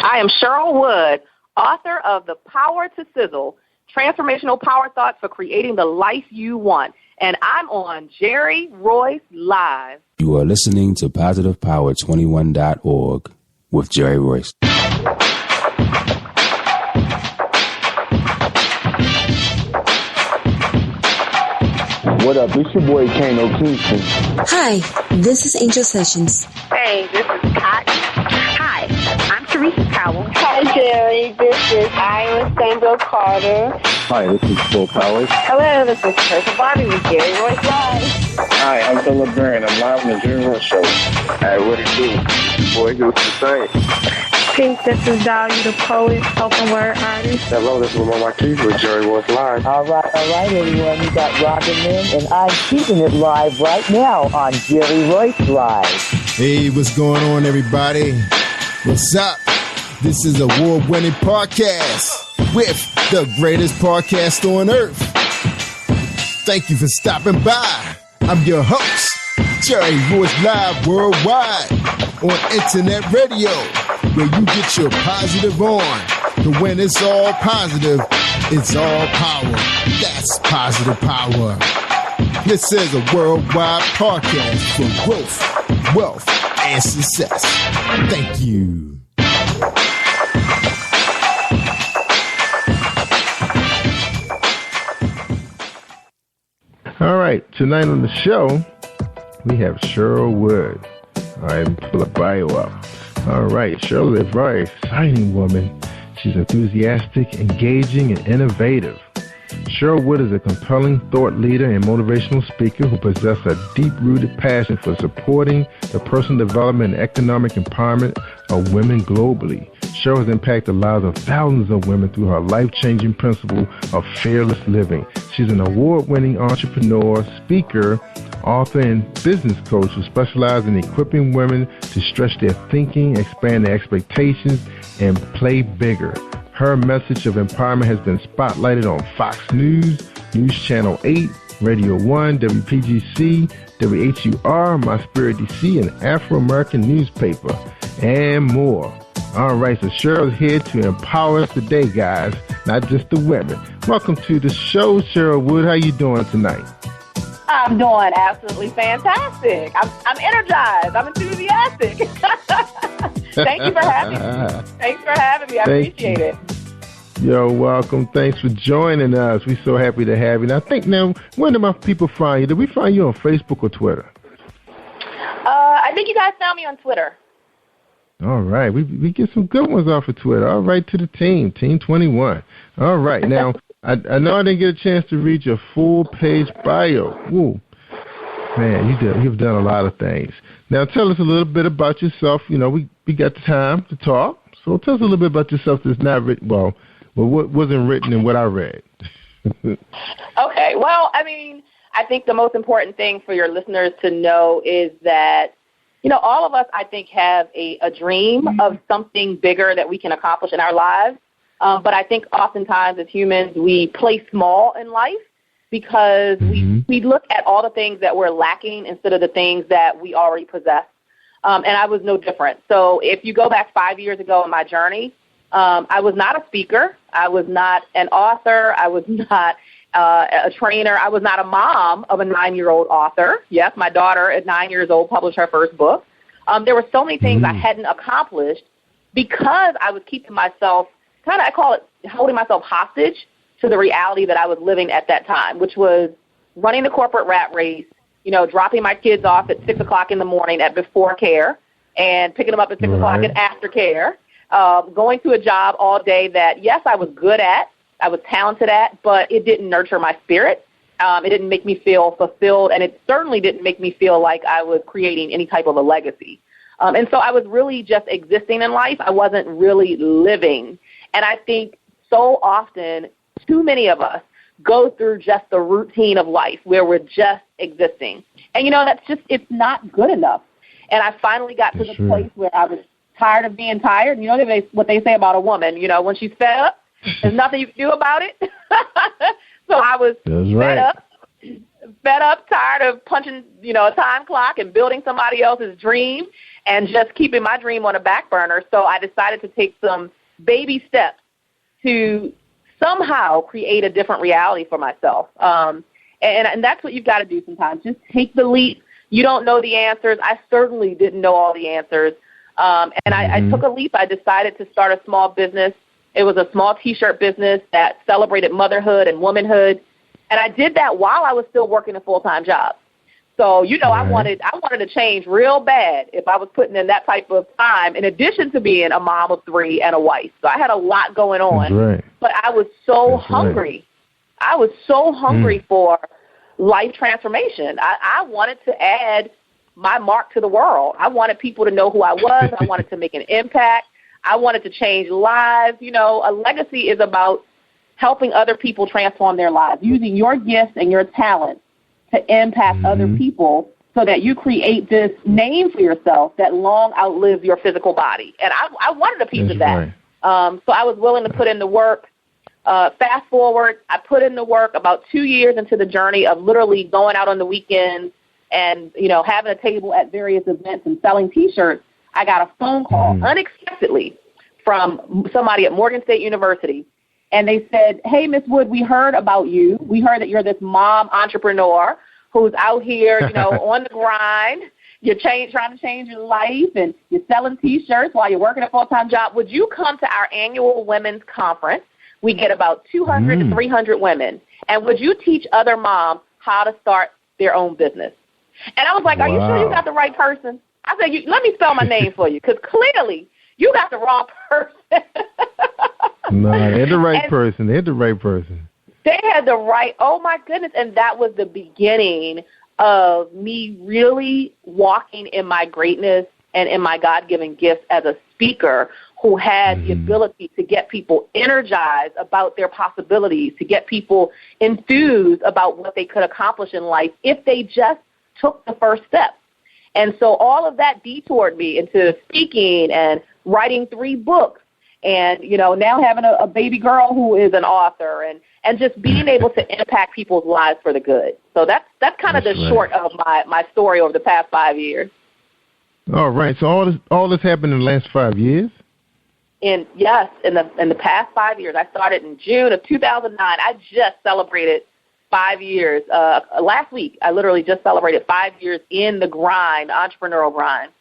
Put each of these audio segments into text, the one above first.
I am Cheryl Wood, author of The Power to Sizzle, Transformational Power Thoughts for Creating the Life You Want. And I'm on Jerry Royce Live. You are listening to PositivePower21.org with Jerry Royce. What up? It's your boy Kano Kingston. Hi, this is Angel Sessions. Hey, this is Cotton. Hi, I'm Teresa Powell. Hi, Jerry. This is Iowa Stanville Carter. Hi, this is Phil Powers. Hello, this is Teresa Barbie with Jerry Royce Live. Hi, I'm Philip Barron. I'm live on the Jerry Royce Show. Hey, what it do? Boy, who's the same? Pink, this is Dahlia, the poet, spoken word artist. Hello, this is Lamar Marquis with Jerry Royce Live. All right, everyone. You got Robin in, and I'm keeping it live right now on Jerry Royce Live. Hey, what's going on, everybody? What's up? This is award-winning podcast with the greatest podcast on earth. Thank you for stopping by. I'm your host, Jerry Royce Live Worldwide on Internet Radio, where you get your positive on. But when it's all positive, it's all power. That's positive power. This is a worldwide podcast for growth, wealth, and success. Thank you. All right, tonight on the show, we have Cheryl Wood. All right, pull a bio up. All right, Cheryl is a very exciting woman. She's enthusiastic, engaging, and innovative. Cheryl Wood is a compelling thought leader and motivational speaker who possesses a deep-rooted passion for supporting the personal development and economic empowerment of women globally. Cheryl has impacted the lives of thousands of women through her life-changing principle of fearless living. She's an award-winning entrepreneur, speaker, author, and business coach who specializes in equipping women to stretch their thinking, expand their expectations, and play bigger. Her message of empowerment has been spotlighted on Fox News, News Channel 8, Radio 1, WPGC, WHUR, My Spirit DC, and Afro-American newspaper, and more. All right, so Cheryl's here to empower us today, guys, not just the women. Welcome to the show, Cheryl Wood. How you doing tonight? I'm doing absolutely fantastic. I'm energized. I'm enthusiastic. Thank you for having me. Thanks for having me. I appreciate it. You're welcome. Thanks for joining us. We're so happy to have you. Now, where do my people find you? Did we find you on Facebook or Twitter? I think you guys found me on Twitter. All right. We get some good ones off of Twitter. All right, to the team, Team 21. All right. Now, I know I didn't get a chance to read your full-page bio. Ooh. Man, you've done a lot of things. Now, tell us a little bit about yourself. You know, we got the time to talk. So tell us a little bit about yourself that's not written, well, what wasn't written and what I read. Okay. Well, I mean, I think the most important thing for your listeners to know is that, you know, all of us, I think, have a dream of something bigger that we can accomplish in our lives. But I think oftentimes as humans, we play small in life because we look at all the things that we're lacking instead of the things that we already possess. And I was no different. So if you go back 5 years ago in my journey, I was not a speaker. I was not an author. I was not a trainer. I was not a mom of a 9-year-old author. Yes, my daughter at 9 years old published her first book. There were so many things I hadn't accomplished because I was keeping myself I call it holding myself hostage to the reality that I was living at that time, which was running the corporate rat race, you know, dropping my kids off at 6 o'clock in the morning at before care and picking them up at 6 o'clock at after care, going to a job all day that, yes, I was good at, I was talented at, but it didn't nurture my spirit. It didn't make me feel fulfilled, and it certainly didn't make me feel like I was creating any type of a legacy. And so I was really just existing in life. I wasn't really living. And I think so often, too many of us go through just the routine of life where we're just existing. And, you know, it's not good enough. And I finally got to the place where I was tired of being tired. You know what they say about a woman, you know, when she's fed up, there's nothing you can do about it. So I was fed up. tired of punching, a time clock and building somebody else's dream and just keeping my dream on a back burner. So I decided to take some baby steps to somehow create a different reality for myself. And that's what you've got to do sometimes. Just take the leap. You don't know the answers. I certainly didn't know all the answers. I took a leap. I decided to start a small business. It was a small T-shirt business that celebrated motherhood and womanhood. And I did that while I was still working a full-time job. So, I wanted to change real bad if I was putting in that type of time, in addition to being a mom of 3 and a wife. So I had a lot going on. Right. But I was so hungry. Right. I was so hungry for life transformation. I wanted to add my mark to the world. I wanted people to know who I was. I wanted to make an impact. I wanted to change lives. A legacy is about helping other people transform their lives, using your gifts and your talents to impact other people so that you create this name for yourself that long outlives your physical body. And I wanted a piece of that. Right. So I was willing to put in the work. Fast forward, I put in the work about 2 years into the journey of literally going out on the weekends and, having a table at various events and selling T-shirts. I got a phone call unexpectedly from somebody at Morgan State University. And they said, hey, Miss Wood, we heard about you. We heard that you're this mom entrepreneur who's out here, on the grind. You're trying to change your life, and you're selling T-shirts while you're working a full-time job. Would you come to our annual women's conference? We get about 200 to 300 women. And would you teach other moms how to start their own business? And I was like, are you sure you got the right person? I said, let me spell my name for you, because clearly you got the wrong person. No, they had the right person. They had the right person. They had the right, oh, my goodness. And that was the beginning of me really walking in my greatness and in my God-given gifts as a speaker who had the ability to get people energized about their possibilities, to get people enthused about what they could accomplish in life if they just took the first step. And so all of that detoured me into speaking and writing 3 books and, now having a baby girl who is an author and just being able to impact people's lives for the good. So that's kind of the short of my story over the past 5 years. All right. So all this happened in the last 5 years? In the past 5 years. I started in June of 2009. I just celebrated 5 years. Last week, I literally just celebrated 5 years in the grind, entrepreneurial grind.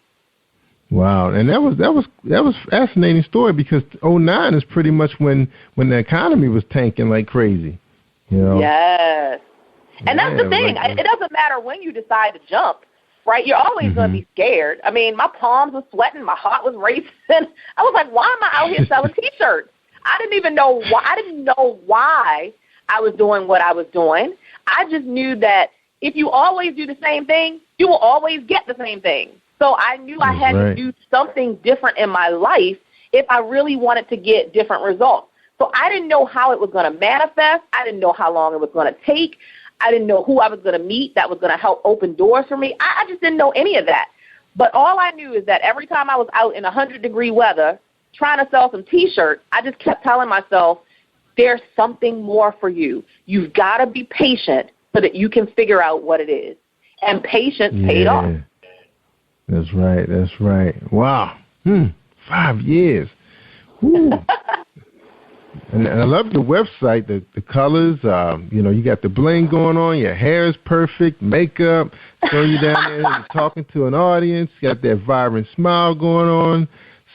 Wow, and that was fascinating story, because 2009 is pretty much when the economy was tanking like crazy. Yes, and that's the thing. It doesn't matter when you decide to jump, right? You're always going to be scared. I mean, my palms were sweating, my heart was racing. I was like, why am I out here selling T-shirts? I didn't know why I was doing what I was doing. I just knew that if you always do the same thing, you will always get the same thing. So I knew I had to do something different in my life if I really wanted to get different results. So I didn't know how it was going to manifest. I didn't know how long it was going to take. I didn't know who I was going to meet that was going to help open doors for me. I just didn't know any of that. But all I knew is that every time I was out in 100-degree weather trying to sell some T-shirts, I just kept telling myself, there's something more for you. You've got to be patient so that you can figure out what it is. And patience paid off. That's right. Wow. 5 years. And I love the website, the colors. You got the bling going on. Your hair is perfect. Makeup. So you down there you're talking to an audience. You got that vibrant smile going on.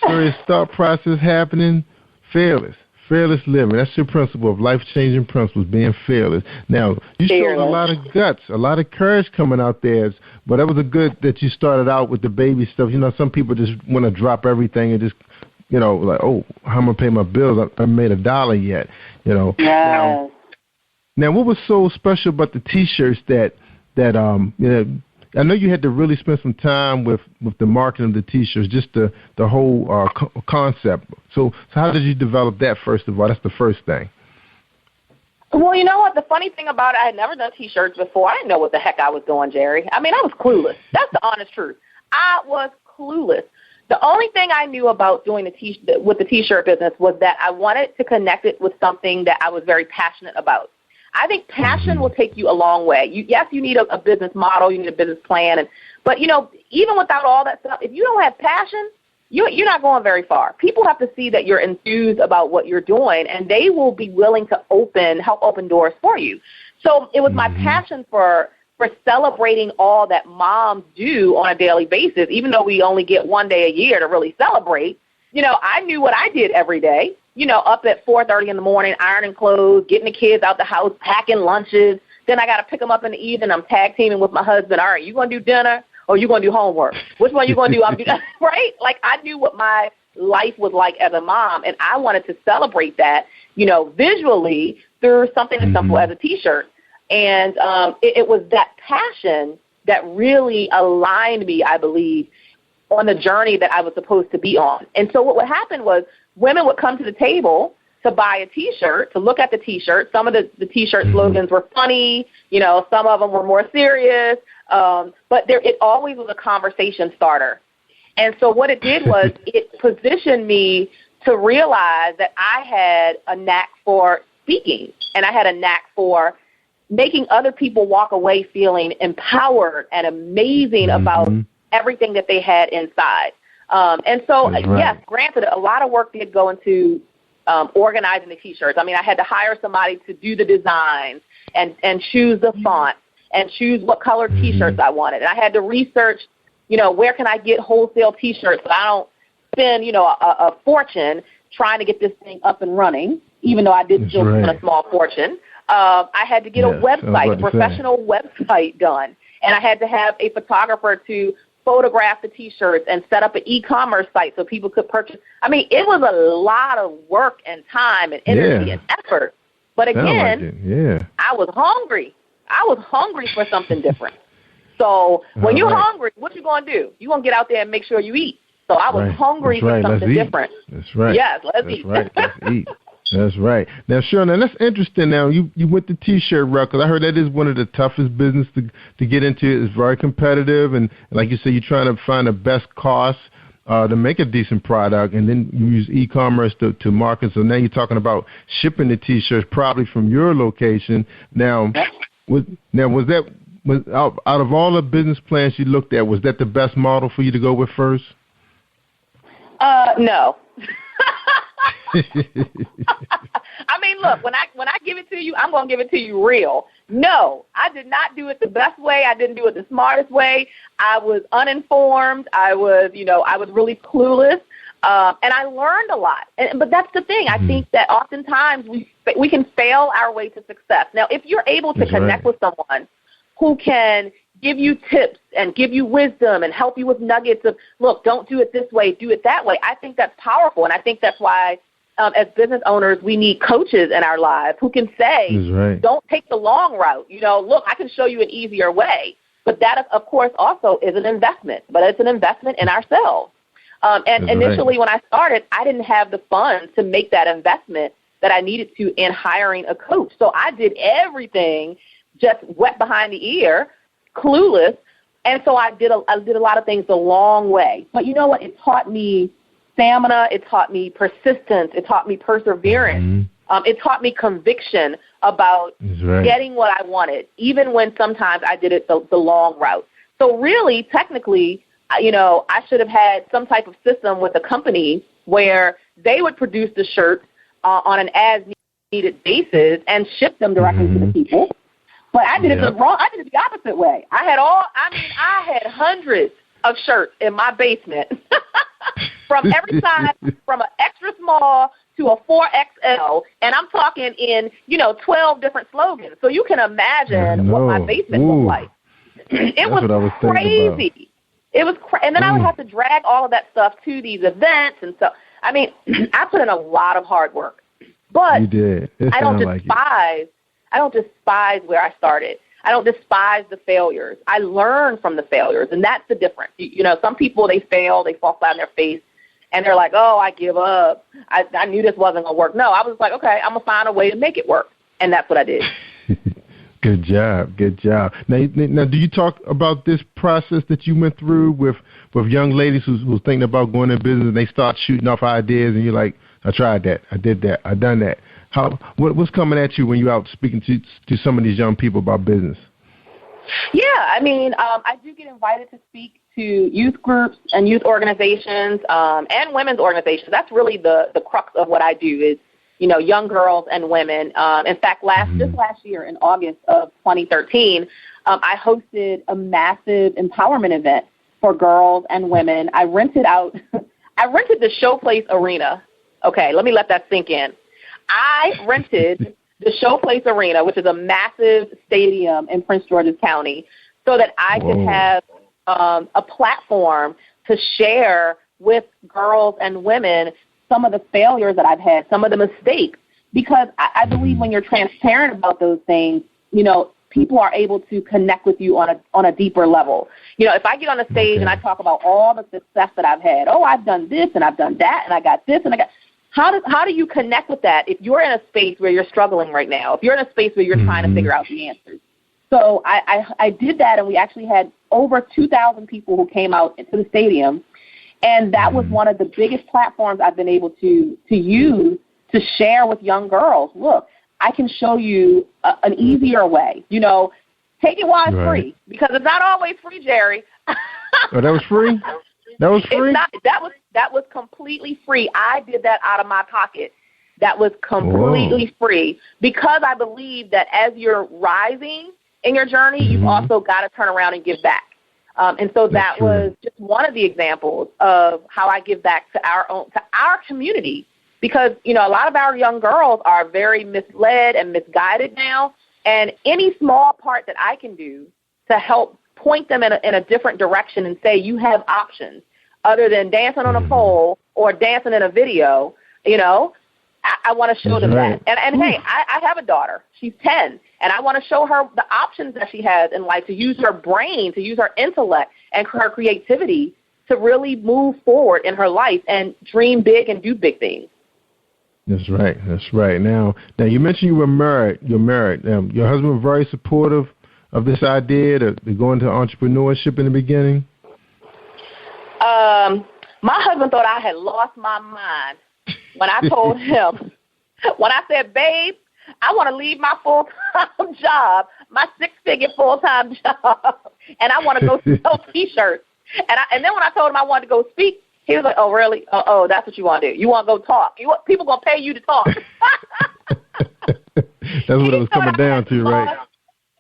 Serious thought process happening. Fearless living. That's your principle of life-changing principles, being fearless. Now, you showed a lot of guts, a lot of courage coming out there. But that was a good that you started out with the baby stuff. Some people just want to drop everything and just, like, oh, how am I going to pay my bills? I haven't made $1 yet, Yes. Now, what was so special about the T-shirts that I know you had to really spend some time with the marketing of the T-shirts, just the whole concept. So how did you develop that, first of all? That's the first thing. Well, you know what? The funny thing about it, I had never done T-shirts before. I didn't know what the heck I was doing, Jerry. I mean, I was clueless. That's the honest truth. I was clueless. The only thing I knew about doing the T-shirt business was that I wanted to connect it with something that I was very passionate about. I think passion will take you a long way. Yes, you need a business model, you need a business plan, but even without all that stuff, if you don't have passion, you're not going very far. People have to see that you're enthused about what you're doing, and they will be willing to help open doors for you. So it was my passion for celebrating all that moms do on a daily basis, even though we only get one day a year to really celebrate. I knew what I did every day, up at 4:30 in the morning, ironing clothes, getting the kids out the house, packing lunches. Then I got to pick them up in the evening. I'm tag teaming with my husband. All right, you going to do dinner or you going to do homework? Which one you going to do? I'm doing, right? Like, I knew what my life was like as a mom, and I wanted to celebrate that, visually through something as simple as a T-shirt. And it was that passion that really aligned me, I believe, on the journey that I was supposed to be on. And so what would happen was women would come to the table to buy a T-shirt, to look at the T-shirt. Some of the T-shirt slogans were funny, some of them were more serious, but it always was a conversation starter. And so what it did was it positioned me to realize that I had a knack for speaking, and I had a knack for making other people walk away feeling empowered and amazing about everything that they had inside. And so, yes, granted, a lot of work did go into organizing the T-shirts. I mean, I had to hire somebody to do the designs and choose the font and choose what color T-shirts I wanted. And I had to research, where can I get wholesale T-shirts so I don't spend, a fortune trying to get this thing up and running, even though I did still spend a small fortune. I had to get a website, a professional website done. And I had to have a photographer to photograph the T-shirts and set up an e-commerce site so people could purchase. I mean, it was a lot of work and time and energy and effort. But again, I was hungry. I was hungry for something different. So when you're hungry, what you going to do? You're going to get out there and make sure you eat. So I was hungry for something different. That's right. Yes, let's eat. Right. Let's eat. That's right. Now, Cheryl, now that's interesting. Now, you went the T-shirt route, because I heard that is one of the toughest business to get into. It's very competitive, and like you said, you're trying to find the best cost to make a decent product, and then you use e-commerce to market. So now you're talking about shipping the T-shirts probably from your location. Now, was out of all the business plans you looked at, was that the best model for you to go with first? No. I mean, look, when I give it to you, I'm going to give it to you real. No, I did not do it the best way. I didn't do it the smartest way. I was uninformed. I was really clueless. And I learned a lot. But that's the thing. I think that oftentimes we can fail our way to success. Now, if you're able to connect with someone who can give you tips and give you wisdom and help you with nuggets of, look, don't do it this way, do it that way, I think that's powerful. And I think that's why as business owners, we need coaches in our lives who can say, don't take the long route. Look, I can show you an easier way. But that, of course, also is an investment. But it's an investment in ourselves. And initially when I started, I didn't have the funds to make that investment that I needed to in hiring a coach. So I did everything just wet behind the ear, clueless. And so I did a lot of things the long way. But you know what? It taught me stamina. It taught me persistence. It taught me perseverance. It taught me conviction about getting what I wanted, even when sometimes I did it the long route. So really, technically, I should have had some type of system with a company where they would produce the shirts on an as-needed basis and ship them directly to the people. But I did it wrong. I did it the opposite way. I had hundreds of shirts in my basement from every size, from an extra small to a 4XL, and I'm talking in 12 different slogans. So you can imagine what my basement looked like. It was crazy. It was and then I would have to drag all of that stuff to these events, and so I mean, I put in a lot of hard work. But you did. I don't despise where I started. I don't despise the failures. I learn from the failures, and that's the difference. Some people, they fail, they fall flat on their face, and they're like, oh, I give up. I knew this wasn't going to work. No, I was like, okay, I'm going to find a way to make it work, and that's what I did. Good job. Now, do you talk about this process that you went through with young ladies who's thinking about going in business, and they start shooting off ideas, and you're like, I tried that. I did that. I done that. What's coming at you when you're out speaking to some of these young people about business? Yeah, I mean, I do get invited to speak to youth groups and youth organizations and women's organizations. That's really the crux of what I do is, young girls and women. In fact, just last year in August of 2013, I hosted a massive empowerment event for girls and women. I rented the Showplace Arena. Okay, let me let that sink in. I rented the Showplace Arena, which is a massive stadium in Prince George's County, so that I could have a platform to share with girls and women some of the failures that I've had, some of the mistakes, because I believe when you're transparent about those things, people are able to connect with you on a deeper level. If I get on the stage and I talk about all the success that I've had, I've done this and I've done that and I got this and I got. How do you connect with that if you're in a space where you're struggling right now, if you're in a space where you're trying to figure out the answers? So I did that, and we actually had over 2,000 people who came out into the stadium, and that was one of the biggest platforms I've been able to use to share with young girls. Look, I can show you an easier way. Take it while it's free, because it's not always free, Jerry. Oh, that was free? That was free? That was completely free. I did that out of my pocket. That was completely free, because I believe that as you're rising in your journey, you've also got to turn around and give back. And so that was just one of the examples of how I give back to our community, because, a lot of our young girls are very misled and misguided now, and any small part that I can do to help point them in a different direction and say you have options other than dancing on a pole or dancing in a video, I want to show them that. And hey, I have a daughter. She's 10, and I want to show her the options that she has in life, to use her brain, to use her intellect and her creativity to really move forward in her life and dream big and do big things. That's right. That's right. Now you mentioned you were married. You're married. Your husband was very supportive of this idea to go into entrepreneurship in the beginning? My husband thought I had lost my mind when I told him, when I said, babe, I want to leave my full-time job, my six-figure full-time job, and I want to go sell T-shirts. And then when I told him I wanted to go speak, he was like, oh, really? Oh, that's what you want to do. You want to go talk. People going to pay you to talk. That's what it was coming down to, right?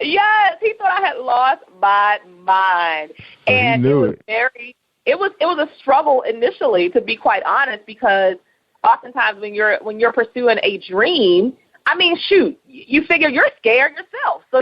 Yes, he thought I had lost my mind. And it was a struggle initially, to be quite honest, because oftentimes when you're pursuing a dream, I mean, shoot, you figure you're scared yourself. So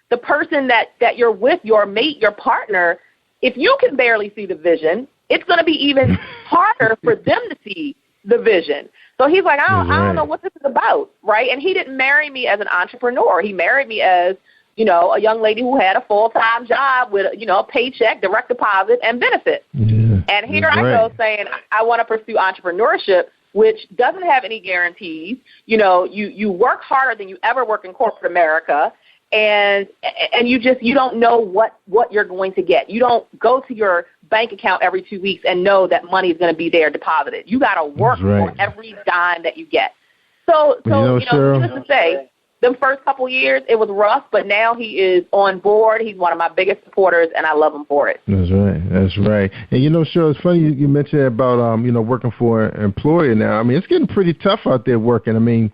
the person that you're with, your mate, your partner, if you can barely see the vision, it's going to be even harder for them to see the vision. So he's like, I don't know what this is about, right? And he didn't marry me as an entrepreneur. He married me as, a young lady who had a full-time job with, a paycheck, direct deposit, and benefits. Yeah, and here I go saying I want to pursue entrepreneurship, which doesn't have any guarantees. You work harder than you ever work in corporate America, and you don't know what you're going to get. You don't go to your bank account every 2 weeks and know that money is going to be there deposited. You got to work for every dime that you get. So needless to say, the first couple years, it was rough, but now he is on board. He's one of my biggest supporters, and I love him for it. That's right. And, Cheryl, it's funny you mentioned about, working for an employer now. I mean, it's getting pretty tough out there working. I mean,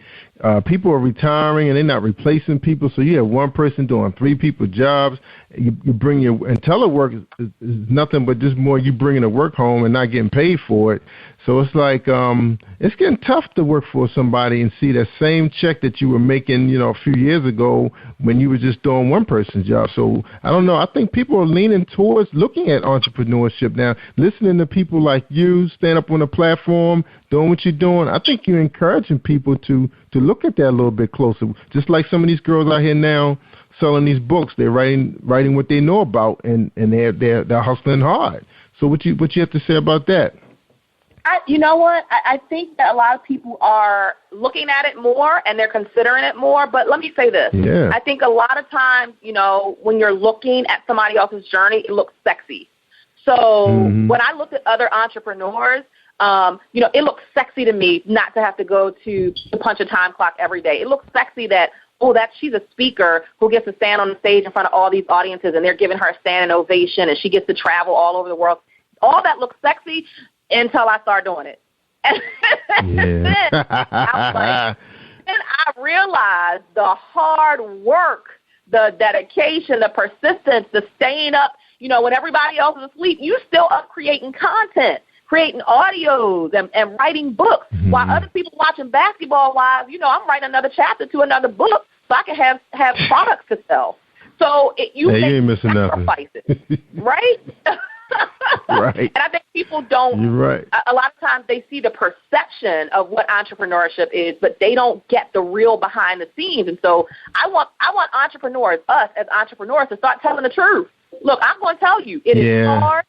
people are retiring, and they're not replacing people, so you have one person doing 3 people's jobs. You bring and telework is nothing but just more you bringing the work home and not getting paid for it. So it's like it's getting tough to work for somebody and see that same check that you were making, a few years ago when you were just doing one person's job. So I don't know. I think people are leaning towards looking at entrepreneurship now, listening to people like you stand up on a platform, doing what you're doing. I think you're encouraging people to look at that a little bit closer. Just like some of these girls out here now selling these books, they're writing what they know about, and they're hustling hard. So what you have to say about that? You know what? I think that a lot of people are looking at it more and they're considering it more. But let me say this. Yeah. I think a lot of times, when you're looking at somebody else's journey, it looks sexy. So when I look at other entrepreneurs, It looks sexy to me not to have to go to punch a time clock every day. It looks sexy that, she's a speaker who gets to stand on the stage in front of all these audiences and they're giving her a standing ovation and she gets to travel all over the world. All that looks sexy until I start doing it. And then I realized the hard work, the dedication, the persistence, the staying up, when everybody else is asleep, you still up creating content, creating audios and writing books. Mm-hmm. While other people watching basketball live, I'm writing another chapter to another book so I can have products to sell. So you ain't missing sacrifices, nothing. Right? Right. And I think people don't. You're right. A lot of times they see the perception of what entrepreneurship is, but they don't get the real behind the scenes. And so I want entrepreneurs, us as entrepreneurs, to start telling the truth. Look, I'm going to tell you, it is hard.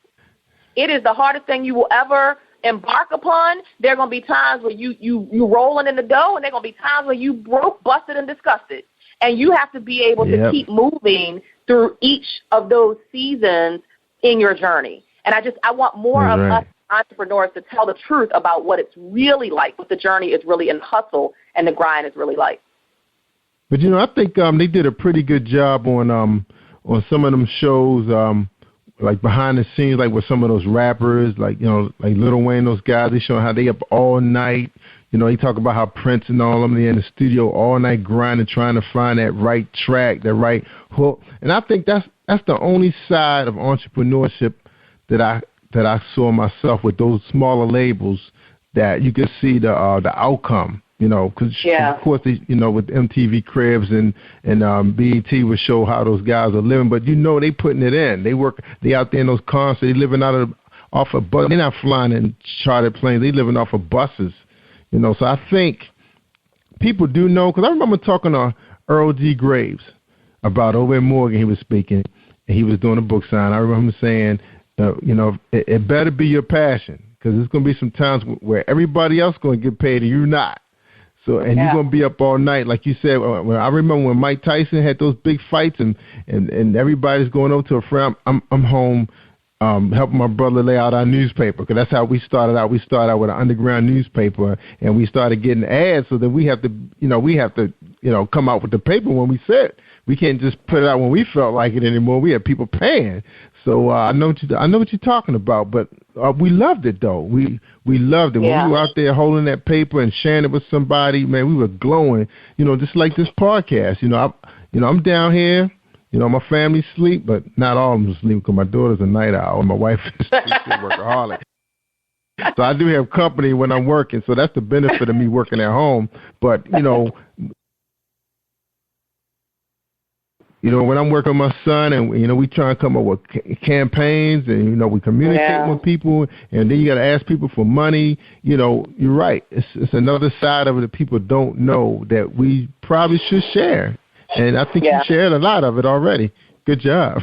It is the hardest thing you will ever embark upon. There are going to be times where you rolling in the dough, and there are going to be times where you broke, busted, and disgusted. And you have to be able to keep moving through each of those seasons in your journey. And I want more of us entrepreneurs to tell the truth about what it's really like, what the journey is really and hustle and the grind is really like. But, I think they did a pretty good job on some of them shows, like behind the scenes, like with some of those rappers, like Lil Wayne, those guys, they show how they up all night. He talk about how Prince and all of them, they in the studio all night grinding, trying to find that right track, that right hook. And I think that's the only side of entrepreneurship that I saw myself with those smaller labels, that you could see the outcome. Because of course they, with MTV Cribs and BET would show how those guys are living, but they putting it in. They out there in those concerts, they living off of bus. They're not flying in chartered planes. They living off of buses. So I think people do know, because I remember talking to Earl G. Graves about over in Morgan. He was speaking, and he was doing a book sign. I remember him saying, it better be your passion, because there's going to be some times where everybody else going to get paid and you're not. So, and you're going to be up all night, like you said. I remember when Mike Tyson had those big fights, and everybody's going over to a friend. I'm home helping my brother lay out our newspaper, because that's how we started out. We started out with an underground newspaper, and we started getting ads, so that we have to come out with the paper when we said. We can't just put it out when we felt like it anymore. We have people paying. So I know what you're talking about, but we loved it though. We loved it. When we were out there holding that paper and sharing it with somebody, man, we were glowing. Just like this podcast. I'm down here. My family sleep, but not all of them sleep, because my daughter's a night owl. My wife is a workaholic. So I do have company when I'm working. So that's the benefit of me working at home. But when I'm working with my son, and we try and come up with campaigns, and we communicate with people, and then you got to ask people for money. You're right. It's another side of it that people don't know that we probably should share. And I think you shared a lot of it already. Good job.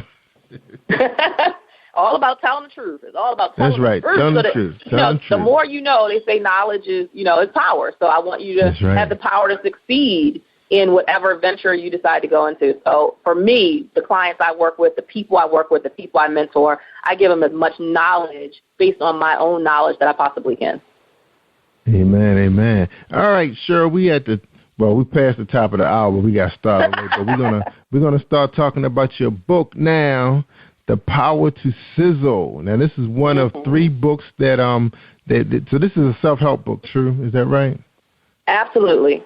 All about telling the truth. It's all about telling the truth. Telling the truth. The more you know, they say knowledge is power. So I want you to have the power to succeed in whatever venture you decide to go into. So for me, the clients I work with, the people I work with, the people I mentor, I give them as much knowledge based on my own knowledge that I possibly can. Amen, amen. All right, Cheryl, we passed the top of the hour. We got started late, but we're gonna start talking about your book now, The Power to Sizzle. Now, this is one of 3 books that so this is a self-help book, true? Is that right? Absolutely.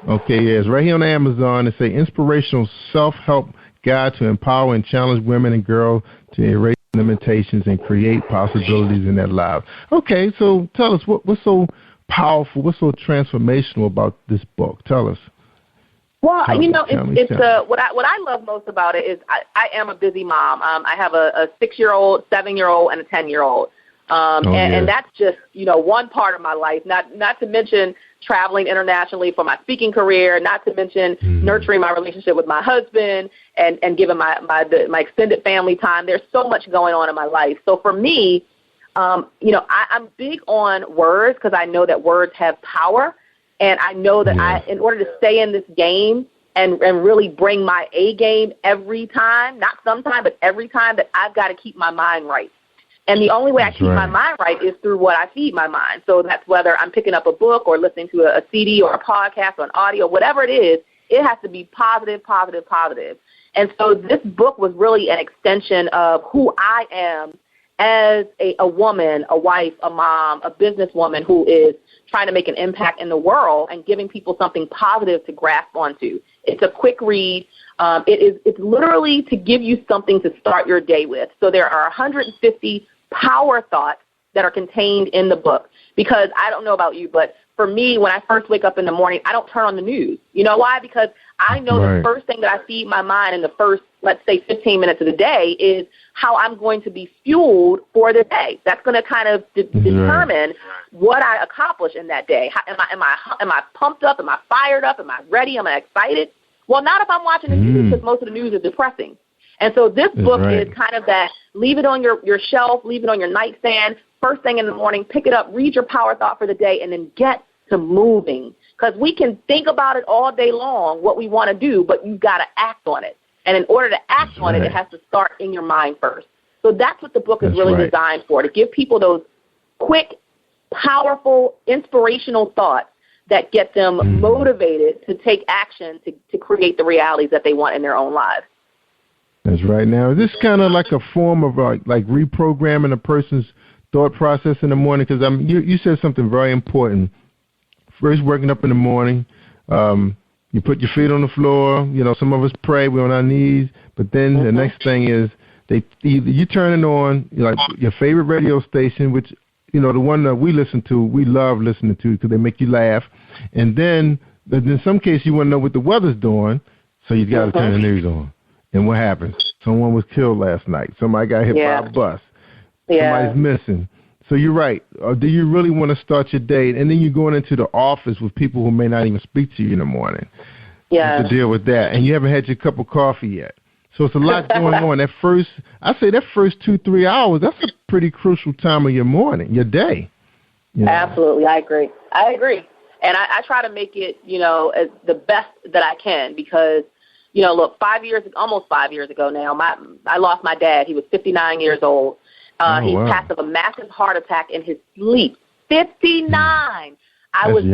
Okay, yes. Right here on Amazon, it's an inspirational self-help guide to empower and challenge women and girls to erase limitations and create possibilities in their lives. Okay, so tell us what's so powerful, what's so transformational about this book? Tell us. Well, what I love most about it is I am a busy mom. I have a 6-year-old, 7-year-old, and a 10-year-old. And that's just, one part of my life, not to mention traveling internationally for my speaking career, not to mention nurturing my relationship with my husband and giving my extended family time. There's so much going on in my life. So for me, I'm big on words, because I know that words have power. And I know that in order to stay in this game and really bring my A game every time, not sometime, but every time, that I've got to keep my mind right. And the only way I keep my mind right is through what I feed my mind. So that's whether I'm picking up a book or listening to a CD or a podcast or an audio, whatever it is, it has to be positive, positive, positive. And so this book was really an extension of who I am as a woman, a wife, a mom, a businesswoman who is trying to make an impact in the world and giving people something positive to grasp onto. It's a quick read. It's literally to give you something to start your day with. So there are 150 power thoughts that are contained in the book, because I don't know about you, but for me, when I first wake up in the morning, I don't turn on the news. You know why? Because I know the first thing that I feed my mind in the first, let's say, 15 minutes of the day is how I'm going to be fueled for the day. That's going to kind of determine what I accomplish in that day. Am I pumped up? Am I fired up? Am I ready? Am I excited? Well, not if I'm watching the news, because most of the news is depressing. And so this book is kind of that, leave it on your shelf, leave it on your nightstand, first thing in the morning, pick it up, read your power thought for the day, and then get to moving. Because we can think about it all day long, what we want to do, but you've got to act on it. And in order to act on it, it has to start in your mind first. So that's what the book is really designed for, to give people those quick, powerful, inspirational thoughts that get them motivated to take action to create the realities that they want in their own lives. That's right. Now, is this kind of like a form of like reprogramming a person's thought process in the morning? Because you said something very important. First, waking up in the morning, you put your feet on the floor. You know, some of us pray, we're on our knees. But then the next thing is you turn it on, like your favorite radio station, which, you know, the one that we listen to, we love listening to because they make you laugh. And then in some cases you want to know what the weather's doing, so you got to turn the news on. And what happens? Someone was killed last night. Somebody got hit by a bus. Somebody's missing. So you're right. Do you really want to start your day? And then you're going into the office with people who may not even speak to you in the morning. To deal with that. And you haven't had your cup of coffee yet. So it's a lot going on. I say that first 2-3 hours, that's a pretty crucial time of your morning, your day. You know? Absolutely. I agree. And I try to make it, you know, as the best that I can, because, you know, look, almost 5 years ago now, I lost my dad. He was 59 years old. He passed of a massive heart attack in his sleep. 59. I was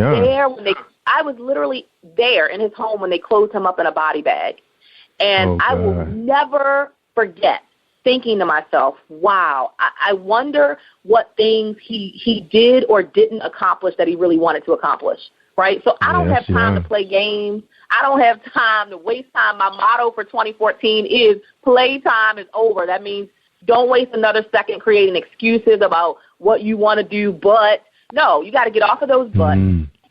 literally there in his home when they closed him up in a body bag. And I will never forget thinking to myself, wow, I wonder what things he did or didn't accomplish that he really wanted to accomplish, right? So I don't have time to play games. I don't have time to waste time. My motto for 2014 is playtime is over. That means don't waste another second creating excuses about what you want to do, but no, you got to get off of those buts.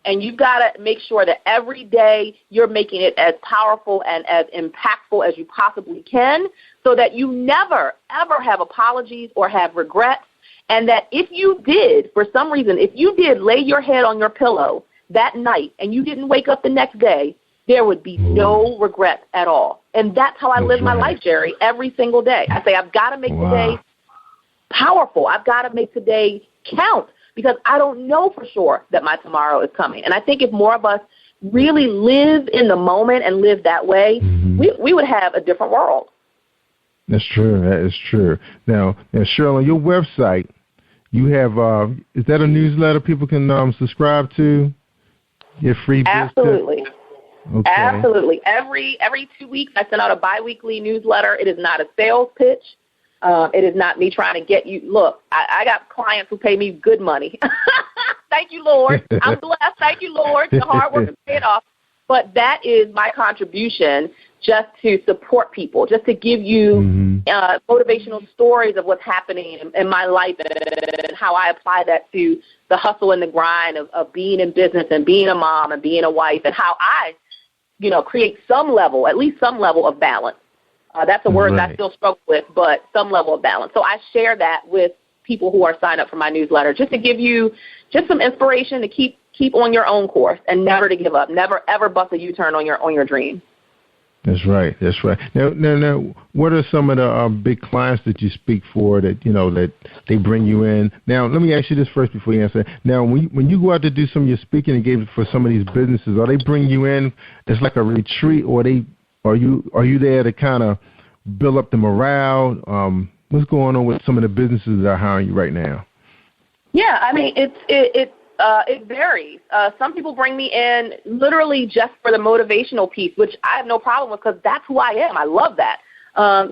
And you've got to make sure that every day you're making it as powerful and as impactful as you possibly can, so that you never, ever have apologies or have regrets. And that if you did, for some reason, if you did lay your head on your pillow that night and you didn't wake up the next day, there would be no regrets at all. And that's how I live my life, Jerry, every single day. I say I've got to make today powerful. I've got to make today count, because I don't know for sure that my tomorrow is coming. And I think if more of us really live in the moment and live that way, we would have a different world. That's true. That is true. Now, Cheryl, on your website, you have, is that a newsletter people can subscribe to? Your free business? Absolutely. Okay. Absolutely. Every 2 weeks, I send out a biweekly newsletter. It is not a sales pitch. It is not me trying to get you. Look, I got clients who pay me good money. Thank you, Lord. I'm blessed. Thank you, Lord. The hard work is paid off. But that is my contribution, just to support people, just to give you motivational stories of what's happening in my life and how I apply that to the hustle and the grind of being in business and being a mom and being a wife, and how I, you know, create at least some level of balance. That's a word that I still struggle with, but some level of balance. So I share that with people who are signed up for my newsletter, just to give you just some inspiration to keep on your own course and never to give up, never ever bust a U-turn on your dream. That's right. That's right. Now, what are some of the big clients that you speak for that, you know, that they bring you in? Now, let me ask you this first before you answer. Now, when you go out to do some of your speaking engagements for some of these businesses, are they bring you in as like a retreat, or are you there to kind of build up the morale, What's going on with some of the businesses that are hiring you right now? Yeah, I mean, it varies. Some people bring me in literally just for the motivational piece, which I have no problem with because that's who I am. I love that.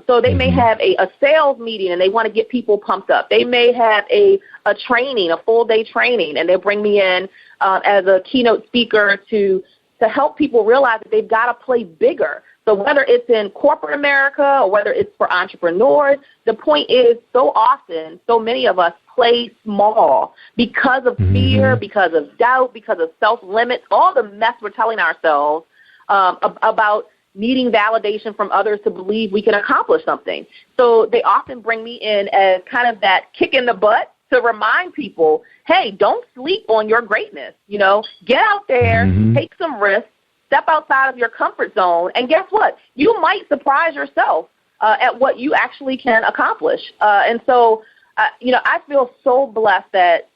So they may have a sales meeting and they want to get people pumped up. They may have a training, a full-day training, and they bring me in as a keynote speaker to help people realize that they've got to play bigger. So whether it's in corporate America or whether it's for entrepreneurs, the point is so often, so many of us play small because of fear, because of doubt, because of self-limits, all the mess we're telling ourselves about needing validation from others to believe we can accomplish something. So they often bring me in as kind of that kick in the butt to remind people, hey, don't sleep on your greatness. You know, get out there, take some risks, step outside of your comfort zone, and guess what? You might surprise yourself at what you actually can accomplish. And so, I feel so blessed that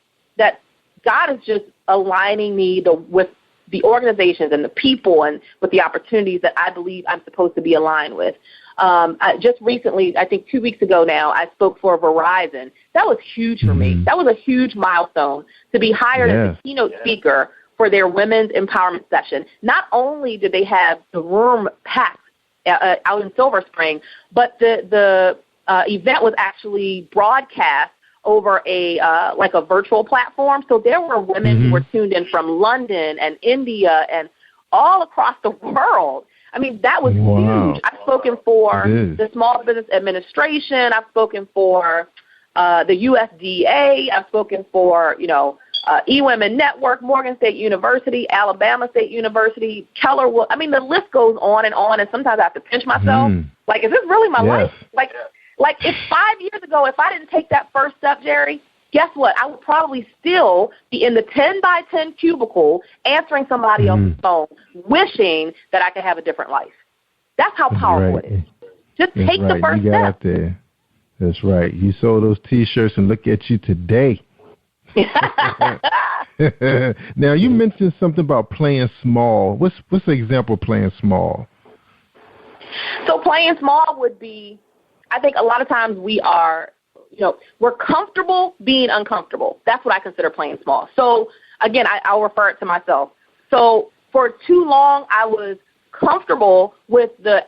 God is just aligning me with the organizations and the people and with the opportunities that I believe I'm supposed to be aligned with. Just recently, I think 2 weeks ago now, I spoke for Verizon. That was huge for me. That was a huge milestone to be hired as a keynote speaker for their women's empowerment session. Not only did they have the room packed out in Silver Spring, but the event was actually broadcast over a virtual platform. So there were women who were tuned in from London and India and all across the world. I mean, that was huge. I've spoken for the Small Business Administration. I've spoken for the USDA. I've spoken for, eWomen Network, Morgan State University, Alabama State University, Keller. I mean, the list goes on, and sometimes I have to pinch myself. Like, is this really my life? Like if 5 years ago, if I didn't take that first step, Jerry, guess what? I would probably still be in the 10 by 10 cubicle answering somebody else's phone, wishing that I could have a different life. That's how powerful it is. Just take the first you got step. Out there. That's right. You sold those T-shirts, and look at you today. Now, you mentioned something about playing small. What's the example of playing small? So playing small would be, I think a lot of times we are, we're comfortable being uncomfortable. That's what I consider playing small. So, again, I'll refer it to myself. So for too long, I was comfortable with the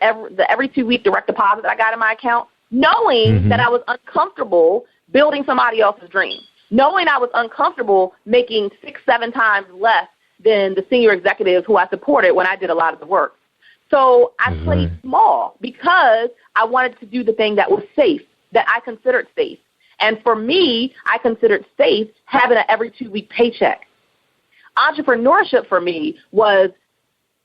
every 2 week direct deposit that I got in my account, knowing that I was uncomfortable building somebody else's dream, knowing I was uncomfortable making 6-7 times less than the senior executives who I supported when I did a lot of the work. So I played small because I wanted to do the thing that was safe, that I considered safe. And for me, I considered safe having an every 2 week paycheck. Entrepreneurship for me was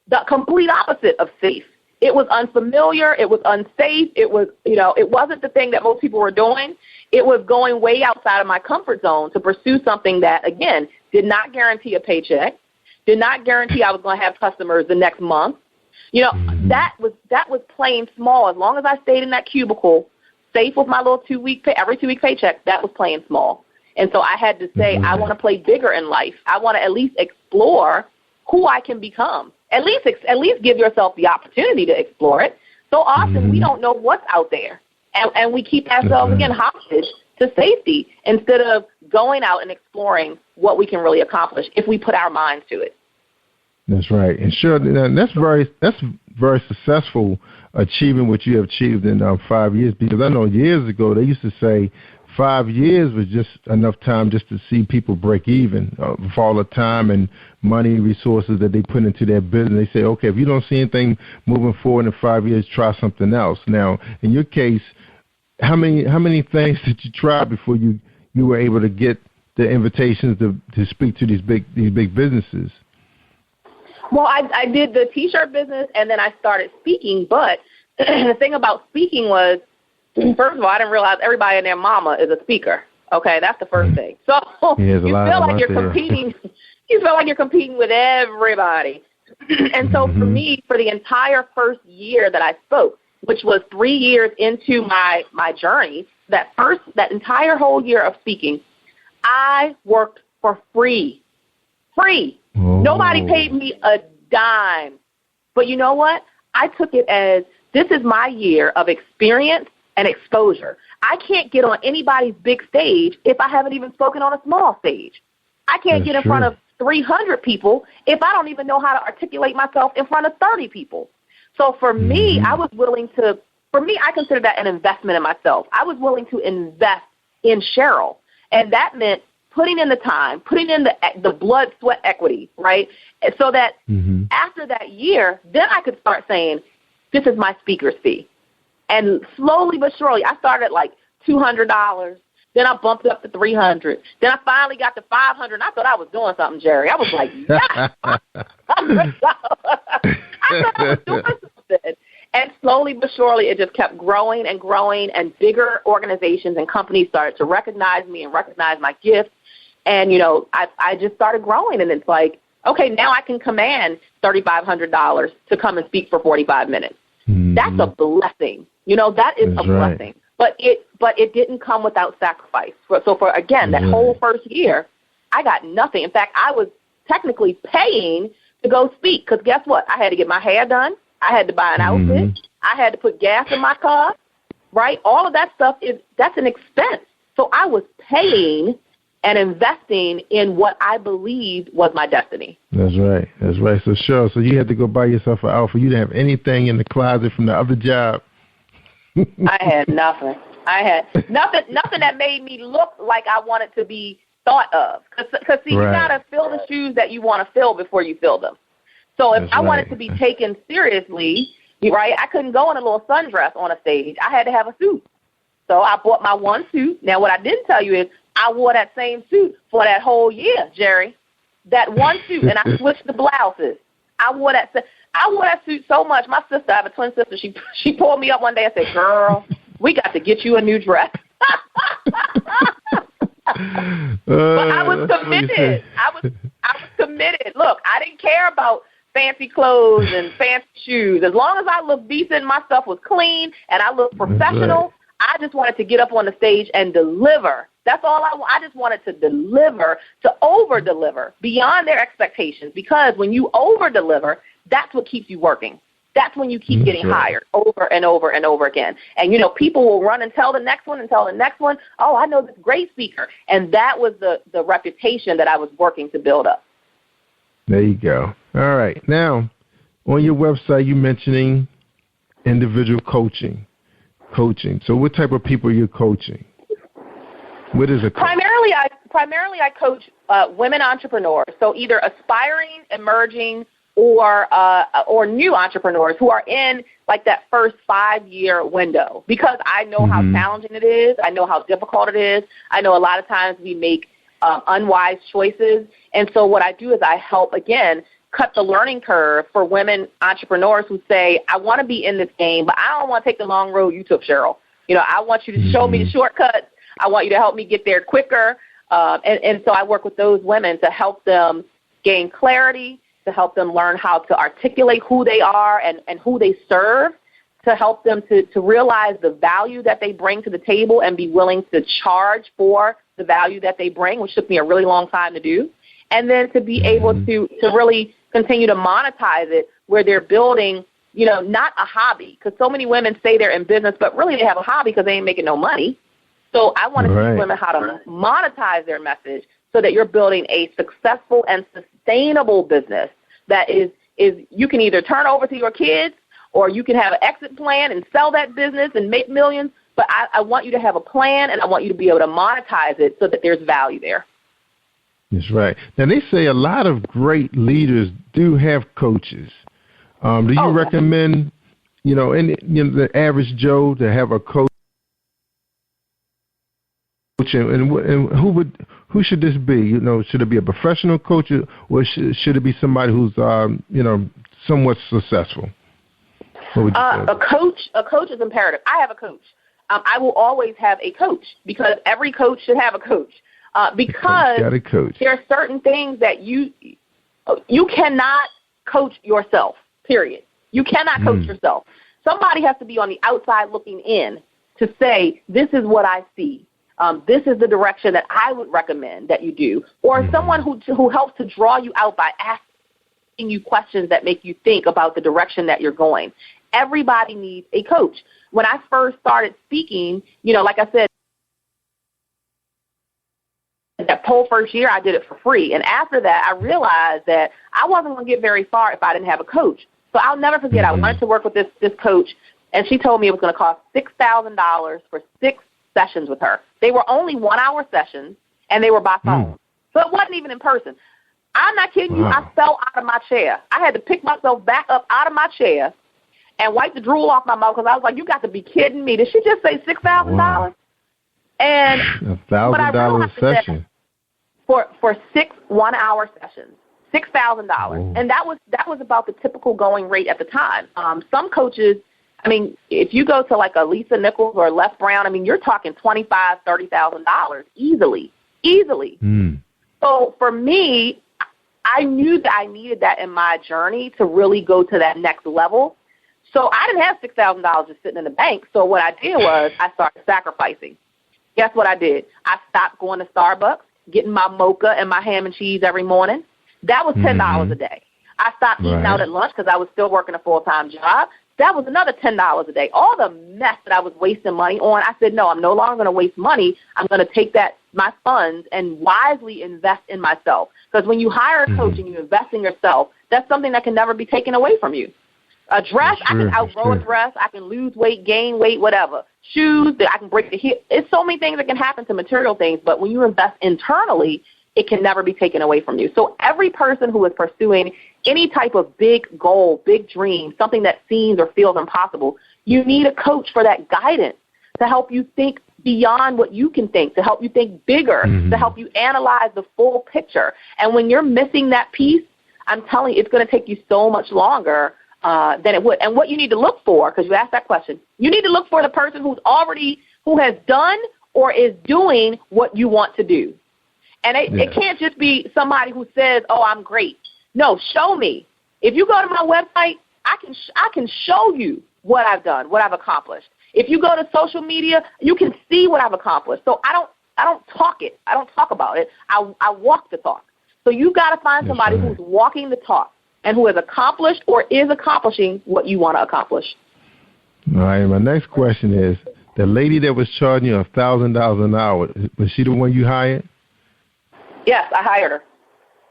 the complete opposite of safe. It was unfamiliar. It was unsafe. It was, it wasn't the thing that most people were doing. It was going way outside of my comfort zone to pursue something that, again, did not guarantee a paycheck, did not guarantee I was going to have customers the next month. That was playing small. As long as I stayed in that cubicle, safe with my little every 2 week paycheck, that was playing small. And so I had to say, I want to play bigger in life. I want to at least explore who I can become. At least give yourself the opportunity to explore it. So often we don't know what's out there, and we keep ourselves again hostage to safety instead of going out and exploring what we can really accomplish if we put our minds to it. That's right, and sure, that's very successful achieving what you have achieved in 5 years. Because I know years ago they used to say 5 years was just enough time just to see people break even for all the time and money, resources that they put into their business. They say, okay, if you don't see anything moving forward in 5 years, try something else. Now, in your case, how many things did you try before you were able to get the invitations to speak to these big businesses? Well, I did the T-shirt business, and then I started speaking. But the thing about speaking was, first of all, I didn't realize everybody and their mama is a speaker. Okay, that's the first thing. So you feel like you're competing. You feel like you're competing with everybody. And so for me, for the entire first year that I spoke, which was 3 years into my journey, that entire whole year of speaking, I worked for free. Oh. Nobody paid me a dime. But you know what? I took it as this is my year of experience and exposure. I can't get on anybody's big stage if I haven't even spoken on a small stage. I can't get in front of 300 people if I don't even know how to articulate myself in front of 30 people. So for me, I was willing to, I consider that an investment in myself. I was willing to invest in Cheryl. And that meant putting in the time, putting in the blood, sweat equity, right? So that after that year, then I could start saying, this is my speaker's fee. And slowly but surely, I started at like $200. Then I bumped it up to $300. Then I finally got to $500. And I thought I was doing something, Jerry. I was like, yes. I thought I was doing something. And slowly but surely, it just kept growing and growing, and bigger organizations and companies started to recognize me and recognize my gift. And, you know, I just started growing, and it's like, okay, now I can command $3,500 to come and speak for 45 minutes. That's a blessing. You know, that is a blessing. But it didn't come without sacrifice. So for again, that whole first year, I got nothing. In fact, I was technically paying to go speak, because guess what? I had to get my hair done. I had to buy an outfit. I had to put gas in my car, right? All of that stuff, that's an expense. So I was paying and investing in what I believed was my destiny. That's right. That's right. So, Cheryl, so you had to go buy yourself an outfit. You didn't have anything in the closet from the other job. I had nothing. I had nothing that made me look like I wanted to be thought of. Because see, you got to fill the shoes that you want to fill before you fill them. So if I wanted to be taken seriously, right, I couldn't go in a little sundress on a stage. I had to have a suit. So I bought my one suit. Now, what I didn't tell you is I wore that same suit for that whole year, Jerry. That one suit, and I switched the blouses. I wore that suit so much. My sister, I have a twin sister, she pulled me up one day and said, girl, we got to get you a new dress. But I was committed. I was committed. Look, I didn't care about fancy clothes and fancy shoes. As long as I looked decent, my stuff was clean, and I looked professional, I just wanted to get up on the stage and deliver. That's all I just wanted to deliver, to over-deliver beyond their expectations, because when you over-deliver, that's what keeps you working. That's when you keep getting hired over and over and over again. And, you know, people will run and tell the next one and tell the next one, oh, I know this great speaker. And that was the reputation that I was working to build up. There you go. All right. Now, on your website, you're mentioning individual coaching. So what type of people are you coaching? What is it? Primarily, I coach women entrepreneurs, so either aspiring, emerging, or new entrepreneurs who are in like that first 5-year window, because I know how challenging it is. I know how difficult it is. I know a lot of times we make unwise choices. And so what I do is I help, again, cut the learning curve for women entrepreneurs who say, I want to be in this game, but I don't want to take the long road you took, Cheryl. You know, I want you to show me the shortcuts. I want you to help me get there quicker. And so I work with those women to help them gain clarity, to help them learn how to articulate who they are and who they serve, to help them to realize the value that they bring to the table and be willing to charge for the value that they bring, which took me a really long time to do, and then to be able to really continue to monetize it where they're building, you know, not a hobby, because so many women say they're in business, but really they have a hobby because they ain't making no money. So I want to teach women how to monetize their message so that you're building a successful and sustainable business that is you can either turn over to your kids, or you can have an exit plan and sell that business and make millions. But I want you to have a plan, and I want you to be able to monetize it so that there's value there. That's right. Now, they say a lot of great leaders do have coaches. Do you recommend, the average Joe to have a coach? And who should this be? Should it be a professional coach, or should it be somebody who's somewhat successful? What would you say? A coach is imperative. I have a coach. I will always have a coach, because every coach should have a coach. Because there are certain things that you cannot coach yourself, period. You cannot coach yourself. Somebody has to be on the outside looking in to say, this is what I see. This is the direction that I would recommend that you do. Or someone who helps to draw you out by asking you questions that make you think about the direction that you're going. everybody needs a coach. When I first started speaking, like I said, that whole first year I did it for free. And after that, I realized that I wasn't going to get very far if I didn't have a coach. So I'll never forget, I wanted to work with this coach, and she told me it was going to cost $6,000 for 6 sessions with her. They were only 1-hour sessions, and they were by phone. So it wasn't even in person. I'm not kidding you. I fell out of my chair. I had to pick myself back up out of my chair and wipe the drool off my mouth because I was like, you got to be kidding me. Did she just say $6,000? And $1,000 a session. For 6 1-hour sessions, $6,000. And that was about the typical going rate at the time. Some coaches, I mean, if you go to like a Lisa Nichols or Les Brown, I mean, you're talking $25,000, $30,000 easily. So for me, I knew that I needed that in my journey to really go to that next level. So I didn't have $6,000 just sitting in the bank. So what I did was I started sacrificing. Guess what I did? I stopped going to Starbucks, getting my mocha and my ham and cheese every morning. That was $10 a day. I stopped eating out at lunch because I was still working a full-time job. That was another $10 a day. All the mess that I was wasting money on, I said, no, I'm no longer going to waste money. I'm going to take my funds and wisely invest in myself. Because when you hire a coach and you invest in yourself, that's something that can never be taken away from you. A dress, I can outgrow a dress. I can lose weight, gain weight, whatever. Shoes, I can break the hip. It's so many things that can happen to material things. But when you invest internally, it can never be taken away from you. So every person who is pursuing any type of big goal, big dream, something that seems or feels impossible, you need a coach for that guidance to help you think beyond what you can think, to help you think bigger, to help you analyze the full picture. And when you're missing that piece, I'm telling you, it's going to take you so much longer than it would. And what you need to look for, because you asked that question, you need to look for the person who has done or is doing what you want to do. And it can't just be somebody who says, oh, I'm great. No, show me. If you go to my website, I can show you what I've done, what I've accomplished. If you go to social media, you can see what I've accomplished. So I don't talk it. I don't talk about it. I walk the talk. So you've got to find somebody who's walking the talk and who has accomplished or is accomplishing what you want to accomplish. All right. My next question is, the lady that was charging you $1,000 an hour, was she the one you hired? Yes, I hired her.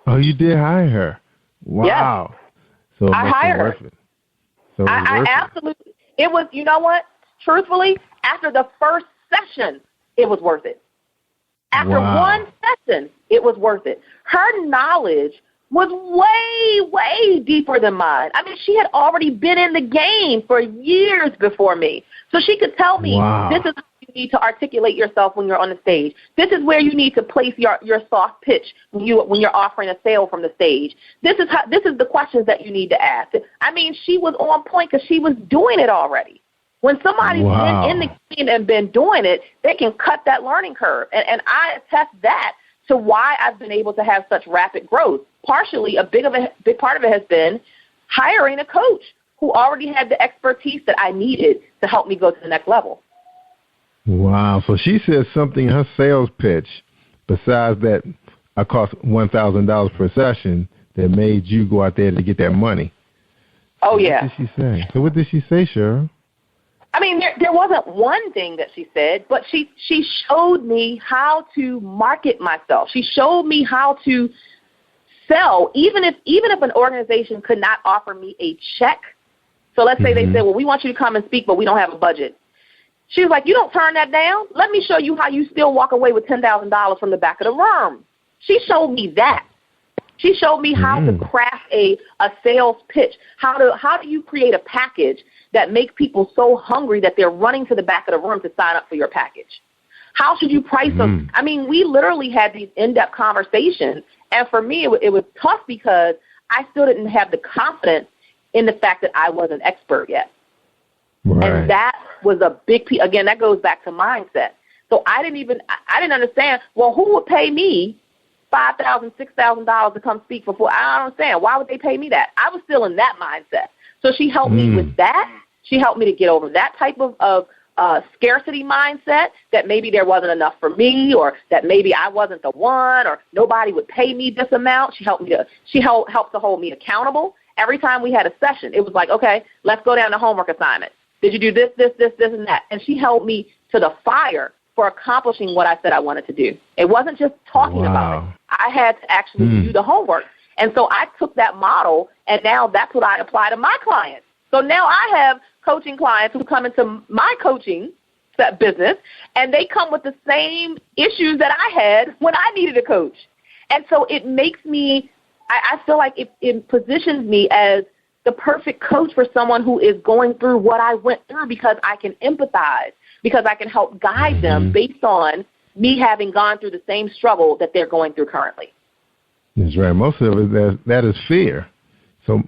Oh, you did hire her. Wow. Yes. So I hired her. So I absolutely. It was, you know what? Truthfully, after the first session, it was worth it. After one session, it was worth it. Her knowledge was way, way deeper than mine. I mean, she had already been in the game for years before me. So she could tell me, this is how you need to articulate yourself when you're on the stage. This is where you need to place your soft pitch when you're offering a sale from the stage. This is the questions that you need to ask. I mean, she was on point because she was doing it already. When somebody's been in the game and been doing it, they can cut that learning curve. And I attest that to why I've been able to have such rapid growth. Partially, a big part of it has been hiring a coach who already had the expertise that I needed to help me go to the next level. Wow. So she said something in her sales pitch, besides that I cost $1,000 per session, that made you go out there to get that money. Oh, yeah. What did she say? So what did she say, Cheryl? I mean, there wasn't one thing that she said, but she showed me how to market myself. She showed me how to sell, even if an organization could not offer me a check. So let's say they said, well, we want you to come and speak, but we don't have a budget. She was like, you don't turn that down. Let me show you how you still walk away with $10,000 from the back of the room. She showed me that. She showed me how to craft a sales pitch. How do you create a package that makes people so hungry that they're running to the back of the room to sign up for your package? How should you price them? I mean, we literally had these in-depth conversations, and for me, it was tough because I still didn't have the confidence in the fact that I wasn't expert yet. Right. And that was a big piece. Again, that goes back to mindset. So I didn't understand, well, who would pay me $5,000, $6,000 to come speak for I don't understand. Why would they pay me that? I was still in that mindset. So she helped me with that. She helped me to get over that type of scarcity mindset, that maybe there wasn't enough for me, or that maybe I wasn't the one, or nobody would pay me this amount. She helped to hold me accountable. every time we had a session, it was like, okay, let's go down to homework assignment. Did you do this, and that? And she held me to the fire for accomplishing what I said I wanted to do. It wasn't just talking about it. I had to actually do the homework. And so I took that model, and now that's what I apply to my clients. So now I have coaching clients who come into my coaching business, and they come with the same issues that I had when I needed a coach. And so it makes me, I feel like it positions me as the perfect coach for someone who is going through what I went through, because I can empathize, because I can help guide them based on me having gone through the same struggle that they're going through currently. That's right. Most of it, that is fear. So is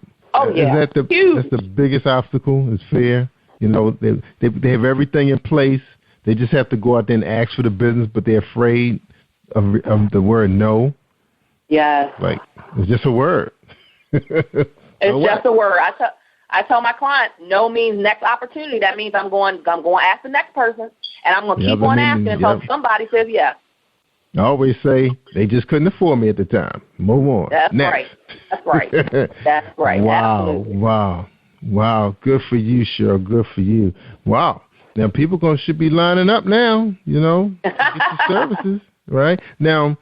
that that's the biggest obstacle, is fear? You know, they have everything in place. They just have to go out there and ask for the business, but they're afraid of the word no. Yes. Like, it's just a word. It's just a word. I tell my clients, no means next opportunity. That means I'm going to ask the next person, and I'm going to keep on asking until somebody says yes. I always say they just couldn't afford me at the time. Move on. That's next. Right. That's right. That's right. Wow. Absolutely. Wow. Good for you, Cheryl. Good for you. Wow. Now, people should be lining up now, you know, to get your services, right? Now,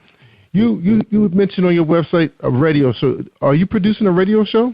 you mentioned on your website a radio show. Are you producing a radio show?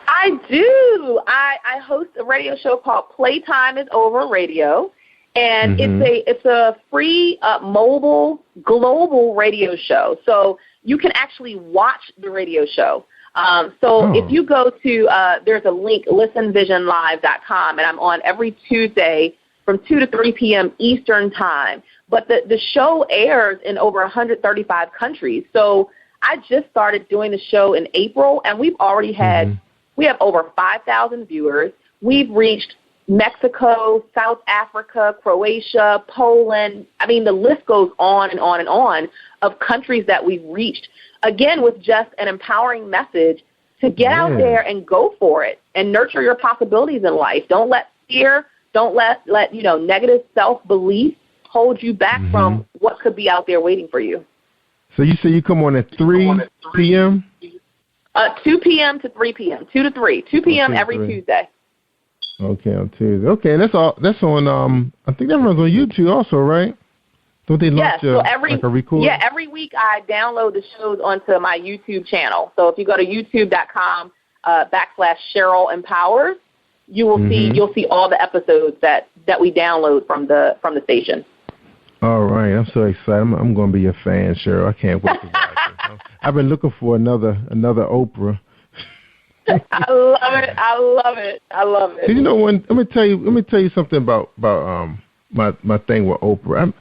I do. I host a radio show called Playtime is Over Radio, and it's a free mobile global radio show. So you can actually watch the radio show. If you go to there's a link, listenvisionlive.com, and I'm on every Tuesday from 2 to 3 p.m. Eastern time. But the show airs in over 135 countries. So I just started doing the show in April, and we've already had we have over 5,000 viewers. We've reached Mexico, South Africa, Croatia, Poland. I mean, the list goes on and on and on of countries that we've reached, again, with just an empowering message to get out there and go for it and nurture your possibilities in life. Don't let fear, don't let negative self-belief hold you back from what could be out there waiting for you. So you say you come on at 3 p.m.? 2 p.m. to 3 p.m., 2 to 3, 2 p.m. every Tuesday. Okay, on Tuesday. Okay, and that's on, I think that runs on YouTube also, right? Don't they launch like a record? Yeah, every week I download the shows onto my YouTube channel. So if you go to youtube.com /Cheryl Empowers, you'll see all the episodes that we download from the station. All right, I'm so excited. I'm going to be a fan, Cheryl. I can't wait to watch it. I've been looking for another Oprah. I love it. You know, let me tell you something about my thing with Oprah.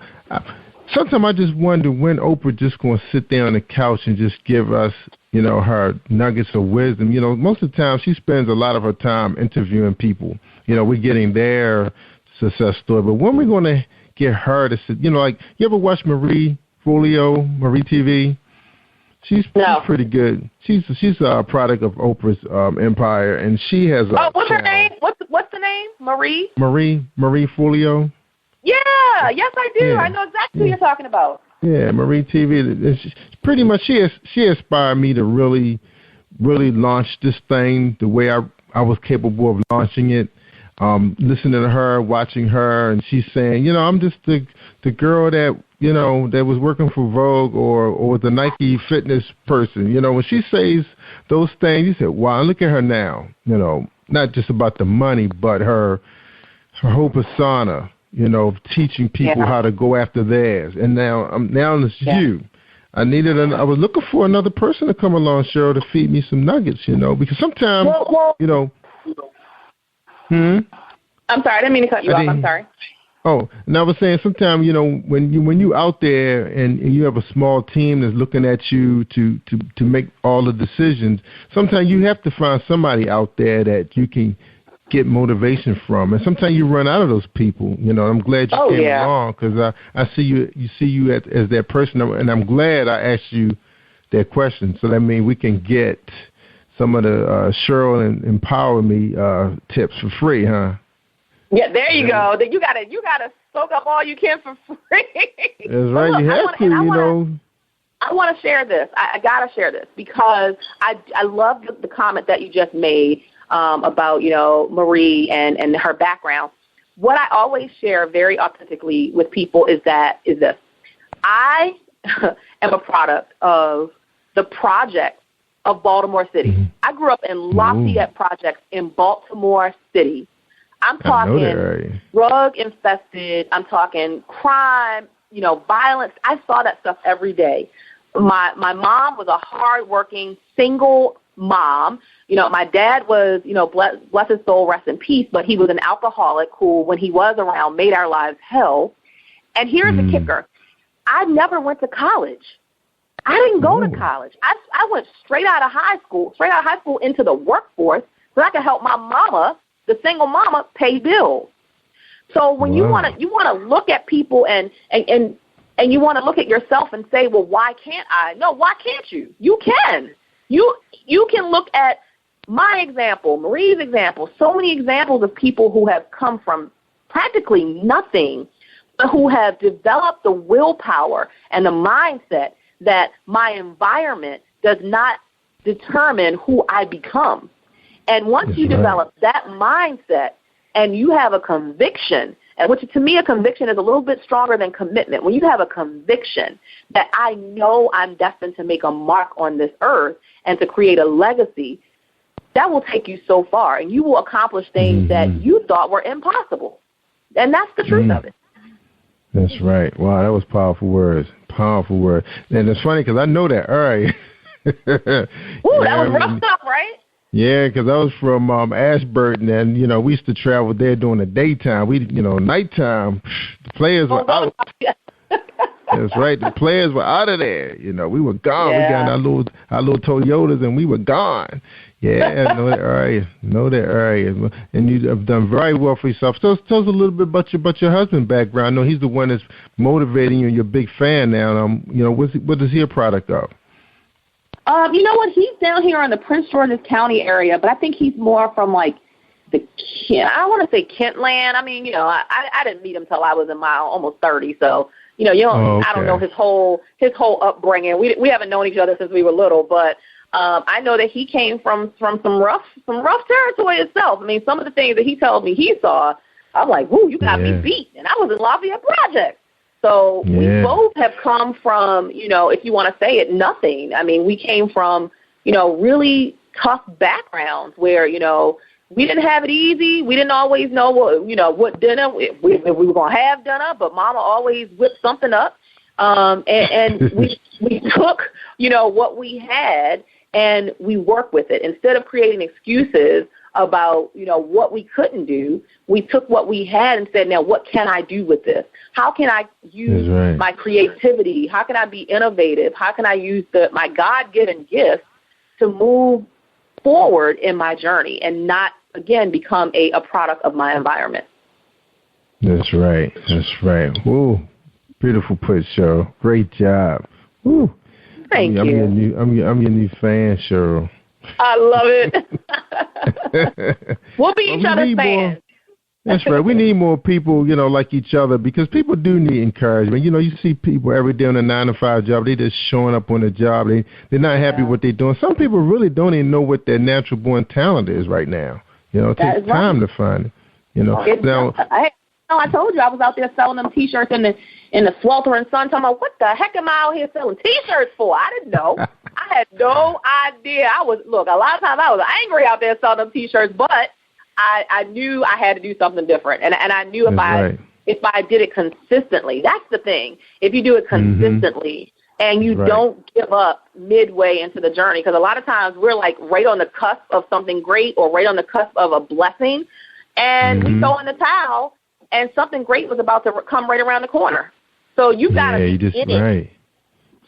Sometimes I just wonder when Oprah just going to sit there on the couch and just give us, you know, her nuggets of wisdom. You know, most of the time she spends a lot of her time interviewing people. You know, we're getting their success story, but when are we going to get her to sit? You know, like, you ever watch Marie TV? She's pretty good. She's a product of Oprah's empire, and she has a what's her name? What's the name? Marie Folio. Yeah, yes I do. Yeah. I know exactly who you're talking about. Yeah, Marie TV. Pretty much, she inspired me to really launch this thing the way I was capable of launching it. Listening to her, watching her, and she's saying, you know, I'm just the girl that, you know, that was working for Vogue or the Nike fitness person. You know, when she says those things, you say, wow, look at her now. You know, not just about the money, but her whole persona, you know, teaching people how to go after theirs. And now it's you. I was looking for another person to come along, Cheryl, to feed me some nuggets, you know, because sometimes, you know. I'm sorry, I didn't mean to cut you off. I'm sorry. Oh, and I was saying sometimes, you know, when you out there and you have a small team that's looking at you to make all the decisions, sometimes you have to find somebody out there that you can get motivation from, and sometimes you run out of those people. You know, I'm glad you came along, because I see you as that person, and I'm glad I asked you that question. So that means we can get some of the Cheryl and Empower Me tips for free, huh? Yeah, there you go. You gotta soak up all you can for free. That's right. You have to, you know. I want to share this. I got to share this because I love the comment that you just made about, Marie and her background. What I always share very authentically with people is this. I am a product of the projects of Baltimore City. Mm-hmm. I grew up in Lafayette projects in Baltimore City. I'm talking drug infested. I'm talking crime, violence. I saw that stuff every day. My mom was a hardworking single mom. My dad was, bless his soul, rest in peace, but he was an alcoholic who, when he was around, made our lives hell. And here's the kicker. I never went to college. I didn't go to college. I went straight out of high school into the workforce so I could help my mama, the single mama, pay bills. So when you want to look at people and you want to look at yourself and say, well, why can't I? No, why can't you? You can. You can look at my example, Marie's example, so many examples of people who have come from practically nothing, but who have developed the willpower and the mindset that my environment does not determine who I become. And once you develop that mindset and you have a conviction, and which to me a conviction is a little bit stronger than commitment. When you have a conviction that I know I'm destined to make a mark on this earth and to create a legacy, that will take you so far, and you will accomplish things that you thought were impossible. And that's the truth of it. That's right. Wow, that was powerful words. Powerful words. And it's funny because I know that area. Ooh, that was rough stuff, right? Yeah, because I was from Ashburton, and, we used to travel there during the daytime. Nighttime, the players were out. That's right. The players were out of there. We were gone. Yeah. We got our little Toyotas, and we were gone. Yeah, I know that area. And you have done very well for yourself. So tell us a little bit about your husband's background. I know he's the one that's motivating you, and you're a big fan now. What is he a product of? You know what? He's down here in the Prince George's County area, but I think he's more from I don't want to say Kentland. I mean, I didn't meet him till I was in my almost 30, so I don't know his whole upbringing. We haven't known each other since we were little, but I know that he came from some rough territory itself. I mean, some of the things that he told me he saw, I'm like, "Woo, you got me beat," and I was in Lafayette Project. So we both have come from, if you want to say it, nothing. I mean, we came from, really tough backgrounds where, we didn't have it easy. We didn't always know what dinner we were going to have dinner, but Mama always whipped something up. And we took, what we had and we worked with it. Instead of creating excuses about, what we couldn't do, we took what we had and said, now what can I do with this? How can I use my creativity? How can I be innovative? How can I use my God-given gift to move forward in my journey and not, again, become a product of my environment? That's right. Ooh, beautiful put, Cheryl. Great job. Ooh. Thank you. I'm your new fan, Cheryl. I love it. We'll be each other's fans. That's right. We need more people, like each other, because people do need encouragement. You see people every day on a 9-to-5 job. They just showing up on the job. They're not happy with what they're doing. Some people really don't even know what their natural born talent is right now. It takes time to find it. Now, I told you I was out there selling them T-shirts in the sweltering sun. Talking about, what the heck am I out here selling T-shirts for? I didn't know. I had no idea. A lot of times I was angry out there selling them T-shirts, but I knew I had to do something different, and I knew if I did it consistently, that's the thing. If you do it consistently and you don't give up midway into the journey, because a lot of times we're like right on the cusp of something great or right on the cusp of a blessing, and we throw in the towel, and something great was about to come right around the corner. So you got to be in it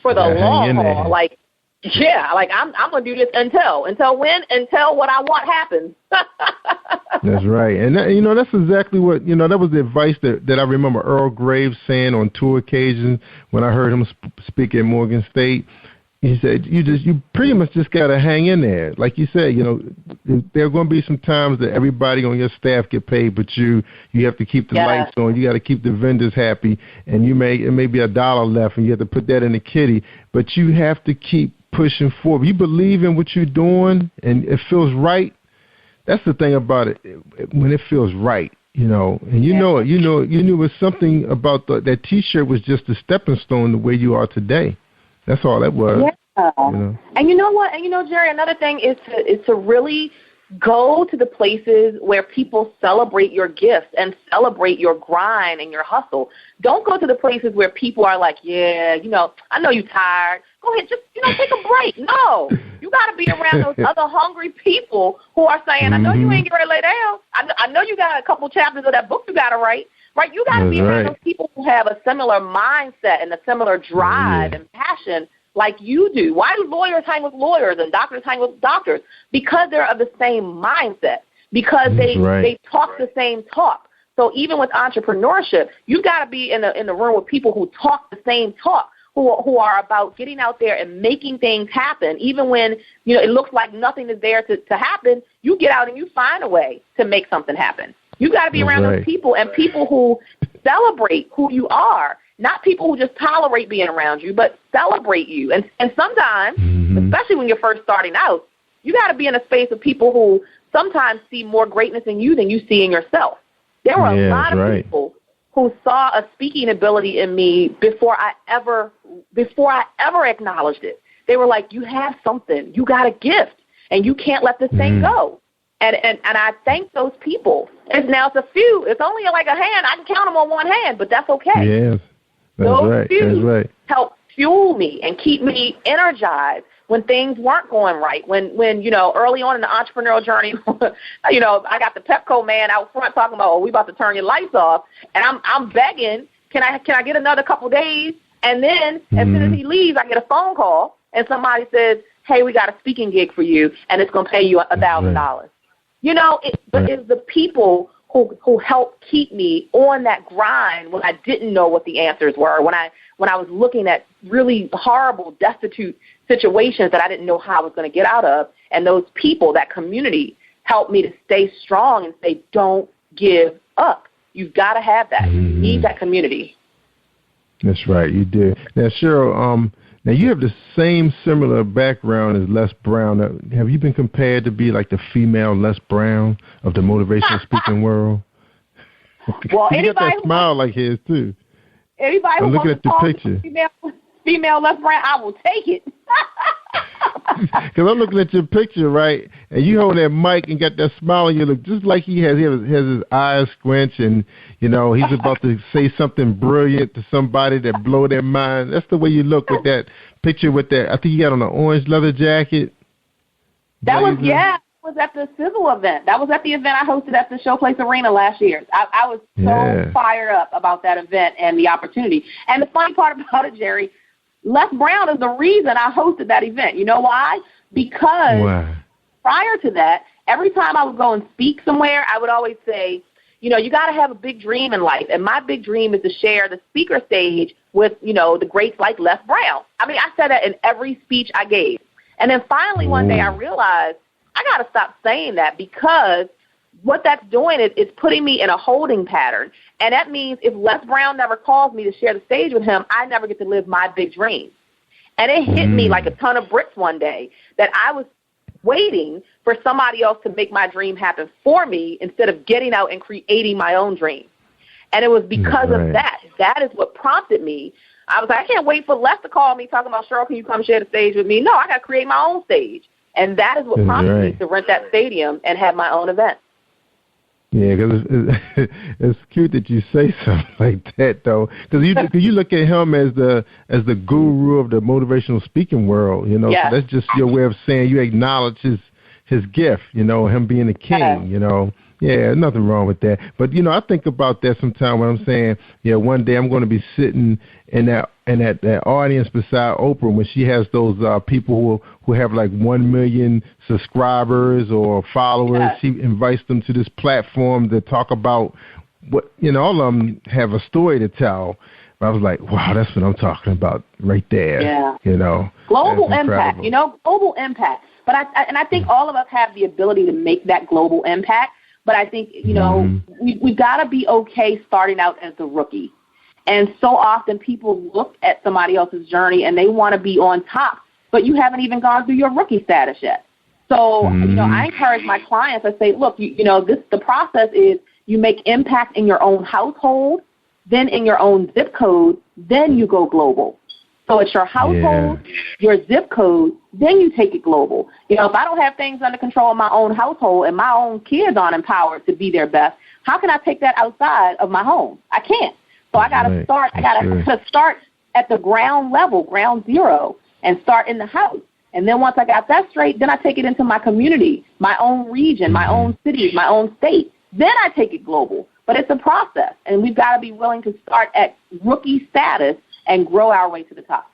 for the long haul. I'm going to do this until when? Until what I want happens. That's right. And, that's exactly what, that was the advice that I remember Earl Graves saying on 2 occasions when I heard him speak at Morgan State. He said, you pretty much just got to hang in there. Like you said, there are going to be some times that everybody on your staff get paid, but you have to keep the lights on. You got to keep the vendors happy, and it may be $1 left, and you have to put that in the kitty. But you have to keep pushing forward. You believe in what you're doing, and it feels right. That's the thing about it. When it feels right, and you know it. You knew it was something about that T-shirt was just a stepping stone to where you are today. That's all that was. Yeah. And you know what? And Jerry, another thing is to really go to the places where people celebrate your gifts and celebrate your grind and your hustle. Don't go to the places where people are like, I know you're tired. Go ahead, just, take a break. No, you got to be around those other hungry people who are saying, I know you ain't getting ready to lay down. I know you got a couple chapters of that book you got to write. Right? You got to be around those people who have a similar mindset and a similar drive and passion like you do. Why do lawyers hang with lawyers and doctors hang with doctors? Because they're of the same mindset, because they talk the same talk. So even with entrepreneurship, you got to be in the room with people who talk the same talk, who are about getting out there and making things happen. Even when it looks like nothing is there to happen, you get out and you find a way to make something happen. You got to be around those people, and people who celebrate who you are, not people who just tolerate being around you, but celebrate you. And sometimes, especially when you're first starting out, you got to be in a space of people who sometimes see more greatness in you than you see in yourself. There were a lot of people who saw a speaking ability in me before I ever acknowledged it. They were like, you have something. You got a gift, and you can't let this thing go. And I thank those people. It's a few. It's only like a hand. I can count them on one hand, but that's okay. Yes, those few help fuel me and keep me energized when things weren't going right. When early on in the entrepreneurial journey, I got the Pepco man out front talking about, we about to turn your lights off, and I'm begging, can I get another couple days? And then as soon as he leaves, I get a phone call, and somebody says, hey, we got a speaking gig for you, and it's going to pay you $1,000. But it's the people who helped keep me on that grind when I didn't know what the answers were, when I was looking at really horrible, destitute situations that I didn't know how I was going to get out of. And those people, that community, helped me to stay strong and say, don't give up. You've got to have that. You need that community. That's right, you do. Now, Cheryl, now you have the same similar background as Les Brown. Have you been compared to be like the female Les Brown of the motivational speaking world? Well, you got that smile like his too. Anybody who looking wants at your picture. Female Les Brown, I will take it. Because I'm looking at your picture, right, and you hold that mic and got that smile on you, look just like he has. He has his eyes squinch, and he's about to say something brilliant to somebody that blow their mind. That's the way you look with that picture. With that, I think you got on an orange leather jacket. That was at the Civil event. That was at the event I hosted at the Showplace Arena last year. I was so fired up about that event and the opportunity. And the funny part about it, Jerry, Les Brown is the reason I hosted that event. You know why? Because prior to that, every time I would go and speak somewhere, I would always say, you got to have a big dream in life. And my big dream is to share the speaker stage with, the greats like Les Brown. I mean, I said that in every speech I gave. And then finally one day I realized I got to stop saying that, because what that's doing is it's putting me in a holding pattern. And that means if Les Brown never calls me to share the stage with him, I never get to live my big dream. And it hit me like a ton of bricks one day that I was waiting for somebody else to make my dream happen for me instead of getting out and creating my own dream. And it was because of that. That is what prompted me. I was like, I can't wait for Les to call me talking about, Cheryl, can you come share the stage with me? No, I got to create my own stage. And that is what prompted me to rent that stadium and have my own event. Yeah, because it's cute that you say something like that, though. Because you look at him as the guru of the motivational speaking world, So that's just your way of saying you acknowledge his gift, him being a king, Yeah, nothing wrong with that. But, I think about that sometimes when I'm saying, one day I'm going to be sitting in that audience beside Oprah when she has those people who have like 1 million subscribers or followers. Yeah. She invites them to this platform to talk about what, all of them have a story to tell. But I was like, wow, that's what I'm talking about right there. Yeah. Global impact, global impact. But I think all of us have the ability to make that global impact. But I think, we've got to be okay starting out as the rookie. And so often people look at somebody else's journey and they want to be on top, but you haven't even gone through your rookie status yet. So, I encourage my clients, I say, look, the process is you make impact in your own household, then in your own zip code, then you go global. So it's your household, your zip code, then you take it global. If I don't have things under control in my own household and my own kids aren't empowered to be their best, how can I take that outside of my home? I can't. So I got to start. I got to start at the ground level, ground zero, and start in the house. And then once I got that straight, then I take it into my community, my own region, my own city, my own state. Then I take it global. But it's a process, and we've got to be willing to start at rookie status and grow our way to the top.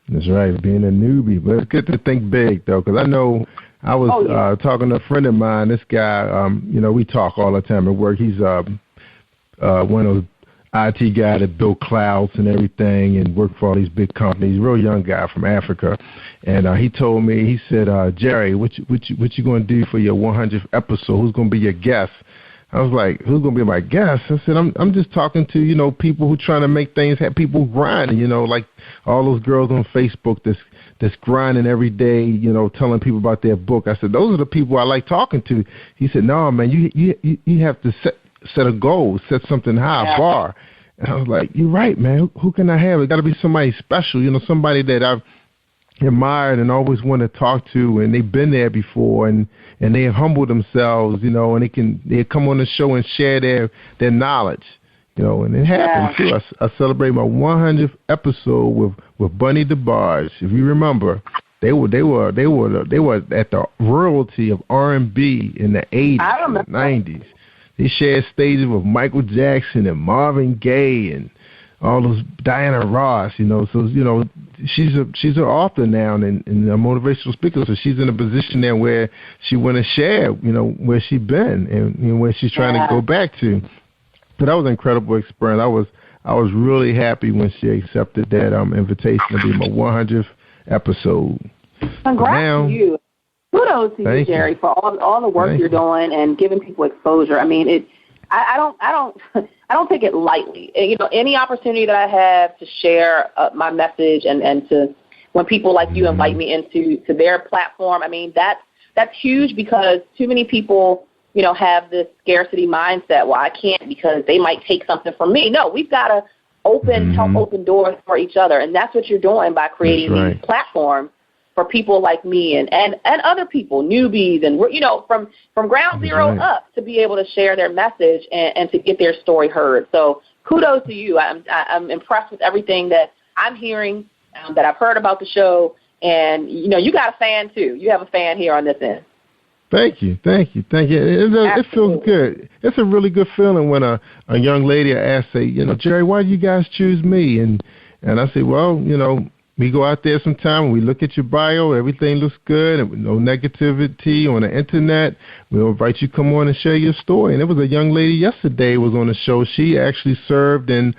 That's right, being a newbie. But it's good to think big, though, because I know I was talking to a friend of mine. This guy, we talk all the time at work. He's one of the IT guy that built clouds and everything and worked for all these big companies. Real young guy from Africa, and he told me, he said, Jerry, what you going to do for your 100th episode? Who's going to be your guest? I was like, who's going to be my guest? I said, I'm just talking to, people who trying to make things, have people grinding, like all those girls on Facebook that's grinding every day, telling people about their book. I said, those are the people I like talking to. He said, no, man, you have to set a goal, set something high, a bar. And I was like, you're right, man. Who can I have? It got to be somebody special, somebody that I've admired and always want to talk to, and they've been there before, and they have humbled themselves, and they come on the show and share their knowledge, and it happened too. I celebrate my 100th episode with Bunny DeBarge. If you remember, they were at the royalty of R&B in the 80s and 90s. They shared stages with Michael Jackson and Marvin Gaye and all those, Diana Ross, So she's an author now and a motivational speaker. So she's in a position there where she want to share, where she been and where she's trying to go back to. So that was an incredible experience. I was really happy when she accepted that invitation to be my 100th episode. Congrats to you. Kudos to you, Jerry, for all the work you're doing and giving people exposure. I mean, I don't take it lightly. Any opportunity that I have to share my message and to when people like you invite me into their platform, I mean, that's huge because too many people, have this scarcity mindset. Well, I can't because they might take something from me. No, we've got to help open doors for each other, and that's what you're doing by creating these platforms for people like me and other people, newbies, and from ground zero up to be able to share their message and to get their story heard. So kudos to you. I'm impressed with everything that I'm hearing, that I've heard about the show, and you got a fan too. You have a fan here on this end. Thank you. It feels good. It's a really good feeling when a young lady asks, say, Jerry, why do you guys choose me? And I say, well, we go out there sometime and we look at your bio, everything looks good, and no negativity on the internet. We'll invite you to come on and share your story. And there was a young lady yesterday was on the show. She actually served in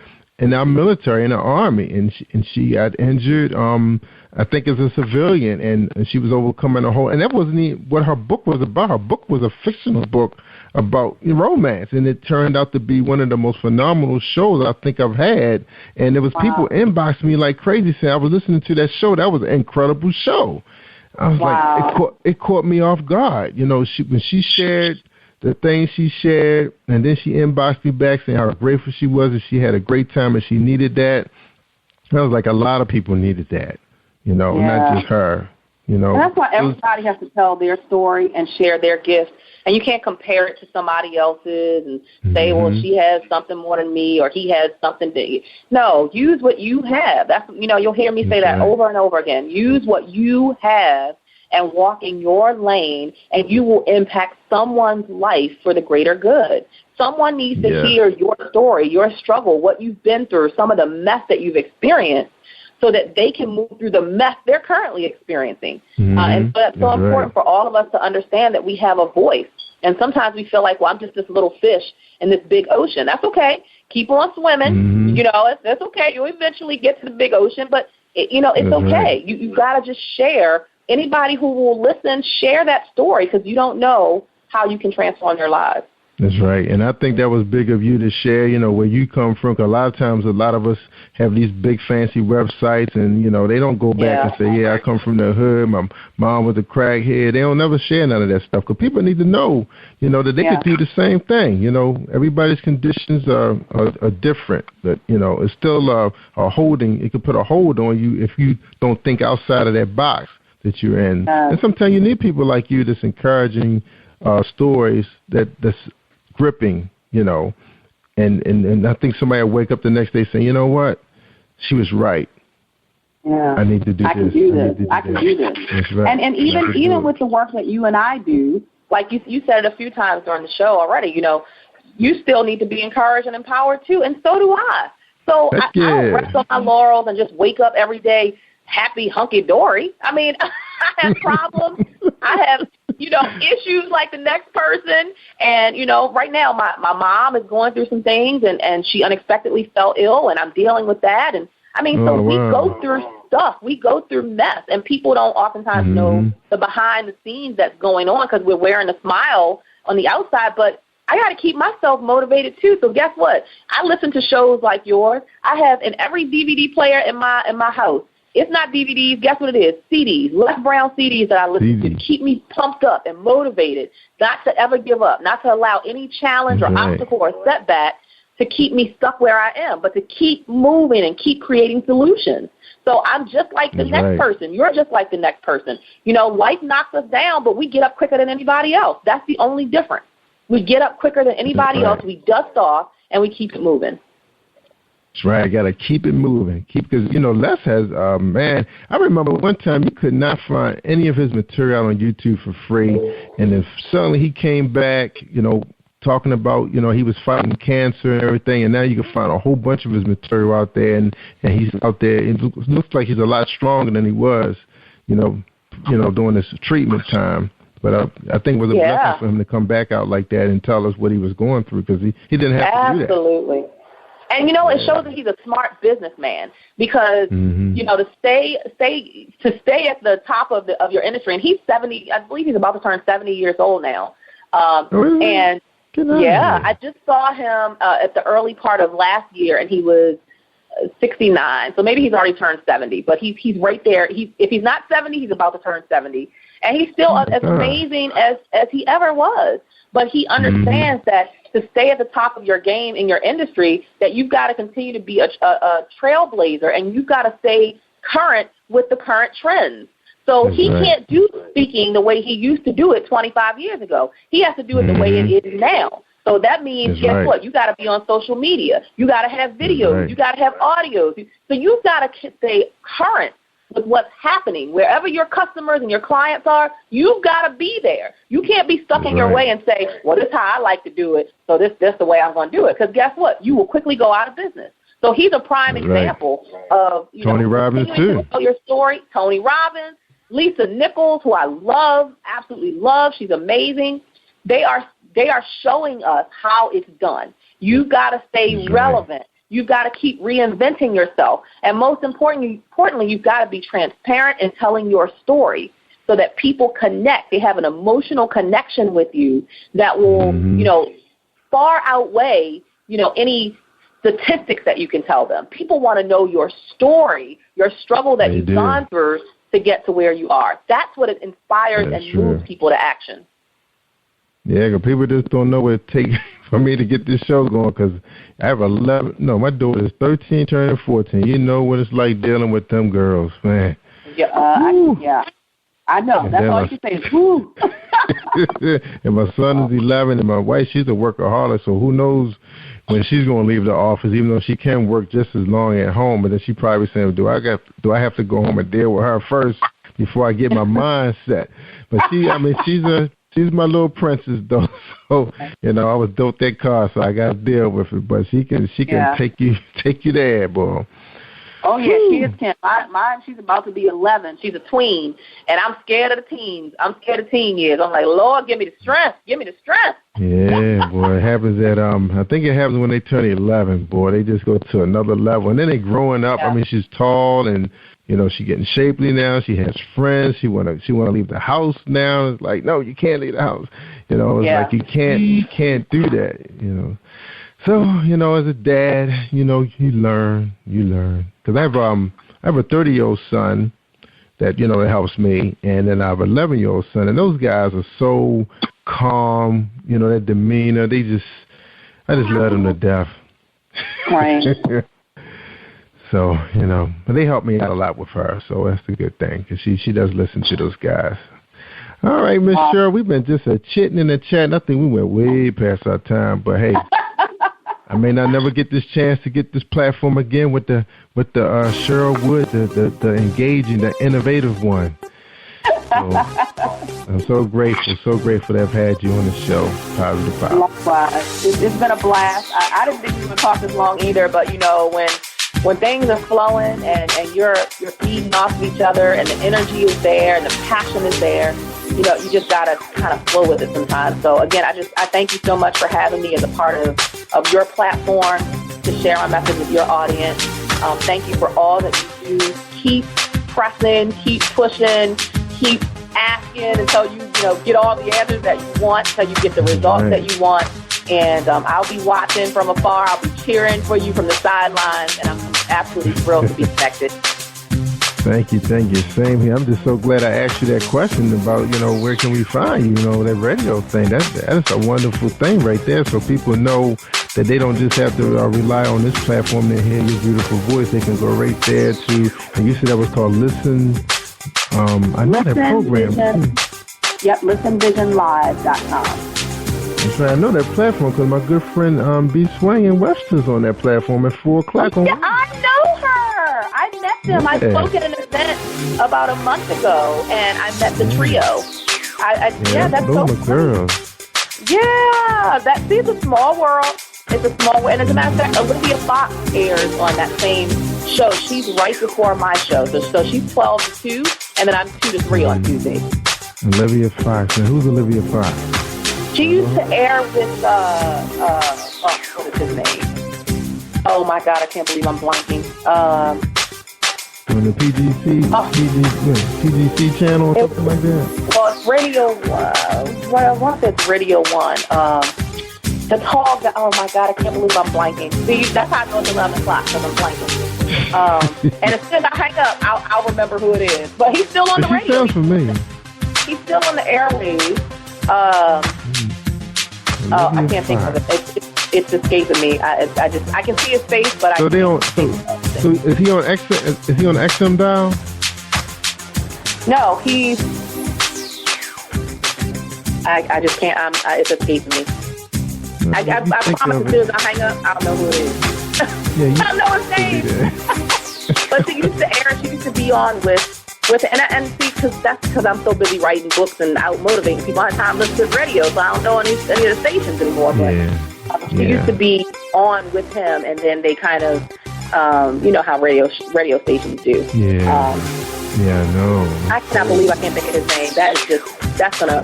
our military, in the Army, and she got injured, I think as a civilian, and she was overcoming a whole, and that wasn't even what her book was about. Her book was a fictional book about romance, and it turned out to be one of the most phenomenal shows I think I've had. And there was people inboxing me like crazy saying, I was listening to that show. That was an incredible show. I was like, it caught me off guard. When she shared the things she shared, and then she inboxed me back saying how grateful she was and she had a great time and she needed that. I was like, a lot of people needed that, not just her. And that's why everybody has to tell their story and share their gift. And you can't compare it to somebody else's and say, well, she has something more than me or he has something big. No, use what you have. That's you'll hear me say that over and over again. Use what you have and walk in your lane, and you will impact someone's life for the greater good. Someone needs to hear your story, your struggle, what you've been through, some of the mess that you've experienced, so that they can move through the mess they're currently experiencing. And so that's so important for all of us to understand that we have a voice. And sometimes we feel like, well, I'm just this little fish in this big ocean. That's okay. Keep on swimming. That's okay. You'll eventually get to the big ocean, but, it's okay. You've got to just share anybody who will listen, share that story, because you don't know how you can transform their lives. That's right. And I think that was big of you to share, where you come from. 'Cause a lot of times, a lot of us have these big fancy websites and, they don't go back and say, I come from the hood. My mom was a crackhead. They don't never share none of that stuff, because people need to know, that they could do the same thing. Everybody's conditions are different. But, it's still a holding. It could put a hold on you if you don't think outside of that box that you're in. And sometimes you need people like you that's encouraging stories that's gripping, and I think somebody will wake up the next day saying, you know what, she was right. Yeah, I need to do this. I can do this. That's right. And even with the work that you and I do, like you said it a few times during the show already, you still need to be encouraged and empowered too, and so do I. So I don't rest on my laurels and just wake up every day happy, hunky-dory. I mean, I have problems. I have, issues like the next person. And, right now my mom is going through some things, and she unexpectedly fell ill, and I'm dealing with that. And, we go through stuff. We go through mess, and people don't oftentimes know the behind the scenes that's going on, because we're wearing a smile on the outside. But I got to keep myself motivated too. So guess what? I listen to shows like yours. I have in every DVD player in my house. It's not DVDs. Guess what it is? CDs, Les Brown CDs that I listen to keep me pumped up and motivated, not to ever give up, not to allow any challenge or obstacle or setback to keep me stuck where I am, but to keep moving and keep creating solutions. So I'm just like the next person. You're just like the next person. Life knocks us down, but we get up quicker than anybody else. That's the only difference. We get up quicker than anybody else. We dust off, and we keep it moving. That's right. I got to keep it moving. Because, Les has, I remember one time you could not find any of his material on YouTube for free. And then suddenly he came back, talking about, he was fighting cancer and everything. And now you can find a whole bunch of his material out there. And he's out there. It looks like he's a lot stronger than he was, during this treatment time. But I think it was a blessing for him to come back out like that and tell us what he was going through, because he didn't have to do that. Absolutely. And, it shows that he's a smart businessman, because, to stay at the top of your industry, and he's 70, I believe he's about to turn 70 years old now. And, I just saw him at the early part of last year, and he was 69. So maybe he's already turned 70, but he's right there. If he's not 70, he's about to turn 70. And he's still as amazing as he ever was. But he understands that to stay at the top of your game in your industry, that you've got to continue to be a trailblazer, and you've got to stay current with the current trends. So he can't do speaking the way he used to do it 25 years ago. He has to do it the way it is now. So that means, guess what? You got to be on social media. You got to have videos. You got to have audios. So you've got to stay current with what's happening. Wherever your customers and your clients are, you've got to be there. You can't be stuck in your way and say, well, this is how I like to do it, so this the way I'm going to do it. Because guess what? You will quickly go out of business. So he's a prime example of, Tony Robbins, too. To tell your story. Tony Robbins, Lisa Nichols, who I love, absolutely love. She's amazing. They are showing us how it's done. You've got to stay relevant. You've got to keep reinventing yourself. And most importantly, you've got to be transparent in telling your story so that people connect. They have an emotional connection with you that will, far outweigh, any statistics that you can tell them. People want to know your story, your struggle that you've gone through to get to where you are. That's what it inspires and moves people to action. Yeah, because people just don't know what it takes for me to get this show going, because I have my daughter is 13 turning 14. You know what it's like dealing with them girls, man. Yeah, I know. And that's all you can say is, woo. And my son is 11, and my wife, she's a workaholic, so who knows when she's going to leave the office, even though she can work just as long at home. But then she probably saying, do I have to go home and deal with her first before I get my mind set? But she's my little princess, though. So, I was dealt that card, so I got to deal with it. But she can take you there, boy. Oh, yeah, she is 10. Mine, she's about to be 11. She's a tween, and I'm scared of the teens. I'm scared of teen years. I'm like, Lord, give me the strength. Give me the strength. Yeah, boy, it happens at, I think it happens when they turn 11, boy. They just go to another level. And then they growing up. Yeah. I mean, she's tall and, You know, she getting shapely now. She has friends. She wanna leave the house now. It's like, no, you can't leave the house. You know, it's like you can't do that. You know, so you know, as a dad, you know, you learn. Because I have a 30-year-old son that, you know, that helps me, and then I have an 11-year-old son, and those guys are so calm. You know, their demeanor. I just love them to death. Right. So, you know, but they help me out a lot with her, so that's a good thing, because she does listen to those guys. All right, Miss Cheryl, we've been just chitting in the chat. I think we went way past our time, but hey, I may not never get this chance to get this platform again with the Cheryl Wood, the engaging, the innovative one. So, I'm so grateful to have had you on the show, Positive Power. Likewise. It's been a blast. I didn't think we would talk this long either, but, you know, when things are flowing and you're feeding off of each other and the energy is there and the passion is there, you know, you just got to kind of flow with it sometimes. So, again, I thank you so much for having me as a part of your platform to share my message with your audience. Thank you for all that you do. Keep pressing, keep pushing, keep asking until you get all the answers that you want, until you get the results that you want. And I'll be watching from afar. I'll be cheering for you from the sidelines, and I'm absolutely thrilled to be connected. Thank you. Same here. I'm just so glad I asked you that question about, you know, where can we find you, you know, that radio thing. That's a wonderful thing right there, so people know that they don't just have to rely on this platform to hear your beautiful voice. They can go right there to, and you said that was called Listen. I know that program. Yep, listenvisionlive.com. That's right. I know that platform because my good friend B. Swang in Webster's on that platform at 4 o'clock. Yeah, I know her. I met them. I spoke at an event about a month ago, and I met the trio. That's so my girls. Yeah, it's a small world. It's a small world. And as a matter of fact, Olivia Fox airs on that same show. She's right before my show. So she's 12 to 2, and then I'm 2 to 3 on Tuesdays. Olivia Fox. And who's Olivia Fox? She used to air with, what is his name? Oh, my God, I can't believe I'm blanking. On the PGC channel or something like that? Well, it's Radio 1. I want to say it's Radio 1. The tall guy, oh, my God, I can't believe I'm blanking. See, that's how I know it's 11 o'clock, because I'm blanking. And as soon as I hang up, I'll remember who it is. But he's still on the radio. He sounds familiar. He's still on the airwaves. I can't think of it. It's escaping me. I can see his face, but so is he on XM? Is he on XM dial? No, he's. I just can't. It's escaping me. I promise as soon as I hang up, I'll know who it is. I don't know his name. But she used to air. She used to be on with and see, because I'm so busy writing books and out motivating people. I have time to listen to radio, so I don't know any of the stations anymore. But she used to be on with him, and then they kind of, you know how radio stations do. I know. I cannot believe I can't think of his name. That's gonna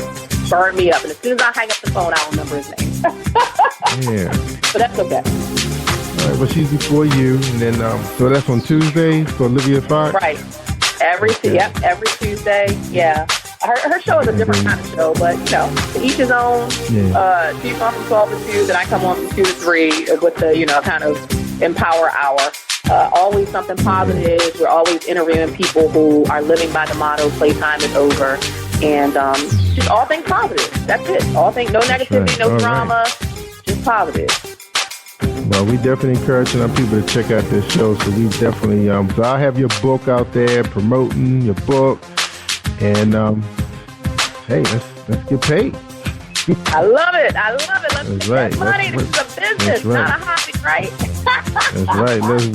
burn me up. And as soon as I hang up the phone, I'll remember his name. But that's okay. All right, well, she's before you, and then so that's on Tuesday for Olivia Fox. Right. Every Tuesday, yeah. Her show is a different kind of show, but, you know, to each his own. She's on from 12 to 2, then I come on from 2 to 3 with the, you know, kind of empower hour. Always something positive. We're always interviewing people who are living by the motto, playtime is over. And just all things positive. That's it. All things, no negativity, no drama, just positive. Well, we definitely encouraging our people to check out this show. So we definitely, so I'll have your book out there promoting your book, and hey, let's get paid. I love it. Let's get money. This is a business, not a hobby, right? That's right. Let's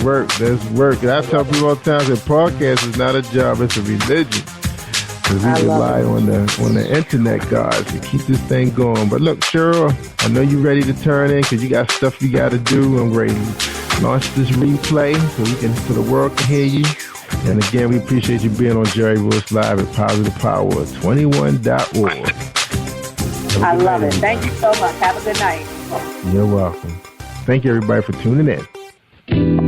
work. And I tell people all the time that podcast is not a job; it's a religion. Because we rely on the internet gods to keep this thing going. But look, Cheryl, I know you're ready to turn in because you got stuff you got to do. I'm ready to launch this replay so the world can hear you. And again, we appreciate you being on Jerry Royce Live at PositivePower21.org. I love it. Thank you so much. Have a good night. You're welcome. Thank you, everybody, for tuning in.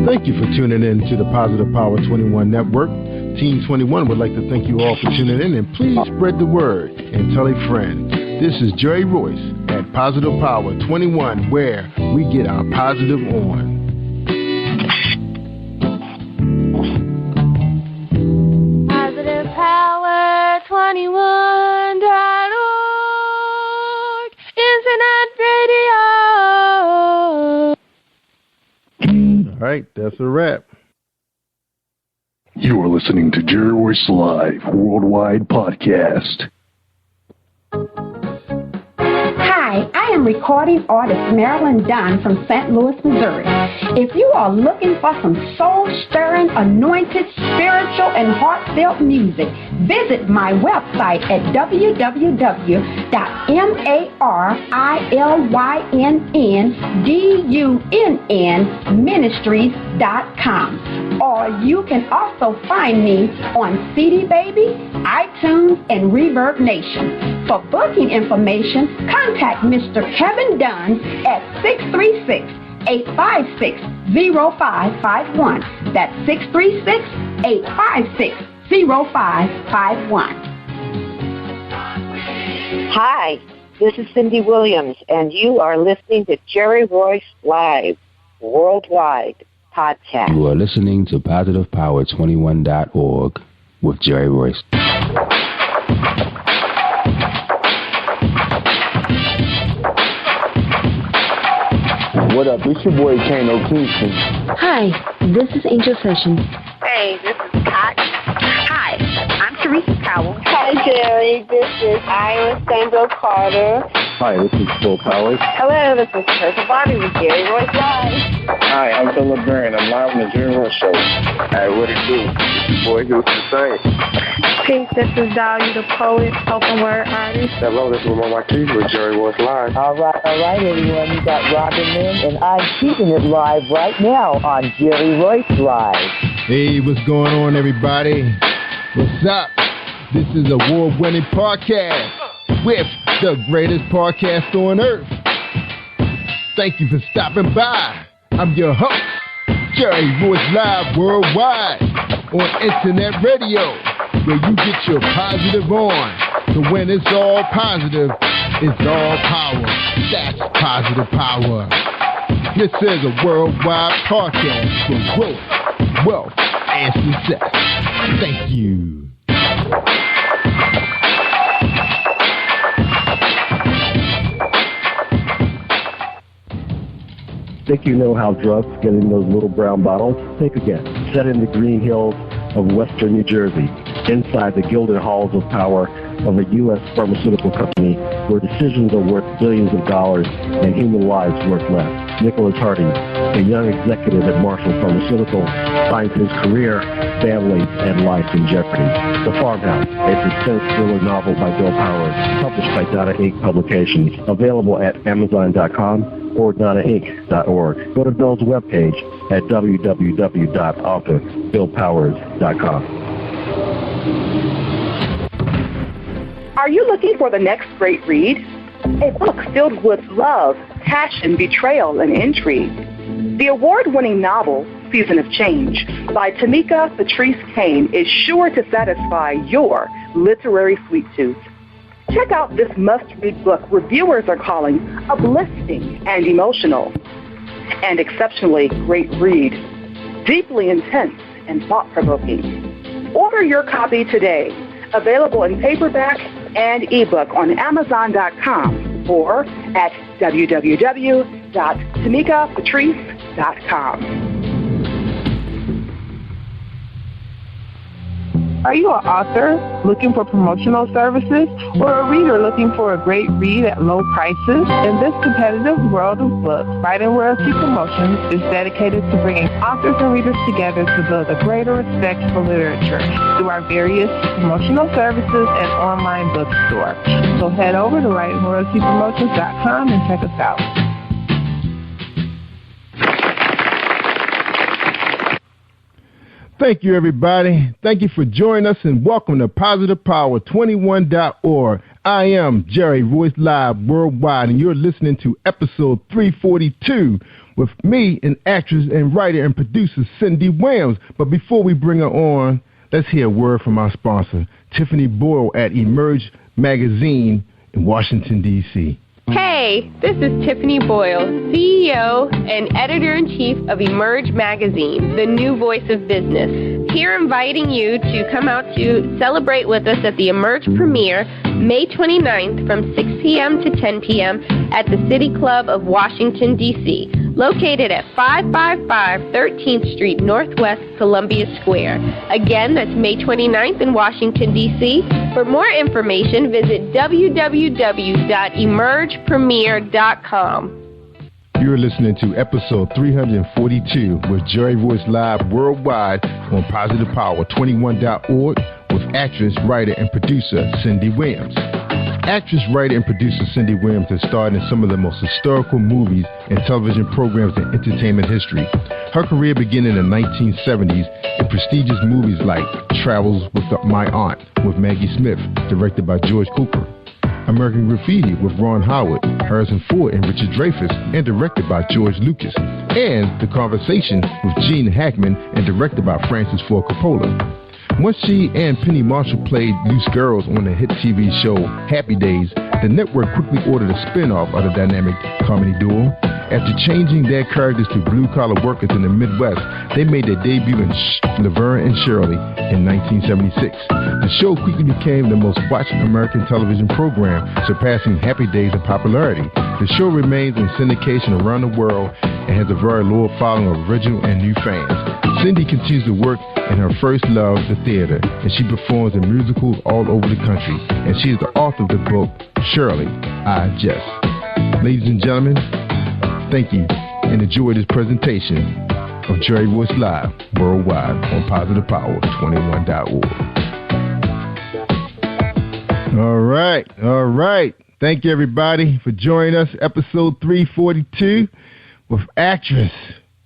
Thank you for tuning in to the Positive Power 21 Network. Team 21 would like to thank you all for tuning in, and please spread the word and tell a friend. This is Jerry Royce at Positive Power 21, where we get our positive on. Positive Power 21.org Internet Radio. All right, that's a wrap. You are listening to Jerry Royce Live Worldwide Podcast. Hi, I am recording artist Marilyn Dunn from St. Louis, Missouri. If you are looking for some soul-stirring, anointed, spiritual, and heartfelt music, visit my website at www.marilynndunnministries.com. Or you can also find me on CD Baby, iTunes, and Reverb Nation. For booking information, contact Mr. Kevin Dunn at 636-856-0551. That's 636-856-0551. Hi, this is Cindy Williams, and you are listening to Jerry Royce Live Worldwide Podcast. You are listening to PositivePower21.org with Jerry Royce. What up? It's your boy Kano Kingston. Hi, this is Angel Sessions. Hey, this is Scott. Hi, I'm Teresa Powell. Hi, Jerry. This is Ira Sandro Carter. Hi, this is Phil Powers. Hello, this is Teresa Bobby with Jerry Royce Live. Hi, I'm Phil LeBaron. I'm live on the Jerry Royce Show. Hey, what it do? It's your boy Who's the Same. Peace, this is Dahlia the Poet, spoken word artist. Hello, this is Lamar Marquis with Jerry Royce Live. All right, everyone. You got Robin Lynn, and I'm keeping it live right now on Jerry Royce Live. Hey, what's going on, everybody? What's up? This is a award-winning podcast with the greatest podcast on earth. Thank you for stopping by. I'm your host, Jerry Royce Live Worldwide on Internet Radio, where you get your positive on. So when it's all positive, it's all power. That's positive power. This is a worldwide podcast for growth, wealth, and success. Thank you. Think you know how drugs get in those little brown bottles? Think again. Set in the green hills of western New Jersey, inside the gilded halls of power of a U.S. pharmaceutical company where decisions are worth billions of dollars and human lives worth less. Nicholas Hardy, a young executive at Marshall Pharmaceutical, finds his career, family, and life in jeopardy. The Farmhouse, a suspense thriller novel by Bill Powers, published by Donna Inc. Publications, available at Amazon.com or DonnaInc.org. Go to Bill's webpage at www.authorBillPowers.com. Are you looking for the next great read? A book filled with love, passion, betrayal, and intrigue. The award-winning novel, Season of Change, by Tamika Patrice Kane, is sure to satisfy your literary sweet tooth. Check out this must-read book reviewers are calling uplifting and emotional, and exceptionally great read, deeply intense and thought-provoking. Order your copy today. Available in paperback and ebook on Amazon.com or at www.tamikapatrice.com. Are you an author looking for promotional services or a reader looking for a great read at low prices? In this competitive world of books, Writing Royalty Promotions is dedicated to bringing authors and readers together to build a greater respect for literature through our various promotional services and online bookstore. So head over to WritingRoyaltyPromotions.com and check us out. Thank you, everybody. Thank you for joining us, and welcome to PositivePower21.org. I am Jerry Royce Live Worldwide, and you're listening to episode 342 with me and actress and writer and producer Cindy Williams. But before we bring her on, let's hear a word from our sponsor, Tiffany Boyle at Emerge Magazine in Washington, D.C. Hey, this is Tiffany Boyle, CEO and Editor-in-Chief of Emerge Magazine, the new voice of business. Here inviting you to come out to celebrate with us at the Emerge premiere May 29th from 6 p.m. to 10 p.m. at the City Club of Washington, D.C., located at 555 13th Street Northwest, Columbia Square. Again, that's May 29th in Washington, D.C. For more information, visit www.emergepremiere.com. You're listening to episode 342 with Jerry Royce Live worldwide on PositivePower21.org with actress, writer, and producer Cindy Williams. Actress, writer, and producer Cindy Williams has starred in some of the most historical movies and television programs in entertainment history. Her career began in the 1970s in prestigious movies like Travels with My Aunt with Maggie Smith, directed by George Cukor, American Graffiti with Ron Howard, Harrison Ford, and Richard Dreyfuss, and directed by George Lucas, and The Conversation with Gene Hackman and directed by Francis Ford Coppola. Once she and Penny Marshall played loose girls on the hit TV show Happy Days, the network quickly ordered a spin-off of the dynamic comedy duo. After changing their characters to blue-collar workers in the Midwest, they made their debut in Laverne and Shirley in 1976. The show quickly became the most watched American television program, surpassing Happy Days in popularity. The show remains in syndication around the world and has a very loyal following of original and new fans. Cindy continues to work in her first love, the theater, and she performs in musicals all over the country. And she is the author of the book, Shirley, I Just. Ladies and gentlemen, thank you and enjoy this presentation of Jerry Royce Live worldwide on PositivePower21.org. All right. Thank you, everybody, for joining us. Episode 342 with actress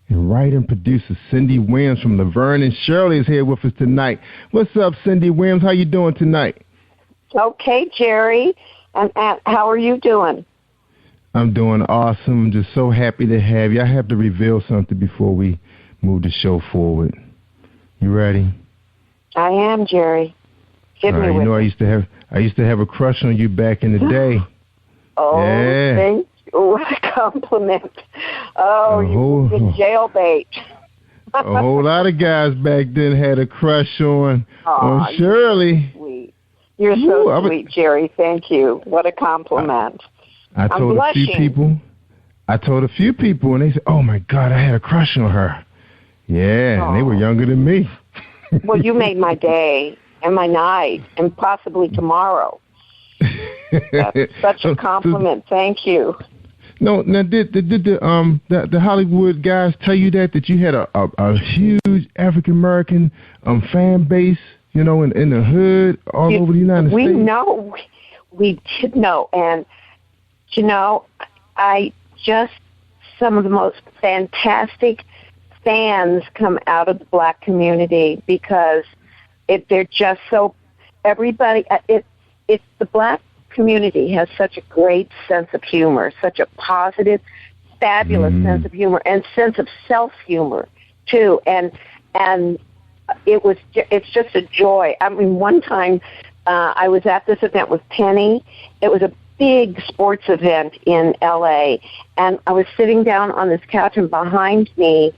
and writer and producer Cindy Williams from Laverne and Shirley is here with us tonight. What's up, Cindy Williams? How you doing tonight? Okay, Jerry. And how are you doing? I'm doing awesome. I'm just so happy to have you. I have to reveal something before we move the show forward. You ready? I am, Jerry. Hit me with you know, I used to have a crush on you back in the day. Oh, yeah. Thank you. What a compliment. Oh, you did jailbait. A whole lot of guys back then had a crush on Shirley. Sweet. You're so sweet, Jerry. Thank you. What a compliment. I told a few people, and they said, "Oh my God, I had a crush on her." Yeah, and they were younger than me. Well, you made my day and my night, and possibly tomorrow. That's such a compliment. Thank you. No, now did the Hollywood guys tell you that you had a huge African American fan base, you know, in the hood all over the United States? We know, we did know, and you know, some of the most fantastic fans come out of the black community because they're just so everybody. It's the black community has such a great sense of humor, such a positive, fabulous sense of humor and sense of self-humor too. And it's just a joy. I mean, one time I was at this event with Penny. It was a big sports event in LA, and I was sitting down on this couch, and behind me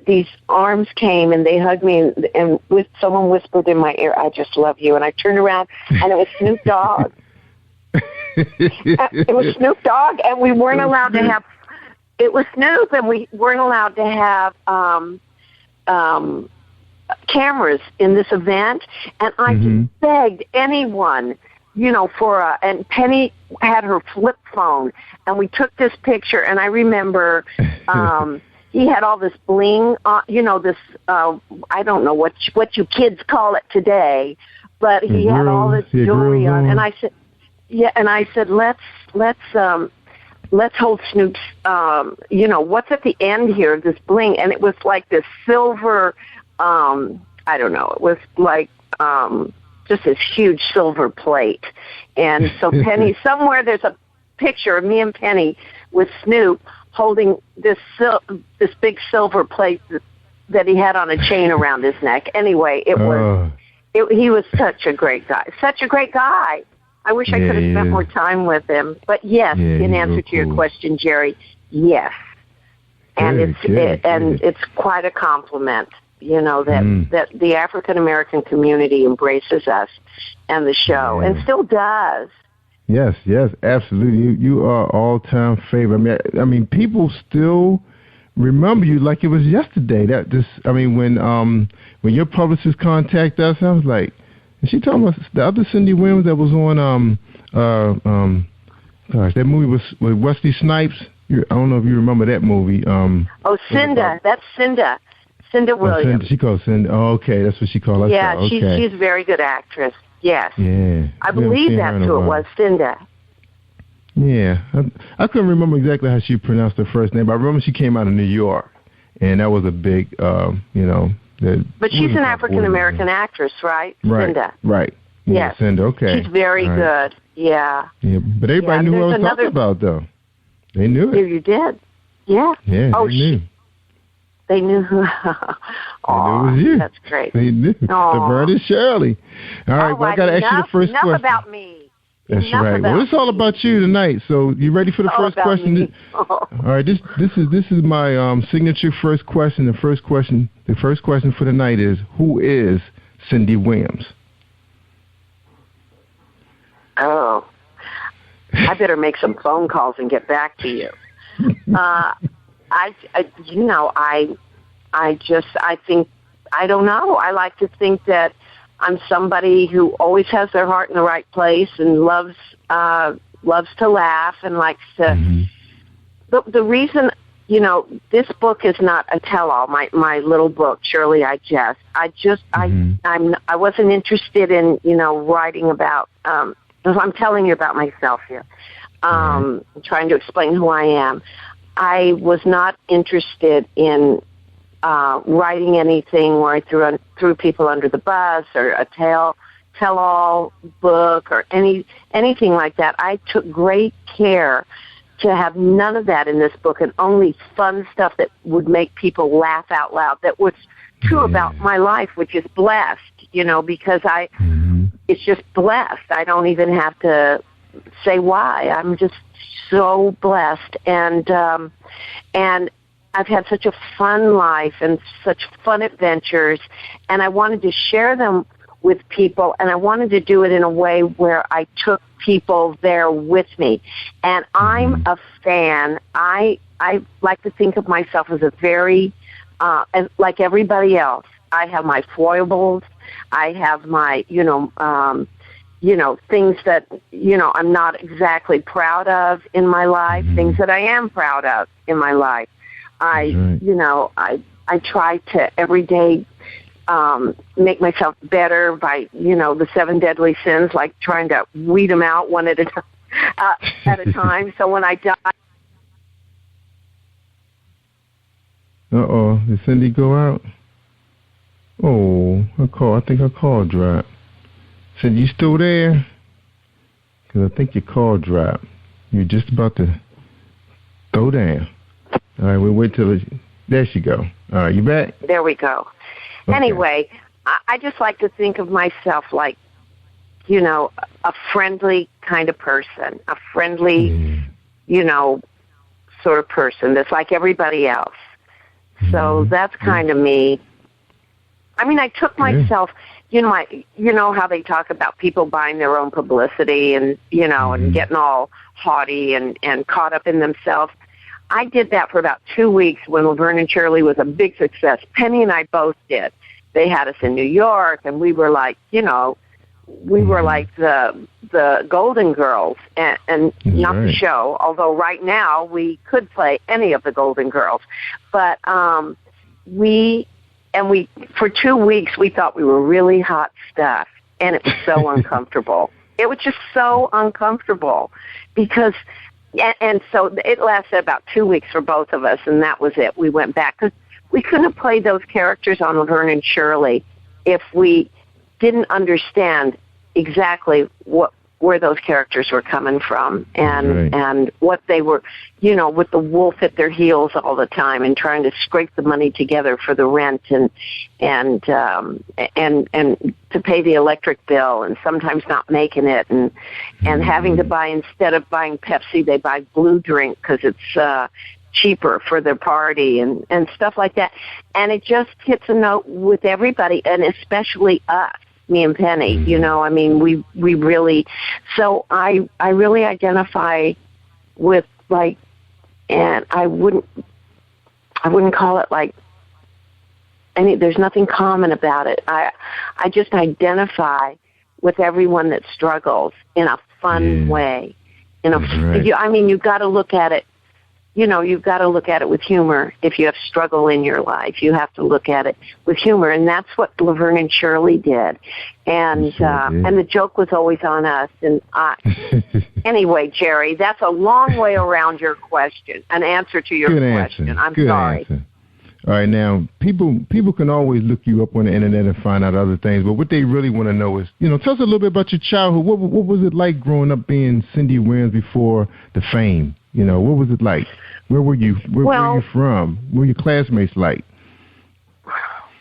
these arms came and they hugged me, and someone whispered in my ear, "I just love you." And I turned around, and it was Snoop Dogg. It was Snoop Dogg, and we weren't allowed to have. It was Snoop, and we weren't allowed to have cameras in this event. And I just begged anyone, you know, and Penny had her flip phone, and we took this picture. And I remember he had all this bling, you know, this I don't know what you kids call it today, but he had all this jewelry on, and I said. Yeah, and I said, let's hold Snoop's, you know, what's at the end here, this bling, and it was like this silver, I don't know, it was like just this huge silver plate, and so Penny, somewhere there's a picture of me and Penny with Snoop holding this big silver plate that he had on a chain around his neck. Anyway, he was such a great guy. Such a great guy. I wish I could have spent more time with him. But yes, in answer to your question, Jerry, yes. And it's quite a compliment, you know, that the African American community embraces us and the show, and still does. Yes, absolutely. You are all-time favorite. I mean, people still remember you like it was yesterday. When your publicist contacted us, I was like, and she told us the other Cindy Williams that was on that movie was with Wesley Snipes. I don't know if you remember that movie. Cinda. That's Cinda. Cinda Williams. Cinda. She called Cinda. Oh, okay, that's what she called herself. Yeah, okay. she's a very good actress. Yes. Yeah. I believe that's who it was, Cinda. Yeah. I couldn't remember exactly how she pronounced her first name, but I remember she came out of New York, and that was a big, But she's an African-American actress, right? Cinda. Right. Yeah, yes. Cinda, okay. She's very good. Yeah. Yeah, but everybody knew what I was talking about, though. They knew it. You did? Yeah. Yeah, they knew. They knew who. Oh, it was you. That's great. They knew. Laverne Shirley. All right, well, I got to ask you the first question. Enough about me. That's right. Well, it's all about you tonight. So, you ready for the first question? All right. This is my signature first question. The first question for the night is: who is Cindy Williams? Oh, I better make some phone calls and get back to you. I don't know. I like to think that I'm somebody who always has their heart in the right place and loves to laugh and likes to. Mm-hmm. The reason, this book is not a tell-all. My little book, Shirley, I wasn't interested in writing about. I'm telling you about myself here. I'm trying to explain who I am. I was not interested in writing anything where I threw people under the bus or a tell-all book or anything like that. I took great care to have none of that in this book and only fun stuff that would make people laugh out loud. That was true about my life, which is blessed, because it's just blessed. I don't even have to say why. I'm just so blessed, and I've had such a fun life and such fun adventures, and I wanted to share them with people, and I wanted to do it in a way where I took people there with me. And I'm a fan. I like to think of myself as a very, like everybody else, I have my foibles. I have my, things that, I'm not exactly proud of in my life, things that I am proud of in my life. I try to every day make myself better by, the 7 deadly sins, like trying to weed them out one at a time. So when I die. Uh-oh, did Cindy go out? Oh, I think her call dropped. Cindy, you still there? Because I think your call dropped. You're just about to throw down. All right, we'll wait till there she go. All right, you back? There we go. Okay. Anyway, I just like to think of myself like, a friendly kind of person, a friendly, sort of person that's like everybody else. So that's kind of me. I mean, I took myself, how they talk about people buying their own publicity and, and getting all haughty and caught up in themselves. I did that for about 2 weeks when Laverne and Shirley was a big success. Penny and I both did. They had us in New York, and we were like, we were like the Golden Girls, and not the show, although right now we could play any of the Golden Girls. But we for 2 weeks, we thought we were really hot stuff, and it was so uncomfortable. It was just so uncomfortable because, and so it lasted about 2 weeks for both of us, and that was it. We went back because we couldn't have played those characters on Laverne and Shirley if we didn't understand exactly what where those characters were coming from and what they were, with the wolf at their heels all the time and trying to scrape the money together for the rent and to pay the electric bill and sometimes not making it and having to buy, instead of buying Pepsi, they buy Blue Drink because it's cheaper for their party and stuff like that. And it just hits a note with everybody, and especially us. Me and Penny, we really, so I really identify with and I wouldn't call it there's nothing common about it. I just identify with everyone that struggles in a fun way. You've got to look at it. You've got to look at it with humor. If you have struggle in your life, you have to look at it with humor, and that's what Laverne and Shirley did. And and the joke was always on us. And anyway, Jerry, that's a long way around your question, an answer to your question. Answer. I'm Good sorry. Answer. All right, now people can always look you up on the internet and find out other things, but what they really want to know is, tell us a little bit about your childhood. What was it like growing up being Cindy Williams before the fame? What was it like? Where were you? Where were you from? What were your classmates like?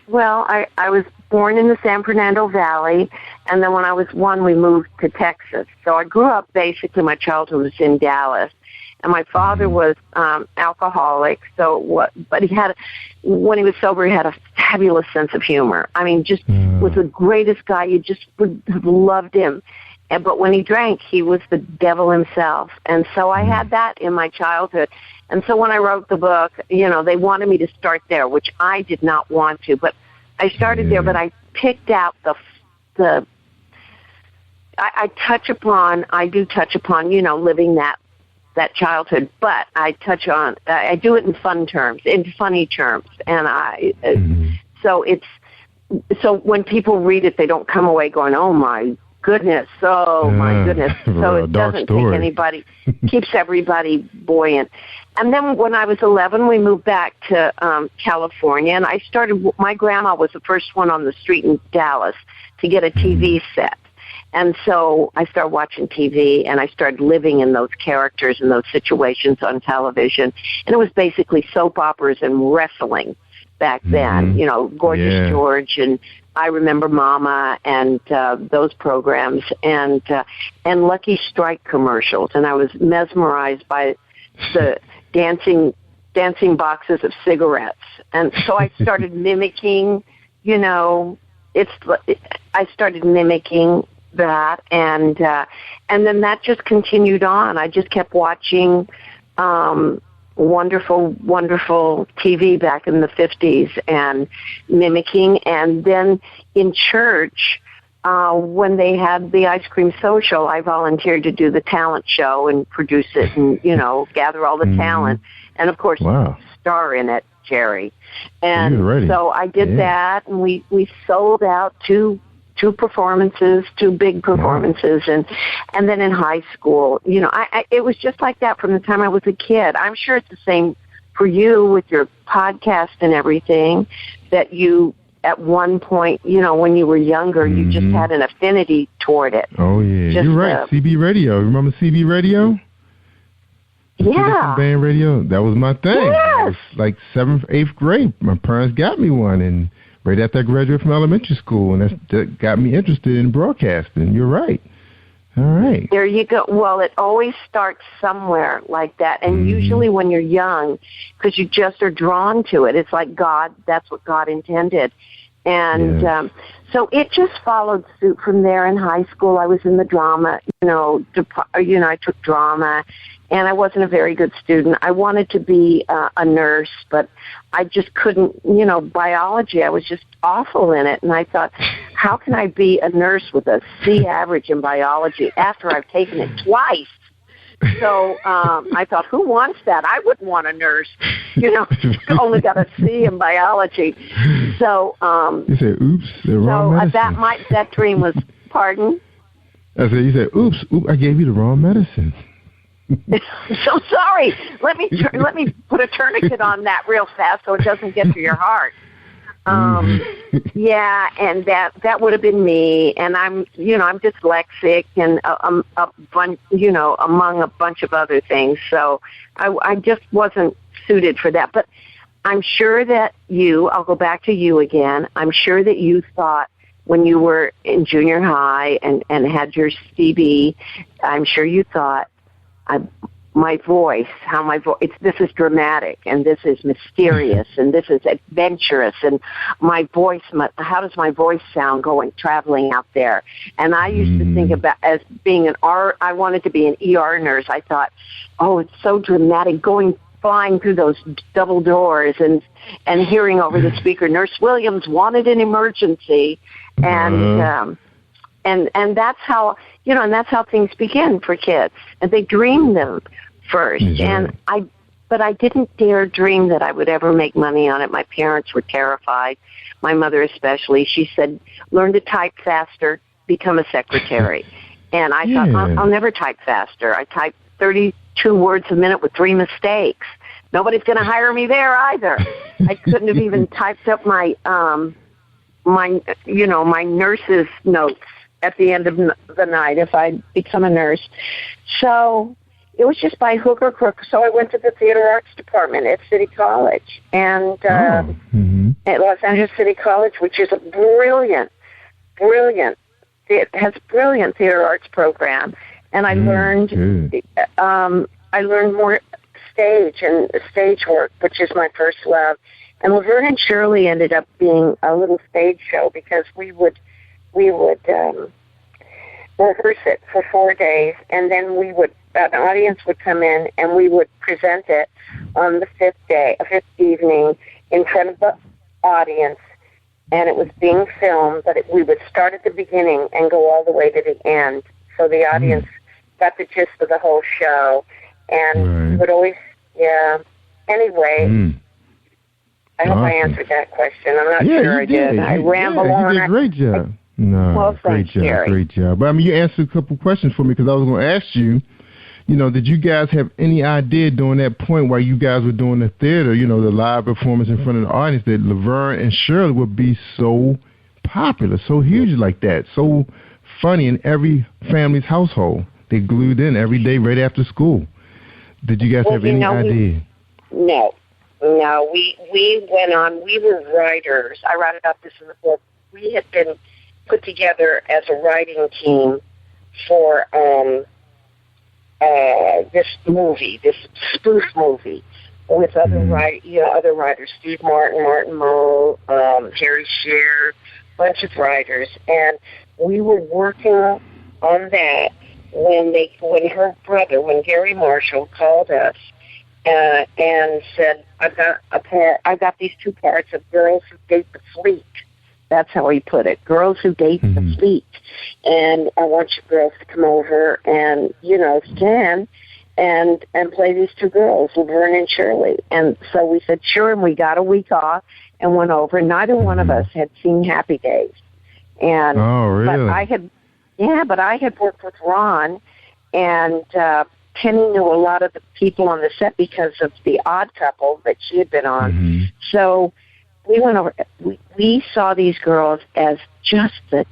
Well, I was born in the San Fernando Valley, and then when I was 1, we moved to Texas. So I grew up, basically, my childhood was in Dallas. And my father was alcoholic, but he had, when he was sober, he had a fabulous sense of humor. I mean, just was the greatest guy. You just would have loved him. But when he drank, he was the devil himself. And so I had that in my childhood. And so when I wrote the book, they wanted me to start there, which I did not want to. But I started there, but I picked out I do touch upon, living that childhood, but I do it in fun terms, in funny terms. And so when people read it, they don't come away going, oh my goodness. So it doesn't take anybody, keeps everybody buoyant. And then when I was 11, we moved back to California, and my grandma was the first one on the street in Dallas to get a TV set. And so I started watching TV, and I started living in those characters and those situations on television. And it was basically soap operas and wrestling back then, Gorgeous George and I Remember Mama and those programs and Lucky Strike commercials. And I was mesmerized by the dancing boxes of cigarettes. And so I started mimicking, I started mimicking that, and then that just continued on. I just kept watching wonderful TV back in the 50s and mimicking. And then in church, when they had the ice cream social, I volunteered to do the talent show and produce it and, gather all the talent. And, of course, star in it, Jerry. And so I did that, and we sold out two big performances, and then in high school, it was just like that from the time I was a kid. I'm sure it's the same for you with your podcast and everything, that you, at one point, when you were younger, you just had an affinity toward it. Oh, yeah. You're right. CB Radio. Remember CB Radio? Yeah. Band radio? That was my thing. Yes. I was like 7th, 8th grade. My parents got me one, and right after I graduated from elementary school, and that got me interested in broadcasting. You're right. All right. There you go. Well, it always starts somewhere like that, and usually when you're young, because you just are drawn to it. It's like God, that's what God intended. And so it just followed suit from there. In high school, I was in the drama, I took drama, and I wasn't a very good student. I wanted to be a nurse, but I just couldn't, biology, I was just awful in it. And I thought, how can I be a nurse with a C average in biology after I've taken it twice? So I thought, who wants that? I wouldn't want a nurse, only got a C in biology. So you said, oops, the wrong medicine. That dream was, pardon? I said, you said, oops, I gave you the wrong medicine. So sorry. Let me put a tourniquet on that real fast so it doesn't get to your heart. Yeah, and that would have been me. And I'm dyslexic and among a bunch of other things. So I just wasn't suited for that. But I'm sure that I'll go back to you again. I'm sure that you thought when you were in junior high and had your CB, I'm sure you thought, this is dramatic, and this is mysterious, and this is adventurous, and my voice, how does my voice sound traveling out there? And I used to think about, as being I wanted to be an ER nurse. I thought, oh, it's so dramatic, flying through those double doors and hearing over the speaker, Nurse Williams wanted an emergency, and that's how, and that's how things begin for kids, and they dream them first. And but I didn't dare dream that I would ever make money on it. My parents were terrified, my mother especially. She said, learn to type faster, become a secretary. And I thought, I'll never type faster. I typed 32 words a minute with 3 mistakes. Nobody's going to hire me there either. I couldn't have even typed up my nurse's notes at the end of the night if I'd become a nurse. So it was just by hook or crook. So I went to the theater arts department at City College, and at Los Angeles City College, which is a brilliant, it has a brilliant theater arts program. And I learned more stage and stage work, which is my first love. And Laverne and Shirley ended up being a little stage show because we would rehearse it for 4 days, and then an audience would come in, and we would present it on the fifth evening in front of the audience, and it was being filmed, but we would start at the beginning and go all the way to the end, so the audience got the gist of the whole show, and we would always, anyway, I hope I answered that question. I'm not sure I did. I ramble on. You did a great job. Great job. But I mean, you answered a couple questions for me because I was going to ask you, did you guys have any idea during that point while you guys were doing the theater, the live performance in front of the audience, that Laverne and Shirley would be so popular, so huge like that, so funny in every family's household? They glued in every day right after school. Did you guys have any idea? No, we went on. We were writers. I write about this in the book. We had been put together as a writing team for this movie, this spoof movie, with other writers, Steve Martin Moe, Harry Shearer, bunch of writers, and we were working on that when Gary Marshall called us and said, I've got these 2 parts of Girls Who Date the Fleet. That's how he put it. Girls Who Date the Fleet. And I want you girls to come over and, stand and play these 2 girls, Laverne and Shirley. And so we said, sure, and we got a week off and went over. Neither one of us had seen Happy Days. And really? But I had worked with Ron, and Penny knew a lot of the people on the set because of The Odd Couple that she had been on. So we went over. We saw these girls as just the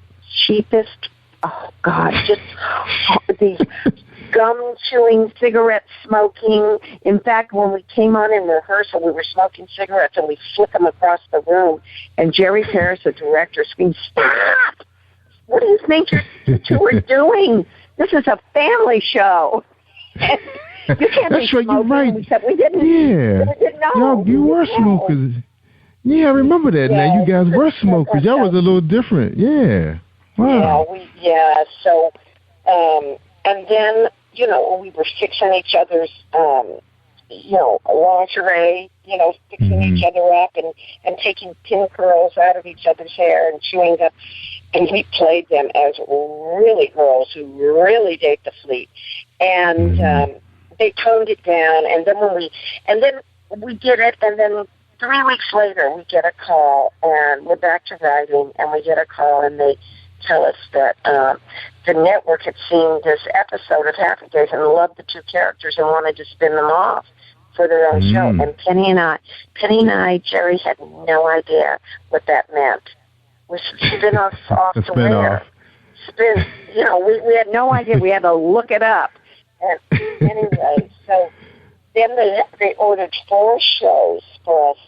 cheapest. Oh God, just these gum-chewing, cigarette-smoking. In fact, when we came on in rehearsal, we were smoking cigarettes, and we flicked them across the room. And Jerry Paris, the director, screamed, "Stop! What do you think you 2 are doing? This is a family show." And you can't be smoking. You're right. We said we didn't. Yeah. We didn't know. Y'all, you were smokers. Yeah, I remember that. Now you guys were smokers. Y'all was a little different. Yeah. Wow. So, and then we were fixing each other's, lingerie. Fixing each other up and taking pin curls out of each other's hair and chewing them. And we played them as really girls who really date the fleet. And they toned it down. And then we did it. And then 3 weeks later, we get a call, and we're back to writing. And we get a call, and they tell us that the network had seen this episode of Happy Days and loved the 2 characters and wanted to spin them off for their own show. And Penny and I, Jerry had no idea what that meant. We spin off the air. Spin, we had no idea. We had to look it up. And anyway, so then they ordered 4 shows for us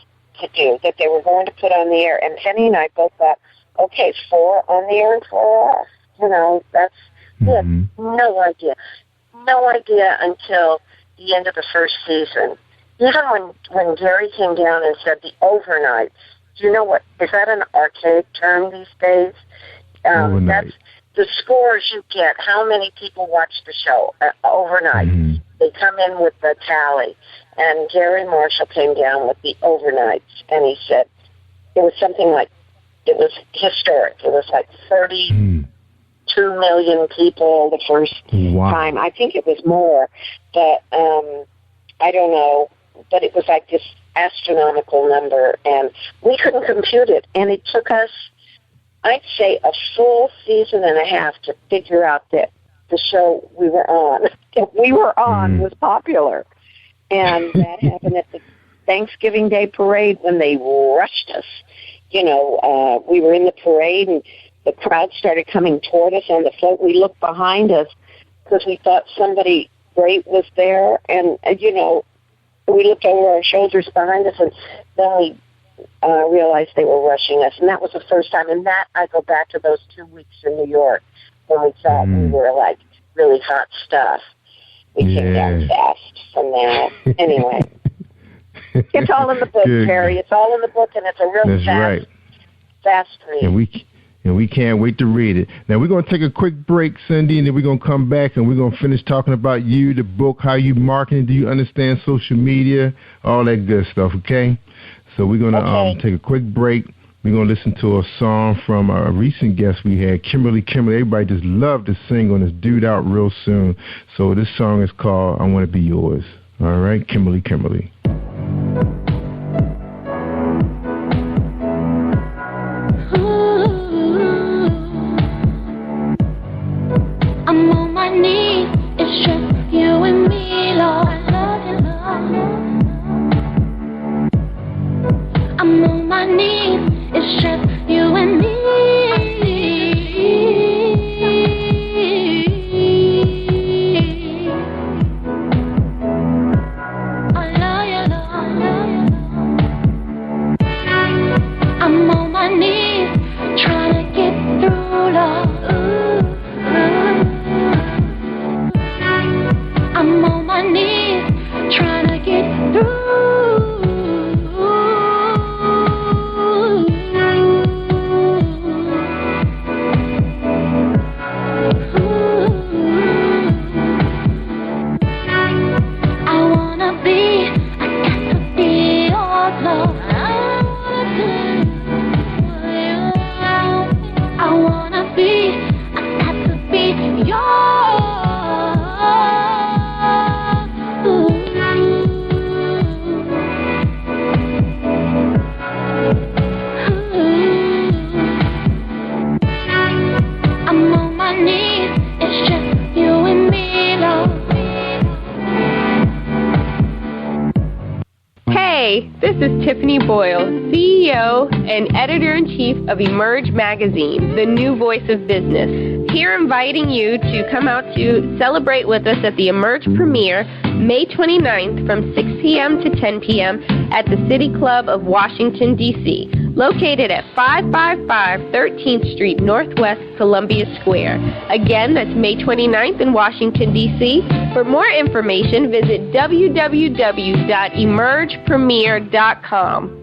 to do that they were going to put on the air. And Penny and I both thought, okay, 4 on the air and 4 off. That's good. No idea until the end of the first season. Even when Gary came down and said the overnights, do you know what? Is that an archaic term these days? That's the scores you get. How many people watch the show overnight? They come in with the tally. And Gary Marshall came down with the overnights, and he said it was something like, it was historic. It was like 32 million people the first time. I think it was more, but I don't know. But it was like this astronomical number, and we couldn't compute it. And it took us, I'd say, a full season and a half to figure out that the show we were on was popular. And that happened at the Thanksgiving Day parade when they rushed us. We were in the parade, and the crowd started coming toward us on the float. We looked behind us because we thought somebody great was there, and we looked over our shoulders behind us, and then we realized they were rushing us. And that was the first time. And that, I go back to those 2 weeks in New York when we thought we were like really hot stuff. We came down fast from that. Anyway, it's all in the book, Terry. It's all in the book, and it's a really fast read. And we can't wait to read it. Now, we're going to take a quick break, Cindy, and then we're going to come back, and we're going to finish talking about you, the book, how you marketing, do you understand social media, all that good stuff, okay? So we're going to take a quick break. We're going to listen to a song from a recent guest we had, Kimberly. Everybody just loved to sing on this Dude Out real soon. So this song is called I Want to Be Yours. All right, Kimberly. I'm on my knees, it's just you and me, Lord. I'm on my knees, it's just you and me. I love you, Lord. I'm on my knees, trying to get through, Lord. I'm on my knees, trying to get through. This is Tiffany Boyle, CEO and Editor-in-Chief of Emerge Magazine, the new voice of business. Here inviting you to come out to celebrate with us at the Emerge premiere, May 29th from 6 p.m. to 10 p.m. at the City Club of Washington, D.C., located at 555 13th Street Northwest, Columbia Square. Again, that's May 29th in Washington, D.C. For more information, visit www.emergepremiere.com.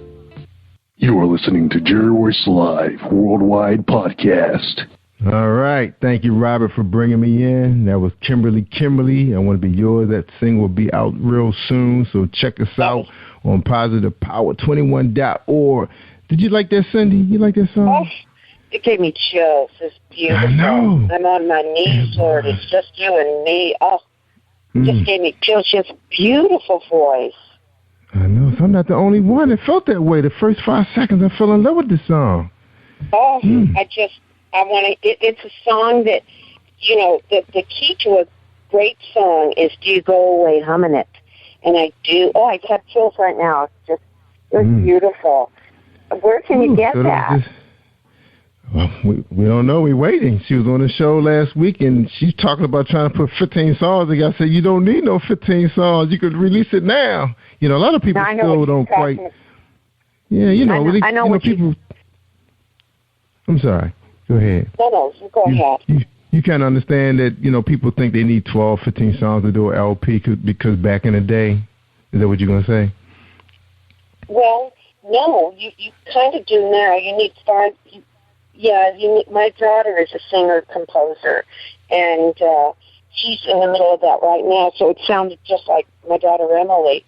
You are listening to Jerry Royce Live Worldwide Podcast. All right. Thank you, Robert, for bringing me in. That was Kimberly. I Want to Be Yours. That thing will be out real soon, so check us out on positivepower21.org. Did you like that, Cindy? You like that song? Oh, it gave me chills. It's beautiful. I know. I'm on my knees, Lord. It's just you and me. Oh, it just gave me chills. She has a beautiful voice. I know. So I'm not the only one that felt that way. The first 5 seconds, I fell in love with this song. Oh, I want to. It's a song that, the key to a great song is, do you go away humming it? And I do. Oh, I have chills right now. It's beautiful. Where can you get that? Well, we don't know. We're waiting. She was on the show last week, and she's talking about trying to put 15 songs. I said, you don't need no 15 songs. You could release it now. A lot of people still don't quite. Yeah, I know people. I'm sorry. Go ahead. No, you go ahead. You kind of understand that, people think they need 12, 15 songs to do an LP because back in the day, is that what you're going to say? Well, no, you kind of do now. You need 5. My daughter is a singer-composer, and she's in the middle of that right now, so it sounded just like my daughter Emily.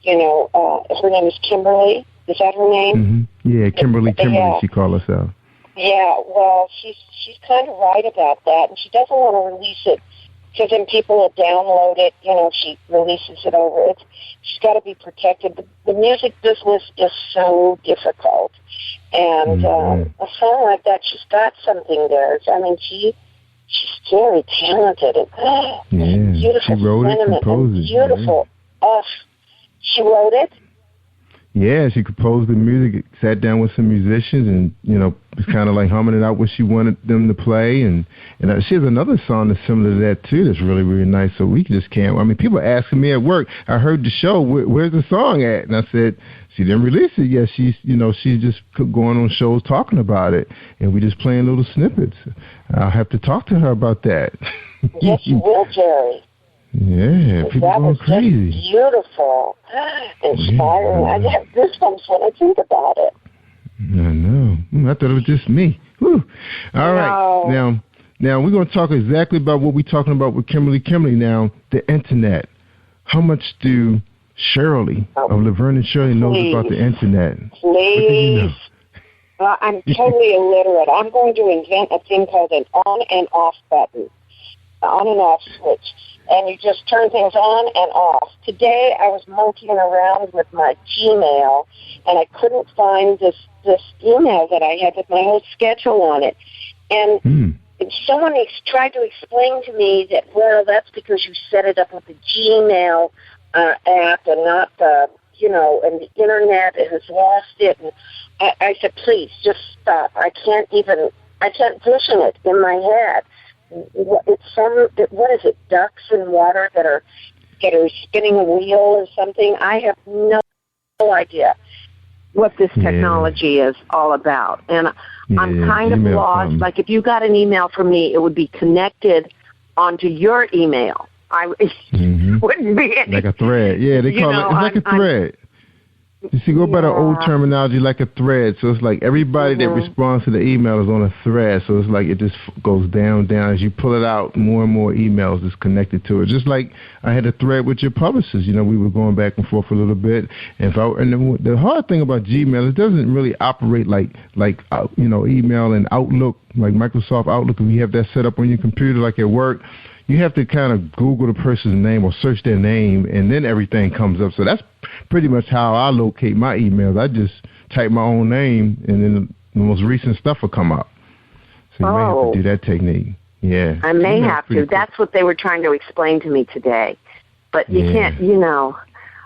Her name is Kimberly. Is that her name? Mm-hmm. Yeah, Kimberly, she calls herself. Yeah, well, she's kind of right about that, and she doesn't want to release it because then people will download it. She releases it over it. She's got to be protected. The music business is so difficult, and a song like that, she's got something there. I mean, she's very talented and beautiful she wrote sentiment it, composed and beautiful. Yeah. She wrote it. Yeah, she composed the music, sat down with some musicians, and was kind of like humming it out what she wanted them to play, and she has another song that's similar to that too. That's really, really nice. So we just can't. I mean, people are asking me at work. I heard the show. Where's the song at? And I said she didn't release it yet. She's just going on shows talking about it, and we just playing little snippets. I'll have to talk to her about that. Yes, you will, Jerry. Yeah, people that going was crazy. Just beautiful, inspiring. I have goosebumps when I think about it. I know. I thought it was just me. Whew. All right. Now we're going to talk exactly about what we're talking about with Kimberly. Now, the internet. How much do Shirley of Laverne and Shirley knows about the internet? Please. I'm totally illiterate. I'm going to invent a thing called an on and off button. On and off switch, and you just turn things on and off. Today I was monkeying around with my Gmail, and I couldn't find this email that I had with my whole schedule on it. And someone tried to explain to me that, well, that's because you set it up with the Gmail app and not the, and the internet has lost it. And I said, please, just stop. I can't vision it in my head. What is it, ducks in water that are spinning a wheel or something? I have no idea what this technology is all about. And I'm kind of lost. Like, if you got an email from me, it would be connected onto your email. Wouldn't be any, like a thread. Yeah, they call it like a thread. You see, go by the old terminology, like a thread. So it's like everybody that responds to the email is on a thread. So it's like it just goes down. As you pull it out, more and more emails is connected to it. Just like I had a thread with your publicist. We were going back and forth a little bit. And the hard thing about Gmail, it doesn't really operate like email and Outlook, like Microsoft Outlook. If you have that set up on your computer, like at work, you have to kind of Google the person's name or search their name, and then everything comes up. So that's pretty much how I locate my emails. I just type my own name, and then the most recent stuff will come up. So you may have to do that technique. Yeah. I may have to. Cool. That's what they were trying to explain to me today. But you can't, Yeah,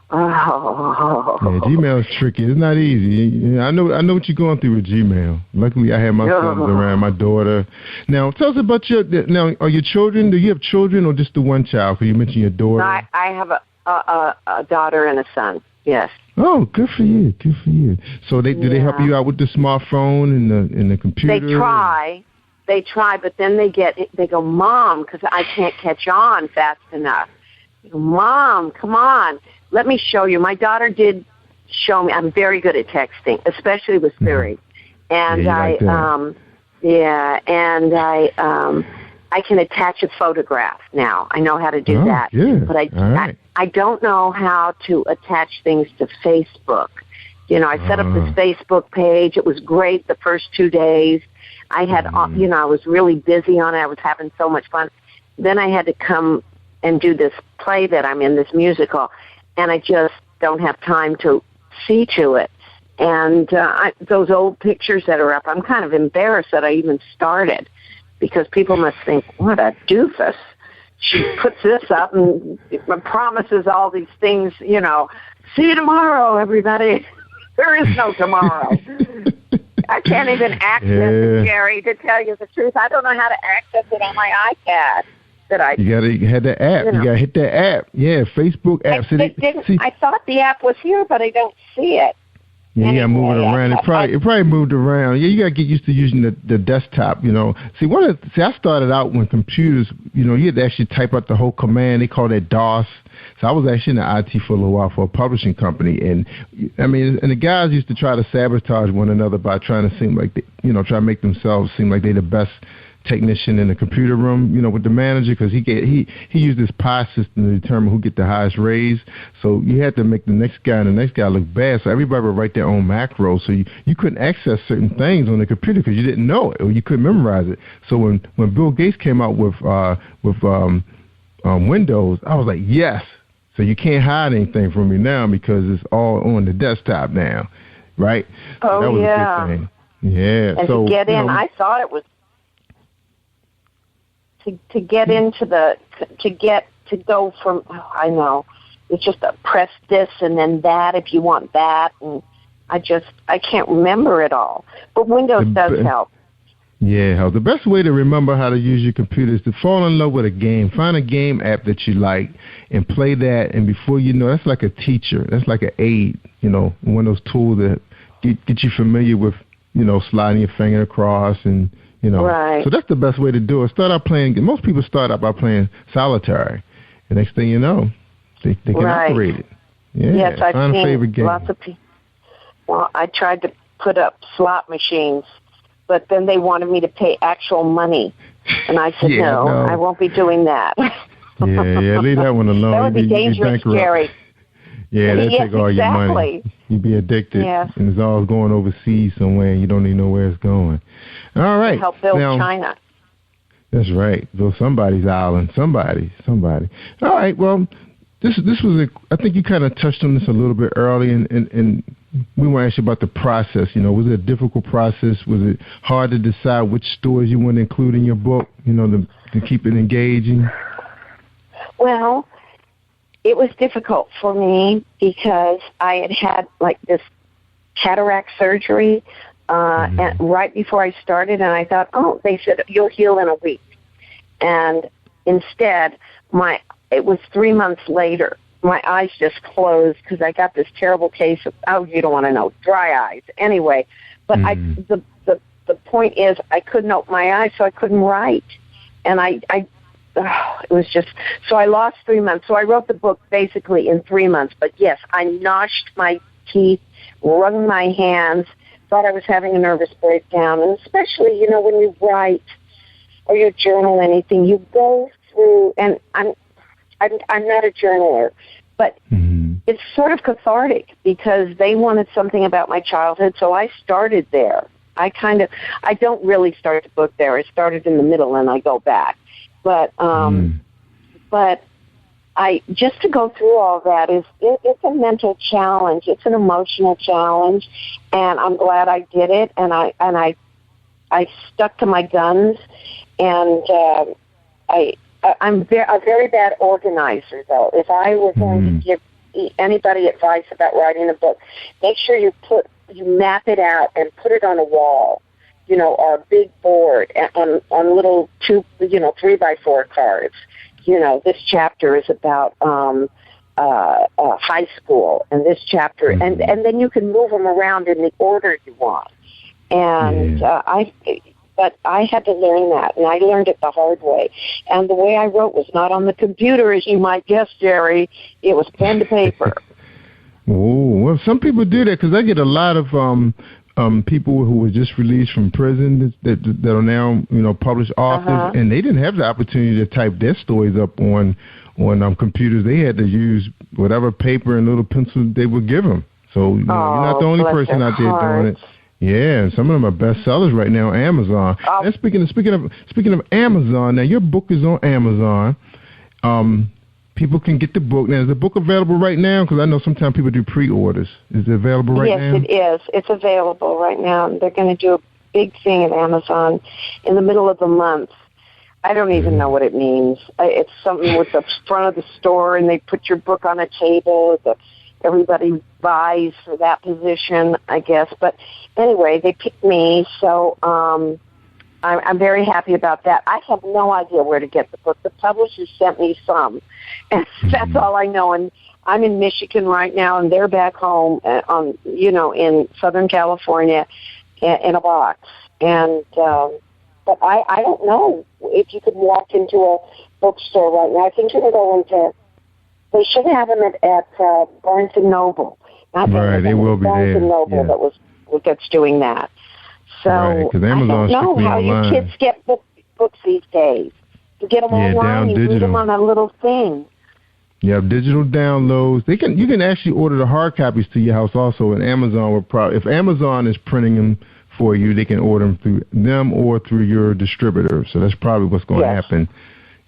Gmail is tricky. It's not easy. I know what you're going through with Gmail. Luckily, I have my sons around, my daughter. Now, tell us about are your children, do you have children or just the one child? Because you mentioned your daughter. I have a daughter and a son, yes. Oh, good for you. Good for you. So do they help you out with the smartphone and the computer? They try, but then they go, Mom, because I can't catch on fast enough. Mom, come on. Let me show you. My daughter did show me. I'm very good at texting, especially with Siri. And I can attach a photograph now. I know how to do that. Yeah. But I don't know how to attach things to Facebook. I set up this Facebook page. It was great the first 2 days. I had, I was really busy on it. I was having so much fun. Then I had to come and do this play that I'm in, this musical, and I just don't have time to see to it. And those old pictures that are up, I'm kind of embarrassed that I even started, because people must think, what a doofus, she puts this up and promises all these things, you know. See you tomorrow, everybody. There is no tomorrow. I can't even access it, Jerry, to tell you the truth. I don't know how to access it on my iPad. You gotta have the app. You gotta hit that app. Yeah, Facebook app. I thought the app was here, but I don't see it. Yeah, you gotta move it around. It probably moved around. Yeah, you gotta get used to using the desktop. You know, I started out when computers. You know, you had to actually type out the whole command. They call that DOS. So I was actually in the IT for a little while for a publishing company, and I mean, and the guys used to try to sabotage one another by trying to seem like try to make themselves seem like they're the best technician in the computer room, you know, with the manager, because he used this pie system to determine who get the highest raise. So you had to make the next guy look bad. So everybody would write their own macro. So you couldn't access certain things on the computer because you didn't know it or you couldn't memorize it. So when Bill Gates came out with Windows, I was like, yes. So you can't hide anything from me now because it's all on the desktop now, right? Oh, so that was yeah. a good thing. Yeah. And so to get in, I thought it was to get into to go from, I know, it's just a press this and then that if you want that, and I can't remember it all. But Windows does help. Yeah, the best way to remember how to use your computer is to fall in love with a game. Find a game app that you like and play that, and before you know, that's like a teacher. That's like an aid, you know, one of those tools that get you familiar with, you know, sliding your finger across and, you know. Right. So that's the best way to do it. Most people start out by playing solitaire. The next thing you know, they can operate it. Yeah, yes, I've find a seen favorite game. Lots of people. Well, I tried to put up slot machines, but then they wanted me to pay actual money. And I said, no, I won't be doing that. yeah, leave that one alone. That would be dangerous, Jerry. Yeah, that'll take all your money. You'd be addicted. Yes. And it's all going overseas somewhere, and you don't even know where it's going. All right. Help build China. That's right. Build somebody's island. Somebody. All right, well, this was I think you kind of touched on this a little bit early, and we want to ask you about the process. You know, was it a difficult process? Was it hard to decide which stories you want to include in your book, you know, to keep it engaging? Well, it was difficult for me because I had like this cataract surgery and right before I started, and I thought, they said you'll heal in a week. And instead, it was 3 months later. My eyes just closed because I got this terrible case of, you don't want to know, dry eyes. Anyway, but the point is I couldn't open my eyes, so I couldn't write. And it was just, so I lost 3 months. So I wrote the book basically in 3 months. But yes, I gnashed my teeth, wrung my hands, thought I was having a nervous breakdown. And especially, you know, when you write or you journal anything, you go through, and I'm not a journaler, but it's sort of cathartic because they wanted something about my childhood, so I started there. I don't really start the book there. I started in the middle and I go back. But just to go through all that it's a mental challenge. It's an emotional challenge, and I'm glad I did it. And I stuck to my guns, and I'm a very bad organizer, though. If I were going to give anybody advice about writing a book, make sure you map it out and put it on a wall, you know, or a big board on little 3x4 cards. You know, this chapter is about high school, and this chapter, and then you can move them around in the order you want. And but I had to learn that, and I learned it the hard way. And the way I wrote was not on the computer, as you might guess, Jerry. It was pen to paper. Well, some people do that because I get a lot of people who were just released from prison that are now, you know, published authors, and they didn't have the opportunity to type their stories up on computers. They had to use whatever paper and little pencil they would give them. So you're not the only person out there doing it. Yeah, and some of them are bestsellers right now on Amazon. And speaking of Amazon, now your book is on Amazon. People can get the book. Now, is the book available right now? Because I know sometimes people do pre-orders. Is it available right now? Yes, it is. It's available right now. They're going to do a big thing at Amazon in the middle of the month. I don't even know what it means. It's something with the front of the store, and they put your book on a table that everybody buys for that position, I guess. But anyway, they picked me, so I'm very happy about that. I have no idea where to get the book. The publisher sent me some, and that's all I know. And I'm in Michigan right now, and they're back home, in Southern California, in a box. And but I don't know if you could walk into a bookstore right now. I think you can go into. They should have them at Barnes and Noble. Right, they will be Barnes there. And Noble that's doing that. So right, I don't know how you kids get books these days. You get them online, you read them on a little thing. Yeah, digital downloads. You can actually order the hard copies to your house also, and Amazon will probably, if Amazon is printing them for you, they can order them through them or through your distributor. So that's probably what's going to happen.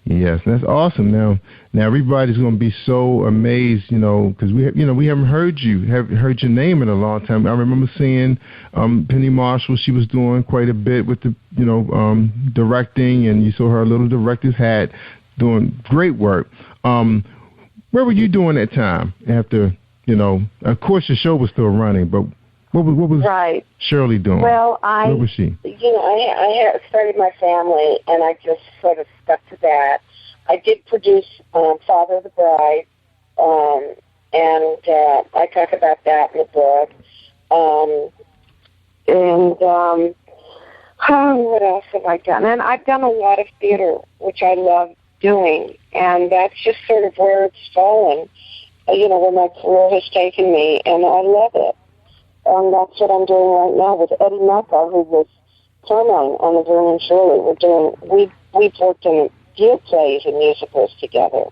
Yes, that's awesome. Now everybody's going to be so amazed, because we haven't heard heard your name in a long time. I remember seeing Penny Marshall. She was doing quite a bit with the directing, and you saw her little director's hat, doing great work. Where were you doing that time? After of course your show was still running, but what was Shirley doing? Well, where was she? I started my family, and I just sort of stuck to that. I did produce Father of the Bride, and I talk about that in the book. What else have I done? And I've done a lot of theater, which I love doing, and that's just sort of where it's fallen, where my career has taken me, and I love it. And that's what I'm doing right now with Eddie Mecca, who was Carmine on the Vernon Shirley. We've worked in a few plays and musicals together.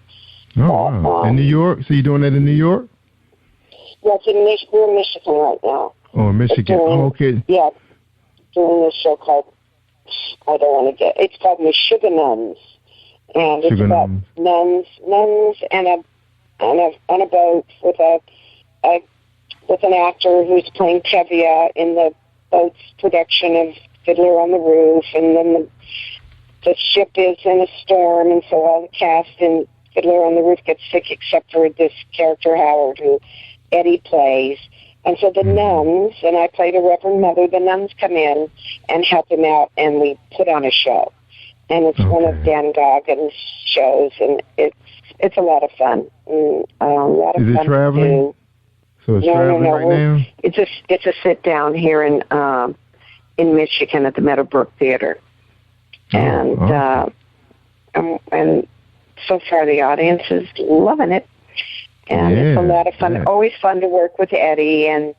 Oh, wow. In New York? So you're doing that in New York? Yes, we're in Michigan right now. Oh, in Michigan. Okay. Yeah, doing this show called, it's called Meshuggah Nuns. And it's about nuns and on a boat with an actor who's playing Tevye in the boat's production of Fiddler on the Roof, and then the ship is in a storm, and so all the cast in Fiddler on the Roof gets sick except for this character Howard, who Eddie plays. And so the nuns, and I played a Reverend Mother, the nuns come in and help him out, and we put on a show. And it's one of Dan Goggins' shows, and it's a lot of fun. A lot of fun. Is it traveling? To do. So it's traveling right now? It's a sit down here in Michigan at the Meadowbrook Theater, and so far the audience is loving it, and it's a lot of fun. Yeah. Always fun to work with Eddie, and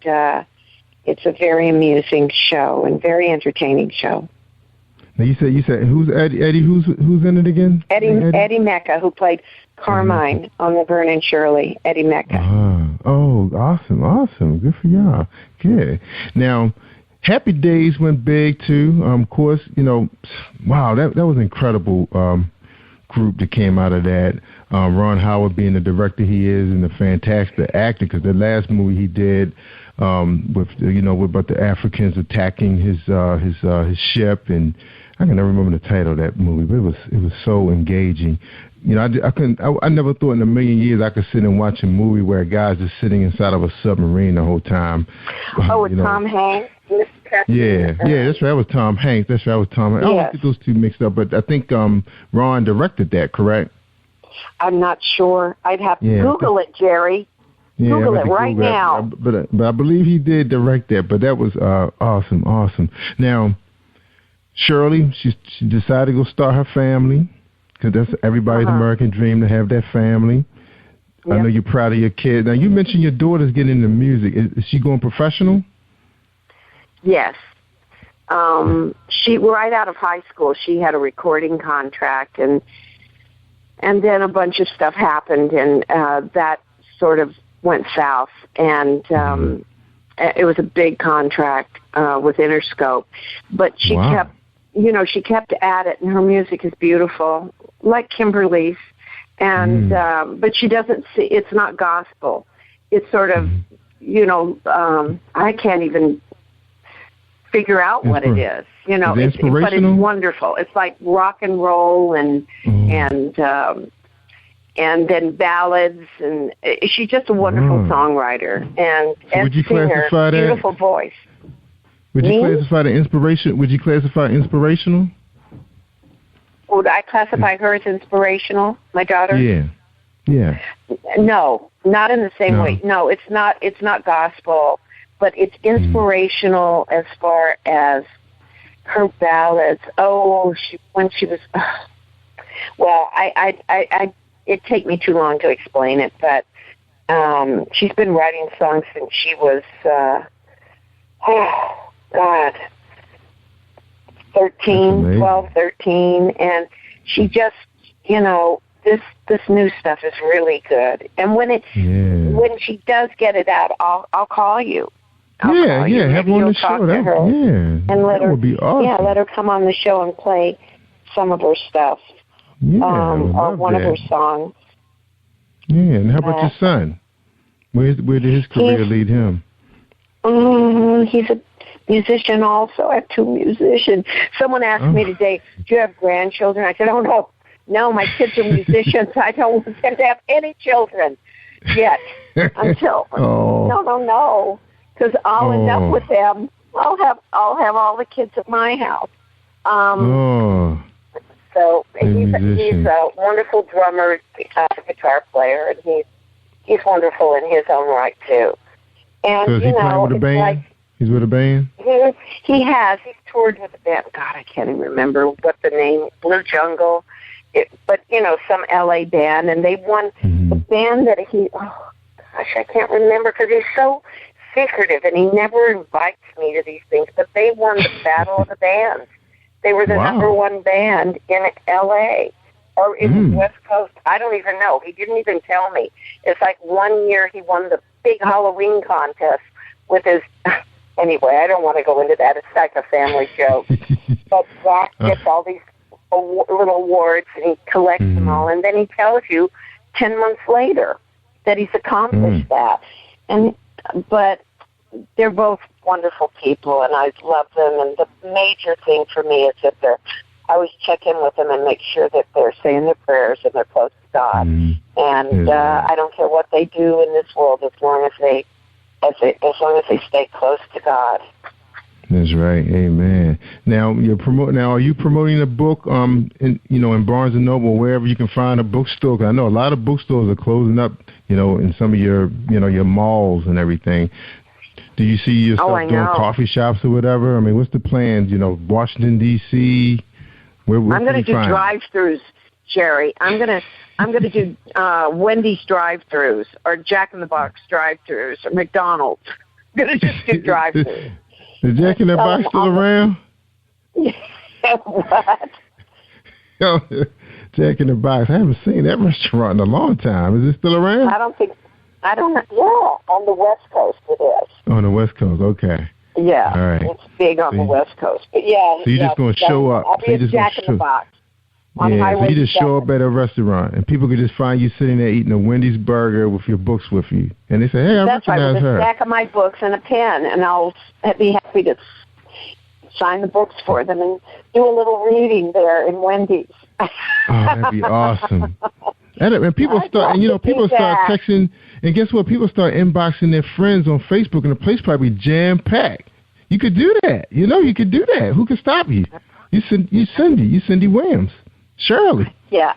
it's a very amusing show and very entertaining show. Now you said who's Eddie? Eddie, who's in it again? Eddie Mecca, who played Carmine on the Vernon Shirley. Eddie Mecca. Oh, awesome. Good for y'all. Good. Now, Happy Days went big too. Of course, wow, that was an incredible group that came out of that. Ron Howard being the director he is, and the fantastic actor, because the last movie he did with about the Africans attacking his ship, and I can never remember the title of that movie, but it was so engaging. I never thought in a million years I could sit and watch a movie where a guy's just sitting inside of a submarine the whole time. With Tom Hanks? Yeah, that's right. That was Tom Hanks. Yes. I don't get those two mixed up, but I think Ron directed that, correct? I'm not sure. I'd have to Google it, Jerry. Yeah, Google it right now. But I believe he did direct that, but that was awesome. Now, Shirley, she decided to go start her family, because that's everybody's American dream, to have that family. Yep. I know you're proud of your kid. Now, you mentioned your daughter's getting into music. Is she going professional? Yes. She right out of high school, she had a recording contract, and then a bunch of stuff happened, and that sort of went south, and it was a big contract with Interscope, but she kept, she kept at it, and her music is beautiful, like Kimberly's, and but she doesn't see, it's not gospel. It's sort of, I can't even figure out what it is. You know, is it inspirational? But it's wonderful. It's like rock and roll and then ballads, and she's just a wonderful songwriter and singer. Beautiful voice. Would you classify the inspiration? Would you classify inspirational? Would I classify her as inspirational? My daughter? Yeah. No, not in the same way. No, it's not gospel, but it's inspirational as far as her ballads. Oh, when she was. Well, I it'd take me too long to explain it, but she's been writing songs since she was 12, 13, and she just, this new stuff is really good. And when she does get it out, I'll call you. I'll call you. Have her on the show. And let her, would be awesome. Yeah, let her come on the show and play some of her stuff. Or one of her songs. Yeah, and how about your son? Where did his career lead him? He's a musician also. I have 2 musicians. Someone asked me today, do you have grandchildren? I said, oh, no, my kids are musicians. I don't want them to have any children yet until, no, because I'll end up with them. I'll have all the kids at my house. So he's a wonderful drummer, guitar player, and he's wonderful in his own right too. And so is he playing with a band? He's with a band? He has. He's toured with a band. God, I can't even remember what the name, Blue Jungle. But, some L.A. band. And they won the band that I can't remember because he's so secretive and he never invites me to these things. But they won the Battle of the Bands. They were the number 1 band in L.A. or in the West Coast. I don't even know. He didn't even tell me. It's like one year he won the big Halloween contest with his... Anyway, I don't want to go into that. It's like a family joke. But Zach gets all these little awards, and he collects them all, and then he tells you 10 months later that he's accomplished that. But they're both wonderful people, and I love them. And the major thing for me is that I always check in with them and make sure that they're saying their prayers and they're close to God. And I don't care what they do in this world as long as they stay close to God. That's right. Amen. Now are you promoting a book in Barnes and Noble, wherever you can find a bookstore? 'Cause I know a lot of bookstores are closing up, in some of your your malls and everything. Do you see yourself doing coffee shops or whatever? I mean, what's the plans? Washington D.C. Where I'm going to do drive-throughs, Jerry. I'm going to do Wendy's drive-thrus or Jack in the Box drive-thrus or McDonald's. I'm going to just do drive-thrus. Is Jack in the Box still around? What? Jack in the Box. I haven't seen that restaurant in a long time. Is it still around? I don't know. Yeah, on the West Coast it is. On the West Coast, okay. Yeah, all right. It's big on the West Coast. But yeah. So you're just going to show up. I'll be at Jack in the Box. So you just show up at a restaurant, and people could just find you sitting there eating a Wendy's burger with your books with you. And they say, hey, I recognize her. That's right, with a stack of my books and a pen, and I'll be happy to sign the books for them and do a little reading there in Wendy's. Oh, that'd be awesome. And people start texting, and guess what? People start inboxing their friends on Facebook, and the place probably jam-packed. You could do that. You could do that. Who could stop you? You Cindy Williams. Shirley. Yeah,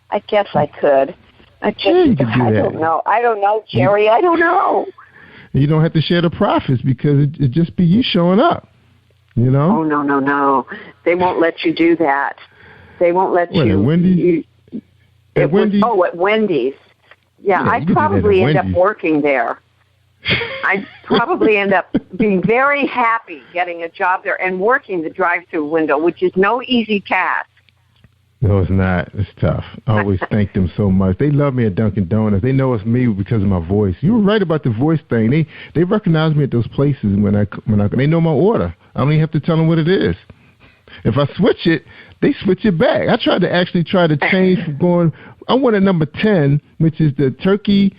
I guess I could. I don't know. I don't know, Jerry. I don't know. You don't have to share the profits because it just be you showing up. Oh, no. They won't let you do that. They won't let you. At Wendy's? At Wendy's. Yeah, I'd probably end up working there. I'd probably end up being very happy getting a job there and working the drive-through window, which is no easy task. No, it's not. It's tough. I always thank them so much. They love me at Dunkin' Donuts. They know it's me because of my voice. You were right about the voice thing. They recognize me at those places when I they know my order. I don't even have to tell them what it is. If I switch it, they switch it back. I tried to change from going. I wanted number 10, which is the turkey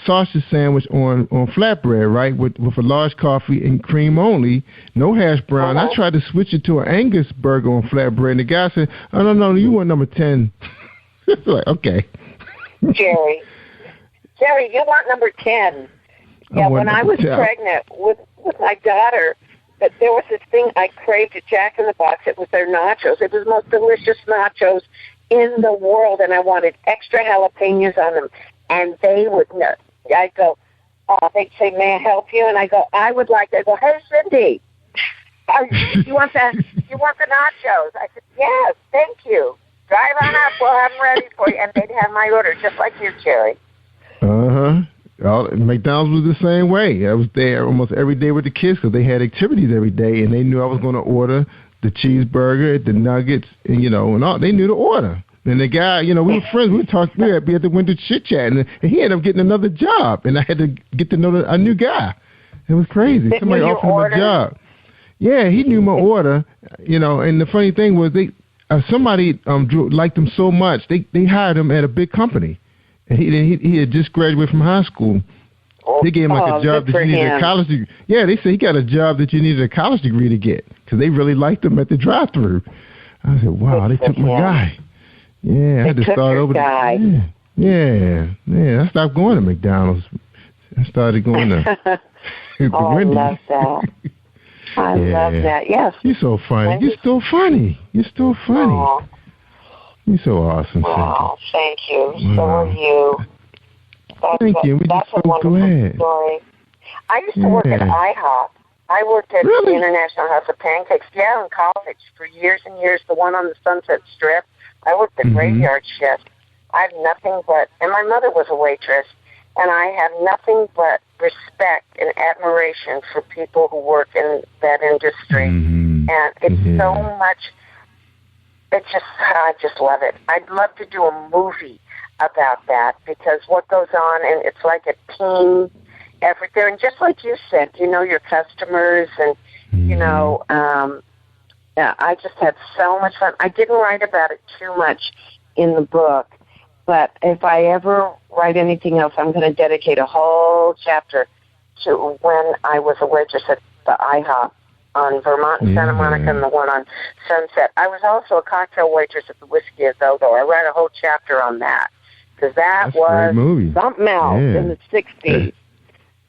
sausage sandwich on flatbread, right, with a large coffee and cream only, no hash brown. I tried to switch it to an Angus burger on flatbread, and the guy said, "Oh no, you want number 10." It's like, okay. Jerry, you want number 10. Yeah, when I was pregnant with my daughter, but there was this thing I craved at Jack in the Box. It was their nachos. It was the most delicious nachos in the world, and I wanted extra jalapenos on them. And they would not. I'd go, they'd say, "May I help you?" And I go, "I would like to." I go, "Hey, Cindy, you want the nachos?" I said, "Yes, thank you. Drive on up. We'll have them ready for you." And they'd have my order, just like you, Jerry. McDonald's was the same way. I was there almost every day with the kids because they had activities every day, and they knew I was going to order the cheeseburger, the nuggets, and and all. They knew the order. And the guy, we were friends. We would talk. We'd be at the window chit-chatting, and he ended up getting another job, and I had to get to know a new guy. It was crazy. Somebody offered him a job. Yeah, he knew my order, and the funny thing was somebody liked him so much, they hired him at a big company. And he had just graduated from high school. They gave him a job that you needed a college degree. Yeah, they said he got a job that you needed a college degree to get because they really liked him at the drive-thru. I said, wow, they took my guy. Yeah, I had to start over. Yeah. I stopped going to McDonald's. I started going to Wendy's. I love that. I love that. Yes. You're so funny. You're still funny. You're still funny. Aww. You're so awesome, Cindy. Oh, thank you. So are you. Thank you. We're just so glad. Story. I used to work at IHOP. I worked at the International House of Pancakes. Yeah, in college for years and years. The one on the Sunset Strip. I worked the graveyard shift. I have nothing but, and my mother was a waitress, and I have nothing but respect and admiration for people who work in that industry. And it's so much. I just love it. I'd love to do a movie about that because what goes on, and it's like a team effort there. And just like you said, your customers, and I just had so much fun. I didn't write about it too much in the book, but if I ever write anything else, I'm going to dedicate a whole chapter to when I was a waitress at the IHOP on Vermont and Santa Monica and the one on Sunset. I was also a cocktail waitress at the Whiskey a Go-Go. I read a whole chapter on that because that was something else in the 60s.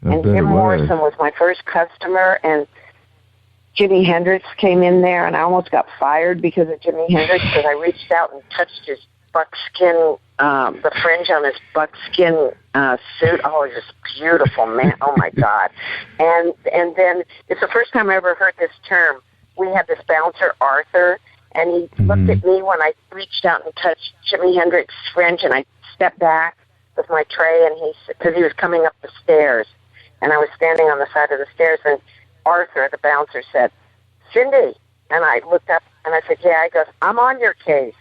And Jim Morrison was my first customer, and Jimi Hendrix came in there, and I almost got fired because of Jimi Hendrix because I reached out and touched his buckskin, the fringe on his buckskin suit. Oh, it was beautiful, man. Oh, my God. And then it's the first time I ever heard this term. We had this bouncer, Arthur, and he looked at me when I reached out and touched Jimi Hendrix's fringe, and I stepped back with my tray, and because he was coming up the stairs, and I was standing on the side of the stairs, and Arthur, the bouncer, said, "Cindy." And I looked up, and I said, "Yeah." He goes, "I'm on your case."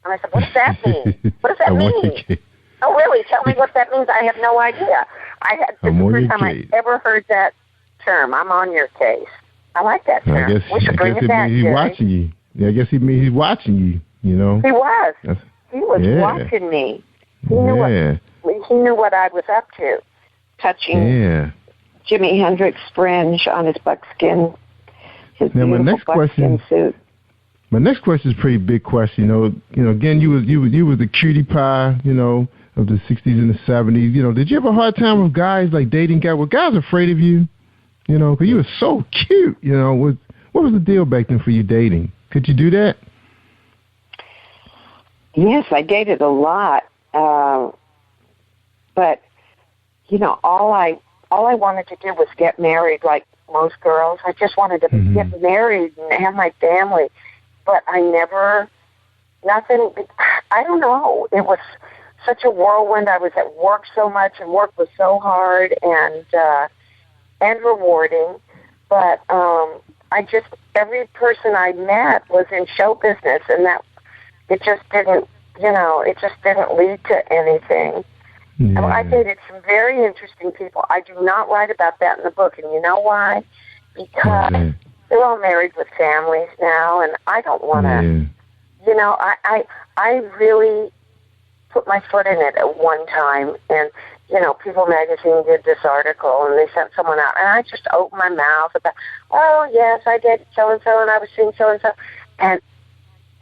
And I said, "What does that mean? What does that mean?" "Oh, really? Tell me what that means. I have no idea." This is the first time I ever heard that term. I'm on your case. I like that term. We should bring it back, he's watching you. Yeah, I guess he means he's watching you, He was. He was watching me. He knew what I was up to, touching Jimi Hendrix fringe on his buckskin, his beautiful buckskin suit. My next question is a pretty big question. Again, you was the cutie pie, of the 60s and the 70s. Did you have a hard time with guys, like dating guys? Were guys afraid of you? Because you were so cute. What was the deal back then for you dating? Could you do that? Yes, I dated a lot. But, all I wanted to do was get married like most girls. I just wanted to get married and have my family. But I don't know. It was such a whirlwind. I was at work so much, and work was so hard and rewarding. But every person I met was in show business, and that it just didn't lead to anything. Yeah. I dated some very interesting people. I do not write about that in the book, and you know why? Because they're all married with families now, and I don't want to, I really put my foot in it at one time, and People Magazine did this article, and they sent someone out, and I just opened my mouth about, oh, yes, I did so-and-so, and I was seeing so-and-so, and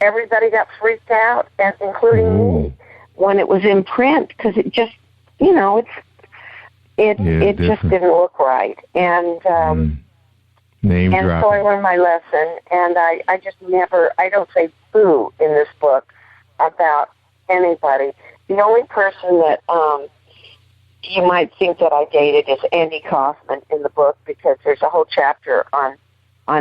everybody got freaked out, and including me, when it was in print, because it just, it just didn't look right. And so I learned my lesson, and I just I don't say boo in this book about anybody. The only person that you might think that I dated is Andy Kaufman in the book, because there's a whole chapter on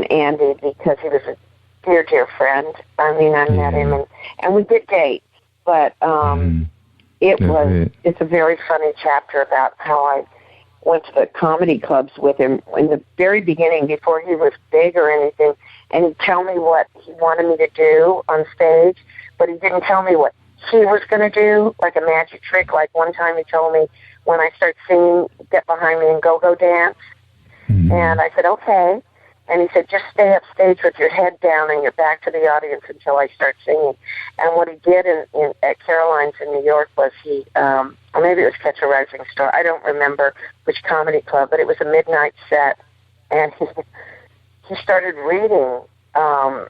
Andy, because he was a dear, dear friend. I mean, I met him, and we did date, but it's a very funny chapter about how I went to the comedy clubs with him in the very beginning, before he was big or anything, and he'd tell me what he wanted me to do on stage, but he didn't tell me what he was going to do, like a magic trick. Like one time he told me, when I start singing, get behind me and go dance. And I said, okay. And he said, just stay up stage with your head down and your back to the audience until I start singing. And what he did at Caroline's in New York was or maybe it was Catch a Rising Star, I don't remember which comedy club, but it was a midnight set. And he started reading F.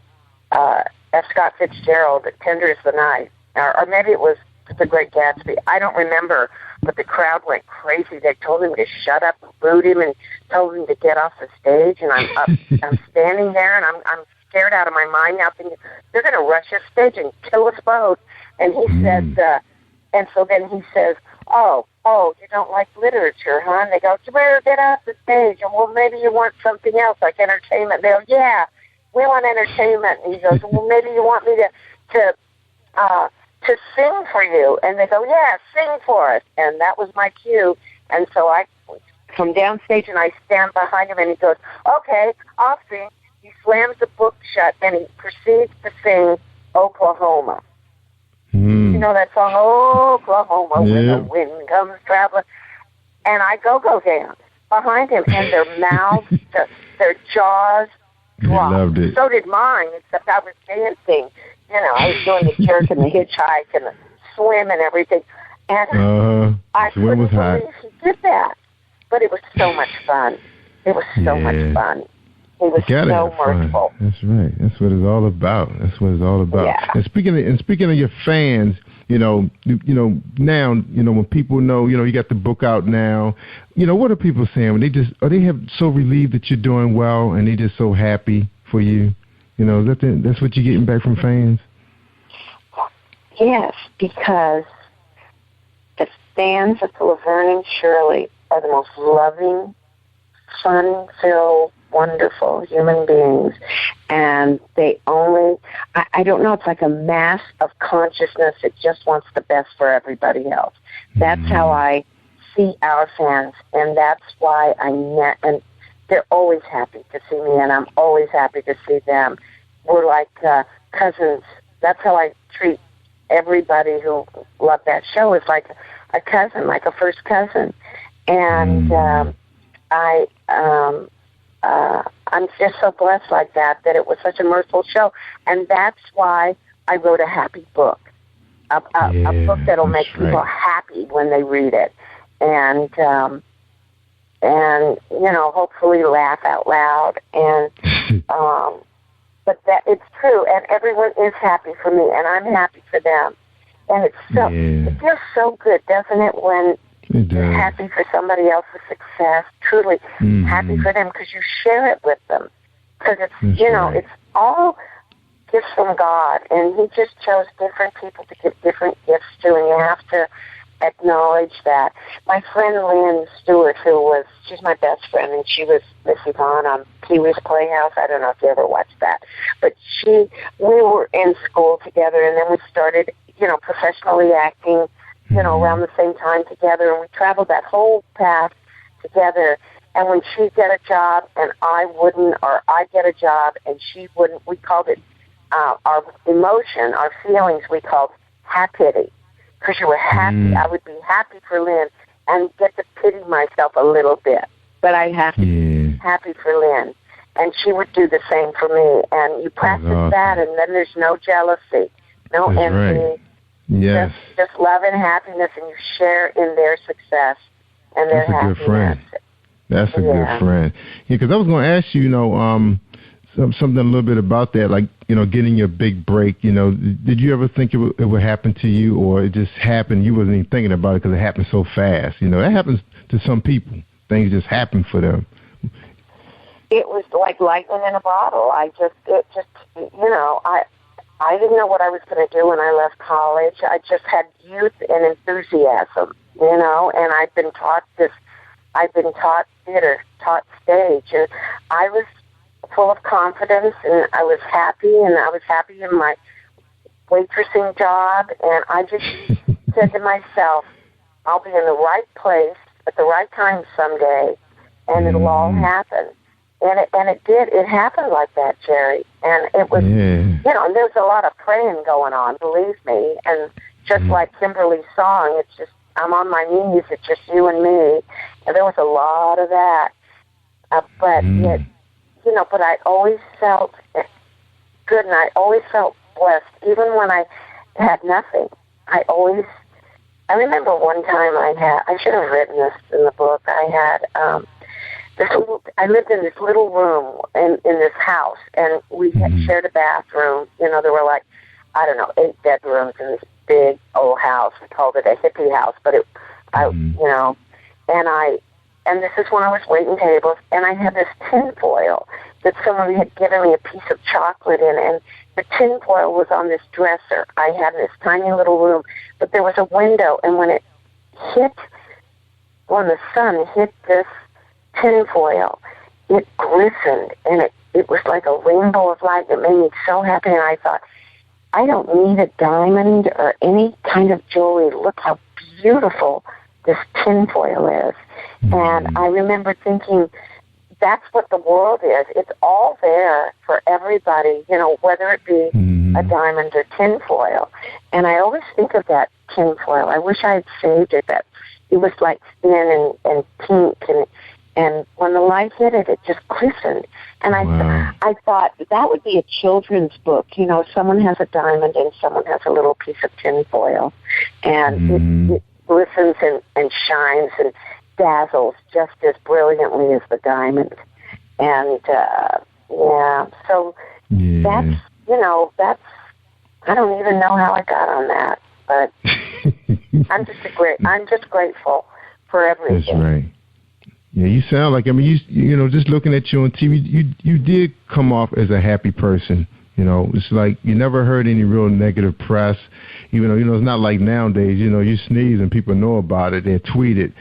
Scott Fitzgerald, Tender is the Night. Or maybe it was The Great Gatsby. I don't remember, but the crowd went crazy. They told him to shut up, booed him, and told him to get off the stage. And I'm standing there, and I'm scared out of my mind now, thinking they're going to rush us stage and kill us both. And he said, and so then he says, "Oh, you don't like literature, huh?" And they go, "Well, get off the stage." And, well, maybe you want something else, like entertainment. They go, "Yeah, we want entertainment." And he goes, "Well, maybe you want me to sing for you." And they go, "Yeah, sing for us." And that was my cue. And so I come downstage and I stand behind him, and he goes, "Okay, I'll sing." He slams the book shut and he proceeds to sing Oklahoma. You know that song, Oklahoma, when the wind comes traveling. And I go dance behind him, and their mouths, their jaws dropped. So did mine, except I was dancing. I was doing the jerk and the hitchhike and the swim and everything. And I couldn't believe he did that. But it was so much fun. It was so much fun. It was so mirthful. That's right. That's what it's all about. Yeah. And speaking of your fans, now, when people know, you got the book out now, what are people saying? When are they so relieved that you're doing well, and they just so happy for you? That's what you're getting back from fans? Yes, because the fans of Laverne and Shirley are the most loving, fun-filled, wonderful human beings. And they I don't know, it's like a mass of consciousness that just wants the best for everybody else. That's how I see our fans, and that's why and they're always happy to see me, and I'm always happy to see them. We're like cousins. That's how I treat everybody who loved that show. It's like a cousin, like a first cousin. And I'm just so blessed like that it was such a mirthful show. And that's why I wrote a happy book, a book that'll make people happy when they read it. And hopefully laugh out loud. And but that it's true, and everyone is happy for me, and I'm happy for them. And it feels so good, doesn't it, when you're happy for somebody else's success, truly happy for them, because you share it with them. Because it's, it's all gifts from God, and He just chose different people to give different gifts to, and you have to acknowledge that. My friend Lynn Stewart, she's my best friend, and she was Miss Yvonne on Pee-wee's Playhouse. I don't know if you ever watched that. But we were in school together, and then we started, professionally acting, around the same time together, and we traveled that whole path together. And when she'd get a job and I wouldn't, or I'd get a job and she wouldn't, we called it our emotion, our feelings, we called happity. Because you were happy. I would be happy for Lynn and get to pity myself a little bit. But I'd have to be happy for Lynn. And she would do the same for me. And you practice that, and then there's no jealousy, no envy, Yes. Just love and happiness, and you share in their success and their happiness. That's a good friend. That's a good friend. Yeah, because I was going to ask you, something a little bit about that, like, getting your big break. Did you ever think it would happen to you, or it just happened? You wasn't even thinking about it because it happened so fast. That happens to some people. Things just happen for them. It was like lightning in a bottle. I didn't know what I was going to do when I left college. I just had youth and enthusiasm, and I've been taught theater, taught stage, and I was full of confidence, and I was happy in my waitressing job, and I just said to myself, I'll be in the right place at the right time someday, and it'll all happen. And it did. It happened like that, Jerry. And it was, and there's a lot of praying going on, believe me. And just like Kimberly's song, it's just, I'm on my knees, it's just you and me. And there was a lot of that. But I always felt good, and I always felt blessed, even when I had nothing. I remember one time I should have written this in the book. I lived in this little room in this house, and we had shared a bathroom. There were 8 bedrooms in this big old house. We called it a hippie house, but and this is when I was waiting tables, and I had this tin foil that somebody had given me a piece of chocolate in, and the tin foil was on this dresser. I had this tiny little room, but there was a window, and when the sun hit this tin foil, it glistened, and it was like a rainbow of light that made me so happy. And I thought, I don't need a diamond or any kind of jewelry. Look how beautiful this tin foil is. And I remember thinking, that's what the world is. It's all there for everybody, whether it be a diamond or tin foil. And I always think of that tin foil. I wish I had saved it. That it was like thin and pink, and when the light hit it, it just glistened. And I thought that would be a children's book. Someone has a diamond and someone has a little piece of tin foil, and it glistens and shines and dazzles just as brilliantly as the diamond. And that's I don't even know how I got on that, but I'm just grateful for everything. That's right. Yeah, you sound like, just looking at you on TV, you did come off as a happy person. It's like you never heard any real negative press, even though, it's not like nowadays, you sneeze and people know about it, they tweet it.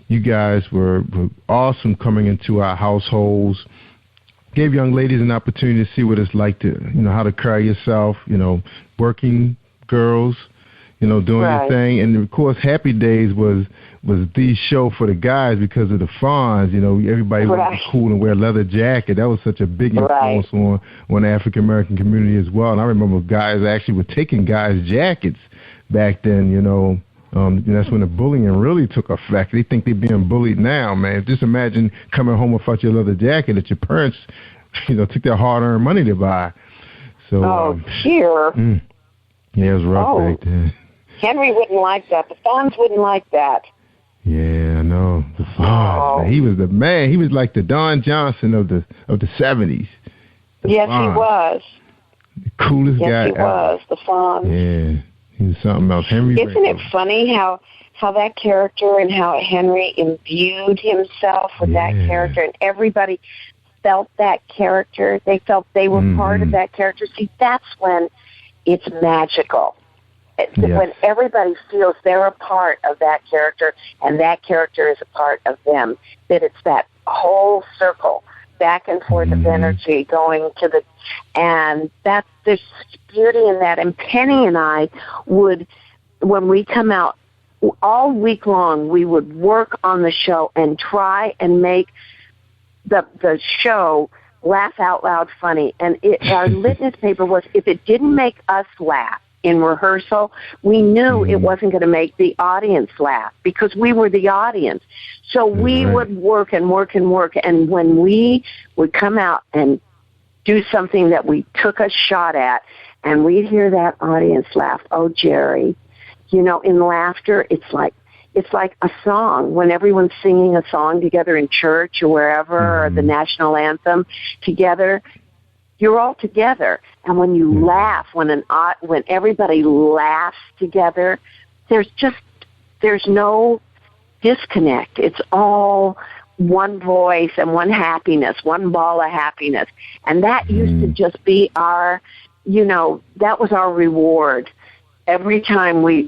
You guys were awesome coming into our households, gave young ladies an opportunity to see what it's like to, how to carry yourself, working girls, doing your thing. And of course, Happy Days was the show for the guys because of the Fonz. Everybody was cool and wear a leather jacket. That was such a big influence on the African American community as well. And I remember guys actually were taking guys' jackets back then. That's when the bullying really took effect. They think they're being bullied now, man. Just imagine coming home without your leather jacket that your parents, took their hard-earned money to buy. So, here. Yeah, it was rough back then. Henry wouldn't like that. The Fonz wouldn't like that. Yeah, I know. The Fonz. He was the man. He was like the Don Johnson of the 70s. Yes, Fonz. He was. The coolest guy ever. Yes, he was. The Fonz. Yeah, he was something else. Henry. Isn't it funny how that character and how Henry imbued himself with that character, and everybody felt that character. They felt they were part of that character. See, that's when it's magical. When everybody feels they're a part of that character and that character is a part of them, that it's that whole circle back and forth of energy going to the, and that there's beauty in that. And Penny and I would, when we come out all week long, we would work on the show and try and make the show laugh out loud funny. And our litmus paper was, if it didn't make us laugh in rehearsal, we knew it wasn't going to make the audience laugh because we were the audience. So we would work and work and work. And when we would come out and do something that we took a shot at and we'd hear that audience laugh. Oh, Jerry, you know, in laughter, it's like a song. When everyone's singing a song together in church or wherever, or the national anthem together, you're all together. And when you laugh, when everybody laughs together, there's no disconnect. It's all one voice and one happiness, one ball of happiness. And that used to just be our, you know, that was our reward. Every time we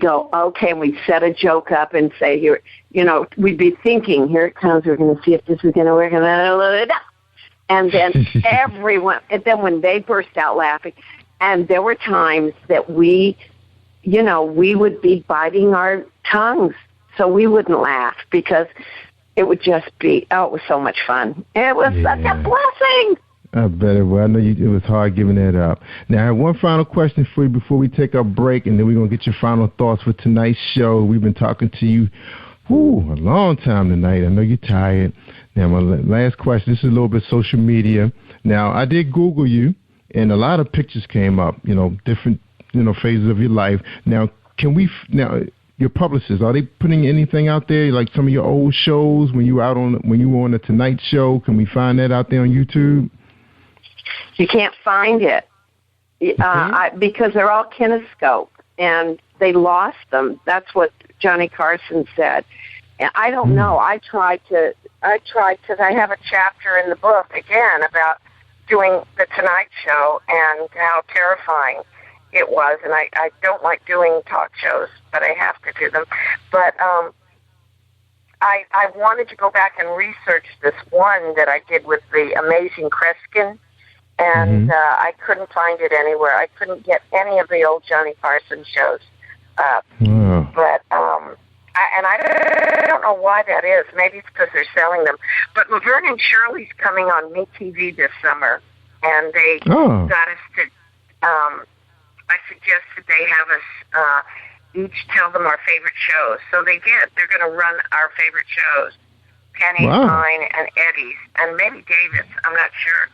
go, okay, and we'd set a joke up and say, here, you know, we'd be thinking, here it comes, we're going to see if this is going to work, and then everyone, and then when they burst out laughing, and there were times that we would be biting our tongues so we wouldn't laugh because it would just be, it was so much fun. It was such a blessing. I bet it was. I know it was hard giving that up. Now, I have one final question for you before we take our break, and then we're going to get your final thoughts for tonight's show. We've been talking to you a long time tonight. I know you're tired. Now, my last question, this is a little bit social media. Now, I did Google you, and a lot of pictures came up, you know, different, you know, phases of your life. Now, your publicists, are they putting anything out there, like some of your old shows when you were on the Tonight Show? Can we find that out there on YouTube? You can't find it because they're all kinescope, and they lost them. That's what Johnny Carson said. And I don't know. I tried because I have a chapter in the book, again, about doing the Tonight Show and how terrifying it was. And I don't like doing talk shows, but I have to do them. But I wanted to go back and research this one that I did with the amazing Kreskin. And I couldn't find it anywhere. I couldn't get any of the old Johnny Carson shows up. But I don't know why that is. Maybe it's because they're selling them. But Laverne and Shirley's coming on MeTV this summer, and they got us to. I suggested they have us each tell them our favorite shows. So they did. They're going to run our favorite shows: Penny's, mine, and Eddie's, and maybe David's. I'm not sure.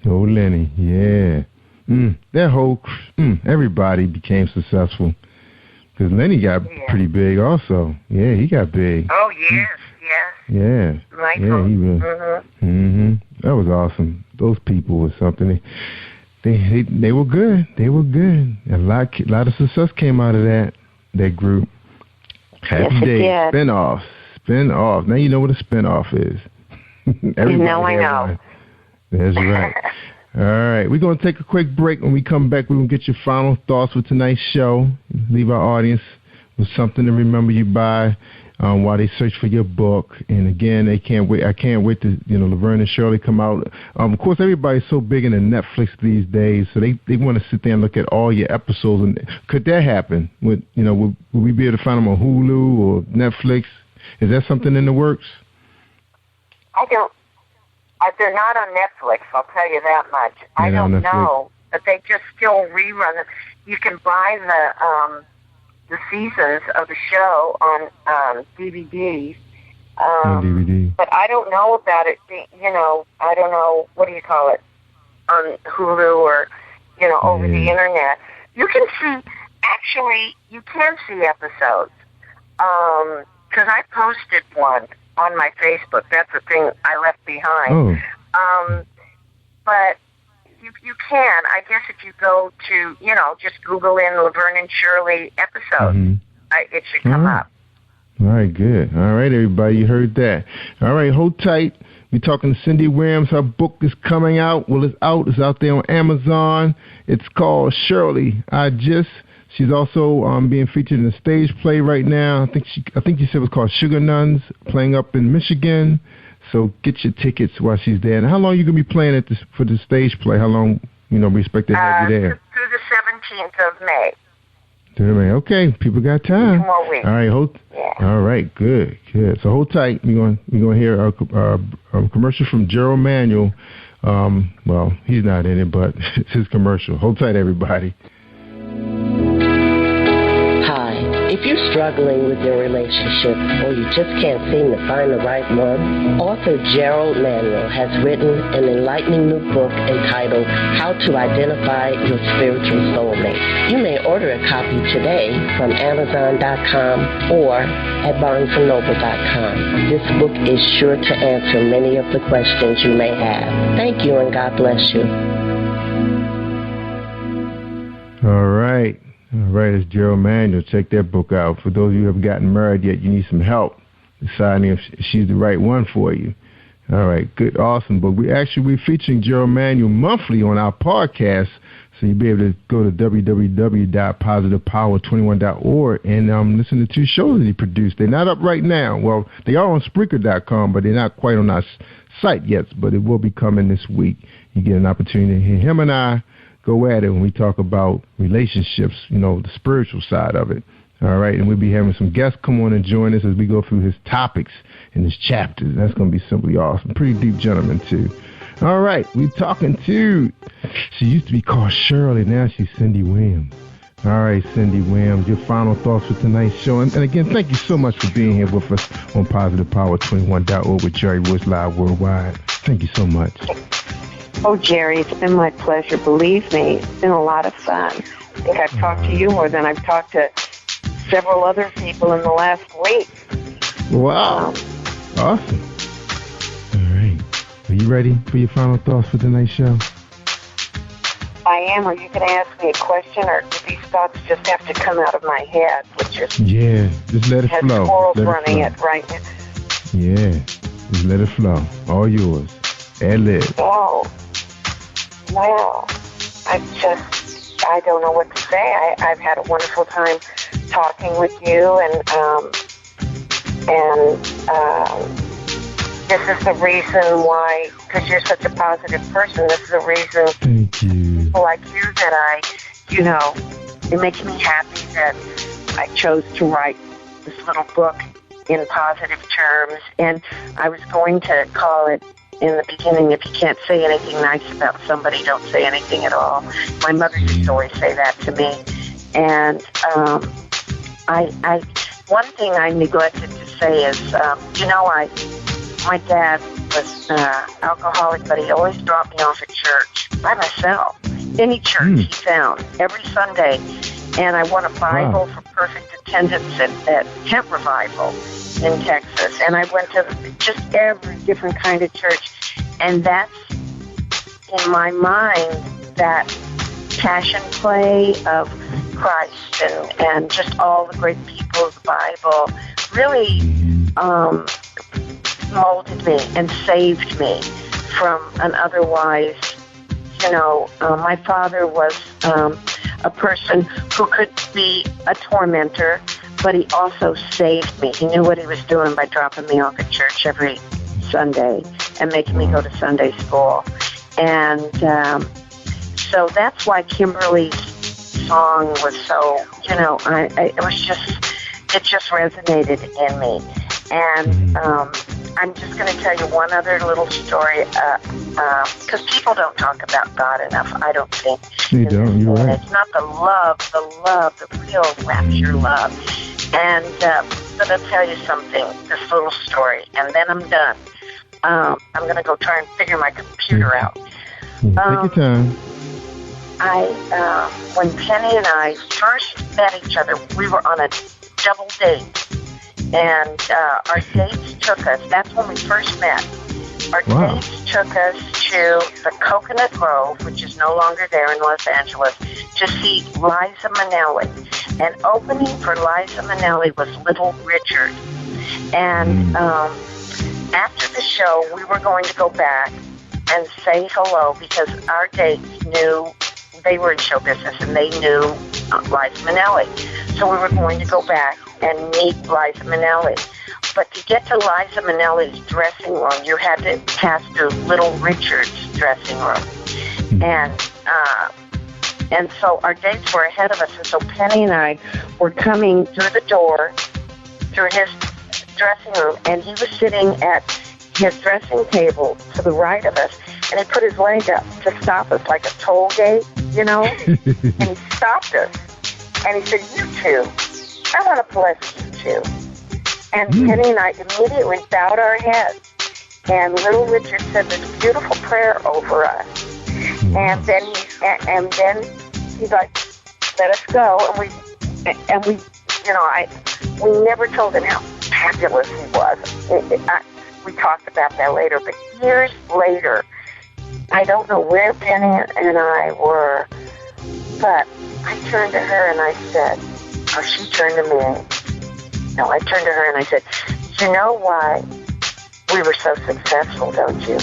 Oh, Lenny, yeah. That whole, everybody became successful. Because Lenny got pretty big also. Yeah, he got big. Oh, yes. Yeah. Michael. Yeah, he was. That was awesome. Those people were something. They were good. They were good. A lot of success came out of that group. Happy Days. Spin-off. Now you know what a spin-off is. Now I know. That's right. All right. We're going to take a quick break. When we come back, we're going to get your final thoughts for tonight's show. Leave our audience with something to remember you by while they search for your book. And, again, I can't wait to, Laverne and Shirley come out. Of course, everybody's so big into Netflix these days, so they want to sit there and look at all your episodes. And could that happen? Would we be able to find them on Hulu or Netflix? Is that something in the works? I don't. They're not on Netflix, I'll tell you that much. I don't know, but they just still rerun them. You can buy the seasons of the show on DVDs. But I don't know about it. I don't know, what do you call it, on Hulu or, over the internet. You can see episodes. Because I posted one on my Facebook. That's the thing I left behind. But you can. I guess if you go to, just Google in Laverne and Shirley episodes, it should come up. All right, good. All right, everybody, you heard that. All right, hold tight. We're talking to Cindy Williams. Her book is coming out. Well, it's out. It's out there on Amazon. It's called Shirley, She's also being featured in a stage play right now. I think you said it was called Sugar Nuns, playing up in Michigan. So get your tickets while she's there. And how long are you going to be playing for the stage play? How long, we expect to have you there? Through the 17th of May. Okay, people got time. 2 more weeks. All right, All right, good. So hold tight. We're going to hear a commercial from Gerald Manuel. Well, he's not in it, but it's his commercial. Hold tight, everybody. Hi, If you're struggling with your relationship or you just can't seem to find the right one, author Gerald Manuel has written an enlightening new book entitled How to Identify Your Spiritual Soulmate. You may order a copy today from Amazon.com or at BarnesandNoble.com. This book is sure to answer many of the questions you may have. Thank you and God bless you. All right, it's Gerald Manuel. Check that book out. For those of you who haven't gotten married yet, you need some help deciding if she's the right one for you. All right, good, awesome book. We're featuring Gerald Manuel monthly on our podcast, so you'll be able to go to www.positivepower21.org and listen to 2 shows that he produced. They're not up right now. Well, they are on Spreaker.com, but they're not quite on our site yet, but it will be coming this week. You get an opportunity to hear him and I go at it when we talk about relationships, the spiritual side of it. All right, and we'll be having some guests come on and join us as we go through his topics and his chapters. That's going to be simply awesome. Pretty deep gentleman, too. All right, we're talking to, she used to be called Shirley, now she's Cindy Williams. All right, Cindy Williams, your final thoughts for tonight's show. And again, thank you so much for being here with us on PositivePower21.org with Jerry Royce Live Worldwide. Thank you so much. Oh, Jerry, it's been my pleasure. Believe me, it's been a lot of fun. I think I've talked to you more than I've talked to several other people in the last week. Wow. Awesome. All right. Are you ready for your final thoughts for tonight's show? I am. Are you going to ask me a question, or do these thoughts just have to come out of my head? Yeah, just let it flow. Squirrels running it right now. Yeah, just let it flow. All yours. Ad-lib. Oh, well, I don't know what to say. I've had a wonderful time talking with you, and this is the reason why, because you're such a positive person, this is the reason people like you that it makes me happy that I chose to write this little book in positive terms. And I was going to call it in the beginning, if you can't say anything nice about somebody, don't say anything at all. My mother used to always say that to me. And one thing I neglected to say is, my dad was alcoholic, but he always dropped me off at church by myself. Any church he found every Sunday. And I won a Bible for perfect attendance at Tent Revival in Texas. And I went to just every different kind of church. And that's, in my mind, that passion play of Christ and just all the great people of the Bible really molded me and saved me from an otherwise, my father was a person who could be a tormentor, but he also saved me. He knew what he was doing by dropping me off at church every Sunday and making me go to Sunday school. And so that's why Kimberly's song was so, it just resonated in me. And I'm just going to tell you one other little story, because people don't talk about God enough, I don't think. You don't, you're right. It's not the love, the real rapture love. And but I'll tell you something, this little story, and then I'm done. I'm going to go try and figure my computer out. Take your time. When Penny and I first met each other, we were on a double date. And our dates took us, that's when we first met. Our dates took us to the Coconut Grove, which is no longer there in Los Angeles, to see Liza Minnelli. And opening for Liza Minnelli was Little Richard. And after the show, we were going to go back and say hello because our dates knew they were in show business and they knew Liza Minnelli. So we were going to go back and meet Liza Minnelli. But to get to Liza Minnelli's dressing room, you had to pass through Little Richard's dressing room. And so our dates were ahead of us. And so Penny and I were coming through the door, through his dressing room, and he was sitting at his dressing table to the right of us, and he put his leg up to stop us like a toll gate, and he stopped us. And he said, "You two, I want to bless you too. And Penny and I immediately bowed our heads. And little Richard said this beautiful prayer over us. And then he's like, let us go. And we, you know, we never told him how fabulous he was. We talked about that later, but years later, I don't know where Penny and I were, but I turned to her and I said, or she turned to me. No, I turned to her and I said, you know why we were so successful, don't you?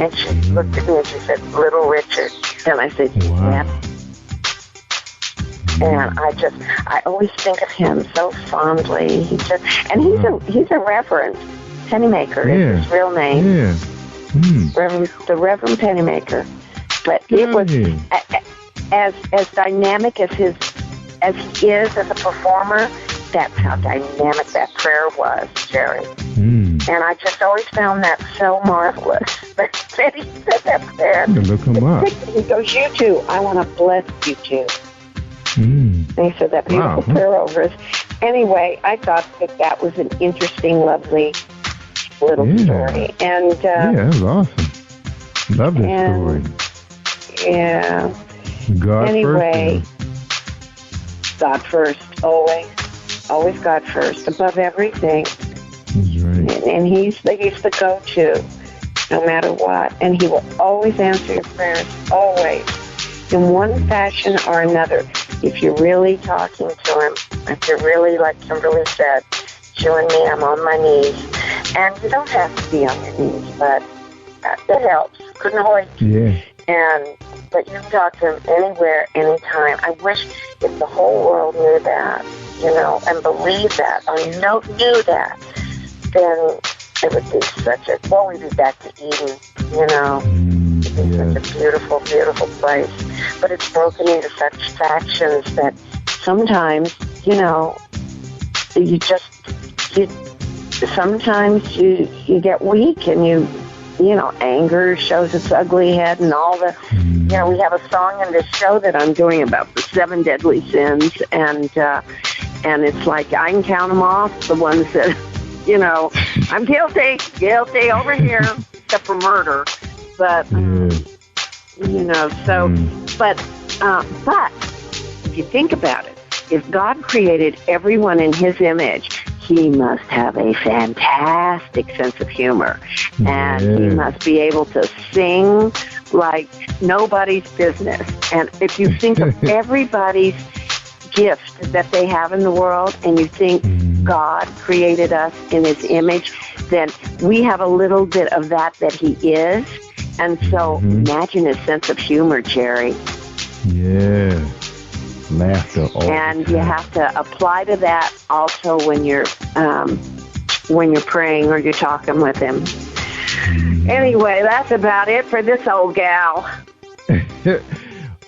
And she looked at me and she said, little Richard. And I said, yeah. And I always think of him so fondly. He's a reverend. Pennymaker is his real name. Yeah. The Reverend Pennymaker. But it was as dynamic as he is as a performer. That's how dynamic that prayer was, Jerry. And I just always found that so marvelous. But then he said that prayer. Look him up. He goes, you too. I want to bless you too. And he said that beautiful prayer over us. Anyway, I thought that was an interesting, lovely little story. And that was awesome. Love that story. Yeah. God anyway, first. God first, always. Always God first, above everything. That's right. And he's the go-to, no matter what. And he will always answer your prayers, always, in one fashion or another. If you're really talking to him, if you're really, like Kimberly said, you and me, I'm on my knees. And you don't have to be on your knees, but it helps. Couldn't wait. Yeah. But you can talk to him anywhere, anytime. I wish if the whole world knew that, you know, and believed that, or knew that, then it would be we'd be back to Eden, you know. It'd be such a beautiful, beautiful place. But it's broken into such factions that sometimes, you know, sometimes you get weak and you know, anger shows its ugly head and all the, you know, we have a song in this show that I'm doing about the 7 deadly sins, and it's like I can count them off, the ones that, you know, I'm guilty over here, except for murder, but, you know, so, but if you think about it, if God created everyone in his image, he must have a fantastic sense of humor, and he must be able to sing like nobody's business. And if you think of everybody's gift that they have in the world, and you think God created us in his image, then we have a little bit of that he is. And so imagine his sense of humor, Jerry. Yeah. Laughter all and the time. You have to apply to that also when you're praying or you're talking with him. Anyway, that's about it for this old gal.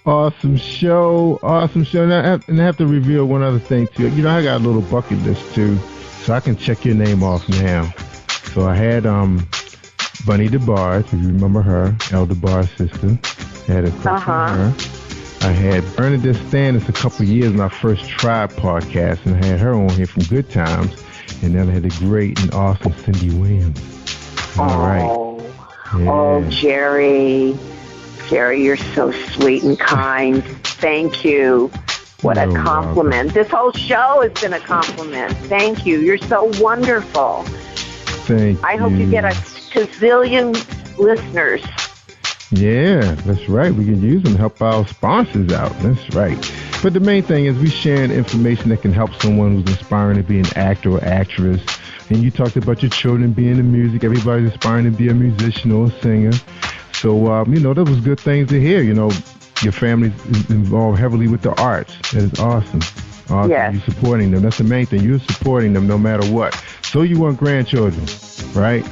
Awesome show. Now, I have to reveal one other thing too. You know, I got a little bucket list too, so I can check your name off now. So I had Bunny DeBarge, if you remember her, Elder Bar's sister. I had a question from her. I had Bernadette Standis a couple of years when I first tried podcast, and I had her on here from Good Times. And then I had the great and awesome Cindy Williams. All right. Oh, Jerry, you're so sweet and kind. Thank you. What a compliment. This whole show has been a compliment. Thank you. You're so wonderful. Thank you. I hope you get a gazillion listeners. Yeah, that's right. We can use them to help our sponsors out. That's right. But the main thing is we sharing information that can help someone who's aspiring to be an actor or actress. And you talked about your children being in music. Everybody's aspiring to be a musician or a singer. So, you know, that was good things to hear. You know, your family's involved heavily with the arts. That is awesome. Yes. You're supporting them. That's the main thing. You're supporting them no matter what. So you want grandchildren, right?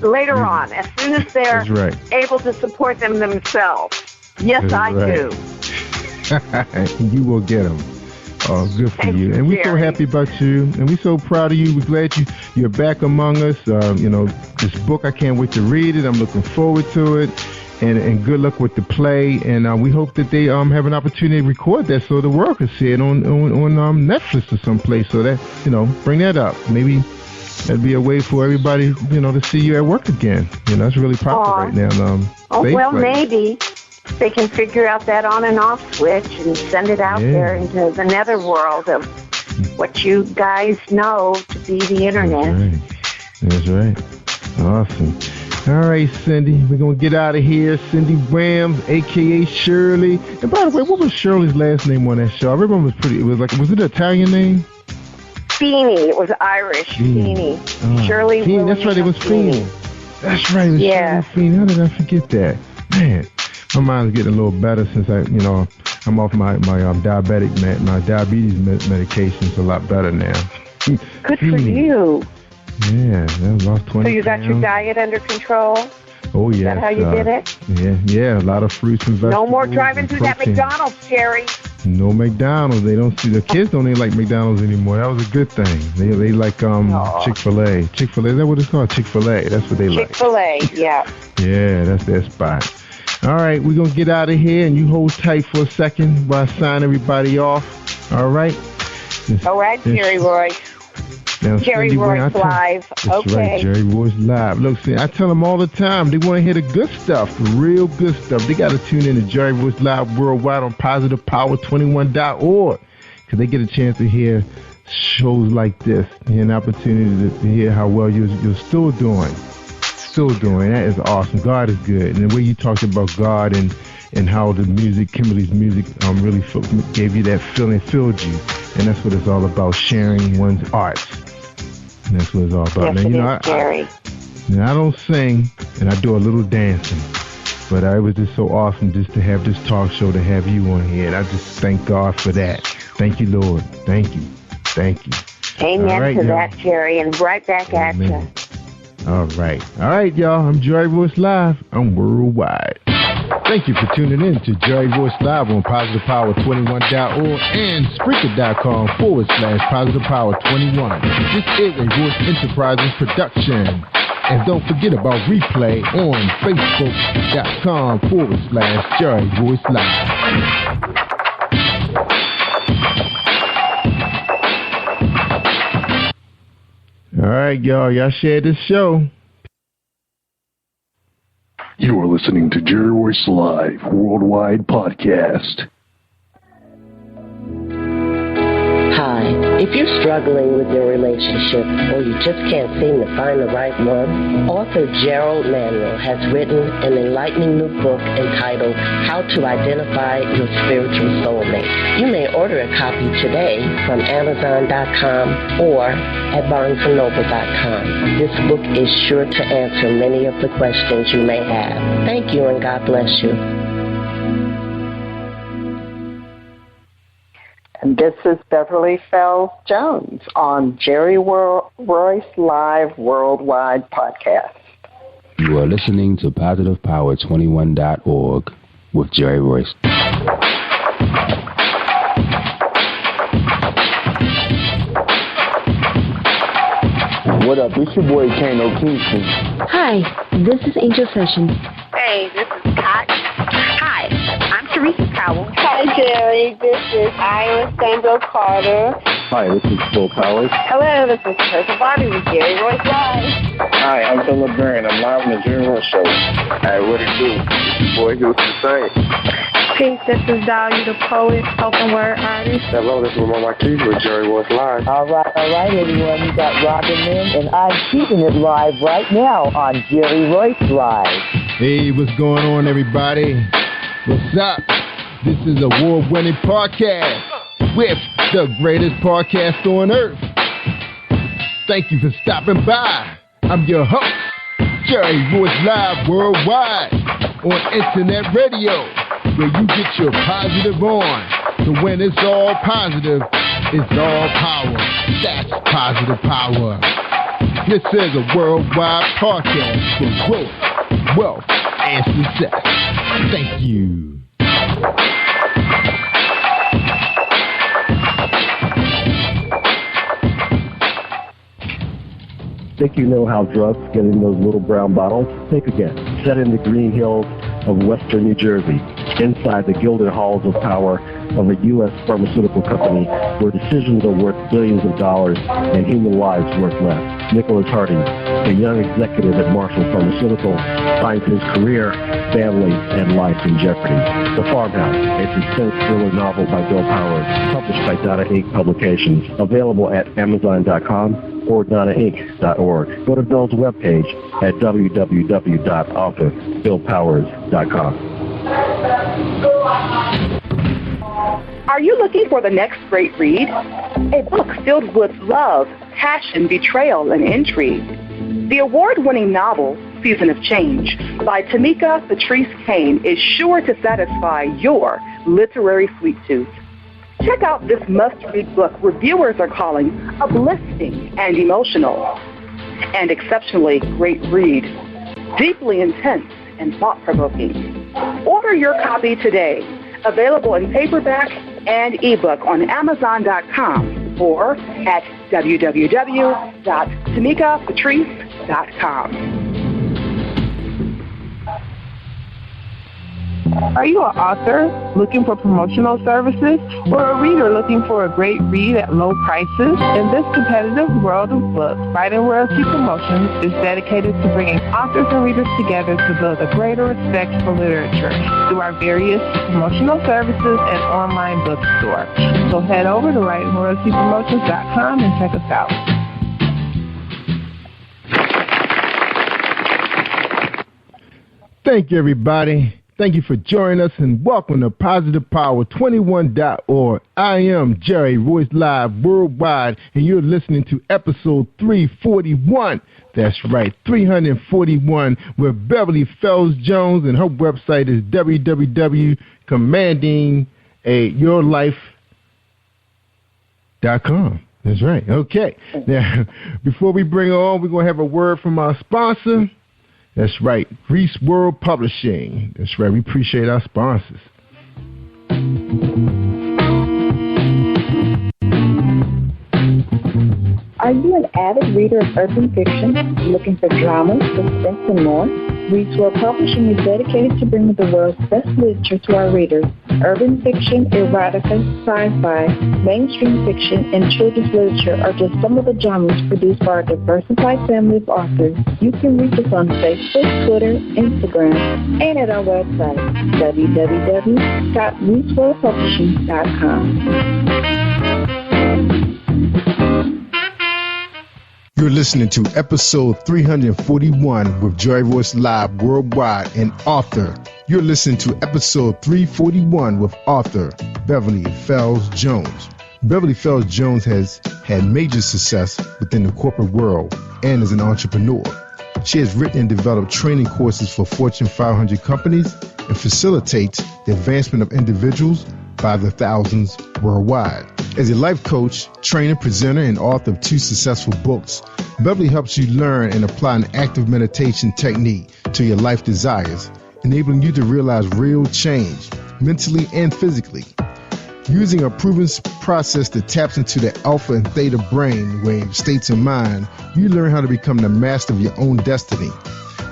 Later on, as soon as they're able to support them themselves. Yes, I do. You will get them. Oh, good for you. And we're so happy about you. And we're so proud of you. We're glad you're back among us. You know, this book, I can't wait to read it. I'm looking forward to it. And good luck with the play. And we hope that they have an opportunity to record that so the world can see it on Netflix or someplace. So that, bring that up. Maybe that'd be a way for everybody, to see you at work again. It's really popular right now. Maybe they can figure out that on and off switch and send it out there into the netherworld of what you guys know to be the internet. That's right. Awesome. All right, Cindy, we're going to get out of here. Cindy Rams, a.k.a. Shirley. And by the way, what was Shirley's last name on that show? I remember was it an Italian name? Feeney. It was Irish. Feeney. Shirley. Feeney. That's right, it was Feeney. That's right, it was Shirley Feeney. How did I forget that? Man, my mind's getting a little better since I'm off my diabetes medication's a lot better now. Good for you. Yeah, I lost 20 So you got your diet under control? Oh, yeah. Is that how you did it? Yeah, a lot of fruits and vegetables. No more driving through that McDonald's, Jerry. No McDonald's. They don't see, the kids don't even like McDonald's anymore. That was a good thing. They like Chick-fil-A. Chick-fil-A, is that what it's called? Chick-fil-A. That's what they like. Chick-fil-A, yeah. Yeah, that's their spot. All right, we're going to get out of here, and you hold tight for a second while I sign everybody off. All right? All right, Jerry Royce. Now, Jerry Royce Live. That's right, Jerry Royce Live. Look, see, I tell them all the time, they want to hear the good stuff, the real good stuff. They got to tune in to Jerry Royce Live worldwide on PositivePower21.org because they get a chance to hear shows like this, an opportunity to hear how well you're still doing. That is awesome. God is good. And the way you talked about God and how the music, Kimberly's music, really gave you that feeling, filled you. And that's what it's all about, sharing one's arts. And that's what it's all about. Yes, now, Jerry. I don't sing, and I do a little dancing. But it was just so awesome just to have this talk show, to have you on here. And I just thank God for that. Thank you, Lord. Thank you. Amen to that, Jerry. And right back at you. All right, y'all. I'm Jerry Royce Live. I'm worldwide. Thank you for tuning in to Jerry Royce Live on PositivePower21.org and Spreaker.com/PositivePower21. This is a Royce Enterprises production. And don't forget about replay on Facebook.com/Jerry Royce Live. All right, y'all. Y'all share this show. You are listening to Jerry Royce Live Worldwide Podcast. Hi. If you're struggling with your relationship or you just can't seem to find the right one, author Gerald Manuel has written an enlightening new book entitled How to Identify Your Spiritual Soulmate. You may order a copy today from Amazon.com or at BarnesandNoble.com. This book is sure to answer many of the questions you may have. Thank you and God bless you. And this is Beverly Fells Jones on Jerry Royce Live Worldwide Podcast. You are listening to PositivePower21.org with Jerry Royce. What up? It's your boy Kano Kingston. Hi, this is Angel Sessions. Hey, this is Scott. Hi, I'm Teresa Powell. Hi, Jerry. This is Iowa Sandro Carter. Hi, this is Phil Powers. Hello, this is Teresa Bobby with Jerry Royce Live. Hi, I'm Philip Barron. I'm live on the Jerry Royce Show. Hey, what it do? It's your boy Houston the same. Peace, this is Dahlia the poet, spoken word artist. Hello, this is Ramon Marquis with Jerry Royce Live. All right, everyone. You got Robin in, and I'm keeping it live right now on Jerry Royce Live. Hey, what's going on, everybody? What's up? This is a award-winning podcast with the greatest podcast on earth. Thank you for stopping by. I'm your host, Jerry Royce Live Worldwide on Internet Radio, where you get your positive on. So when it's all positive, it's all power. That's positive power. This is a worldwide podcast for growth, wealth, and success. Thank you. Think you know how drugs get in those little brown bottles? Think again. Set in the green hills of Western New Jersey, inside the gilded halls of power of a U.S. pharmaceutical company where decisions are worth billions of dollars and human lives worth less. Nicholas Harding, a young executive at Marshall Pharmaceutical, finds his career, family, and life in jeopardy. The Farmhouse, a suspense thriller novel by Bill Powers, published by Donna Inc. Publications, available at Amazon.com or DonnaInc.org. Go to Bill's webpage at www.author.BillPowers.com. Are you looking for the next great read? A book filled with love, passion, betrayal, and intrigue. The award-winning novel, Season of Change, by Tamika Patrice Kane is sure to satisfy your literary sweet tooth. Check out this must-read book reviewers are calling uplifting and emotional, and exceptionally great read, deeply intense and thought-provoking. Order your copy today. Available in paperback and ebook on Amazon.com or at www.tamikapatrice.com. Are you an author looking for promotional services or a reader looking for a great read at low prices? In this competitive world of books, Writing Royalty Promotions is dedicated to bringing authors and readers together to build a greater respect for literature through our various promotional services and online bookstore. So head over to WritingRoyaltyPromotions.com and check us out. Thank you, everybody. Thank you for joining us and welcome to PositivePower21.org. I am Jerry Royce, live worldwide, and you're listening to episode 341. That's right, 341 with Beverly Fells Jones, and her website is www.commandingyourlife.com. That's right. Okay. Now, before we bring her on, we're going to have a word from our sponsor. That's right, Reese World Publishing. That's right, we appreciate our sponsors. Are you an avid reader of urban fiction, looking for drama, suspense, and more? Reese World Publishing is dedicated to bringing the world's best literature to our readers. Urban fiction, erotica, sci-fi, mainstream fiction, and children's literature are just some of the genres produced by our diversified family of authors. You can reach us on Facebook, Twitter, Instagram, and at our website, www.reeseworldpublishing.com. You're listening to episode 341 with Jerry Royce Live Worldwide and author. You're listening to episode 341 with author Beverly Fells Jones. Beverly Fells Jones has had major success within the corporate world and as an entrepreneur. She has written and developed training courses for Fortune 500 companies and facilitates the advancement of individuals by the thousands worldwide. As a life coach, trainer, presenter, and author of 2 successful books, Beverly helps you learn and apply an active meditation technique to your life desires, enabling you to realize real change, mentally and physically. Using a proven process that taps into the alpha and theta brain wave states of mind, you learn how to become the master of your own destiny.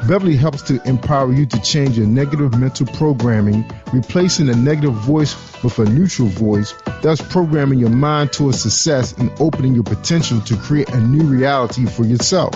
Beverly helps to empower you to change your negative mental programming, replacing a negative voice with a neutral voice, thus programming your mind towards success and opening your potential to create a new reality for yourself.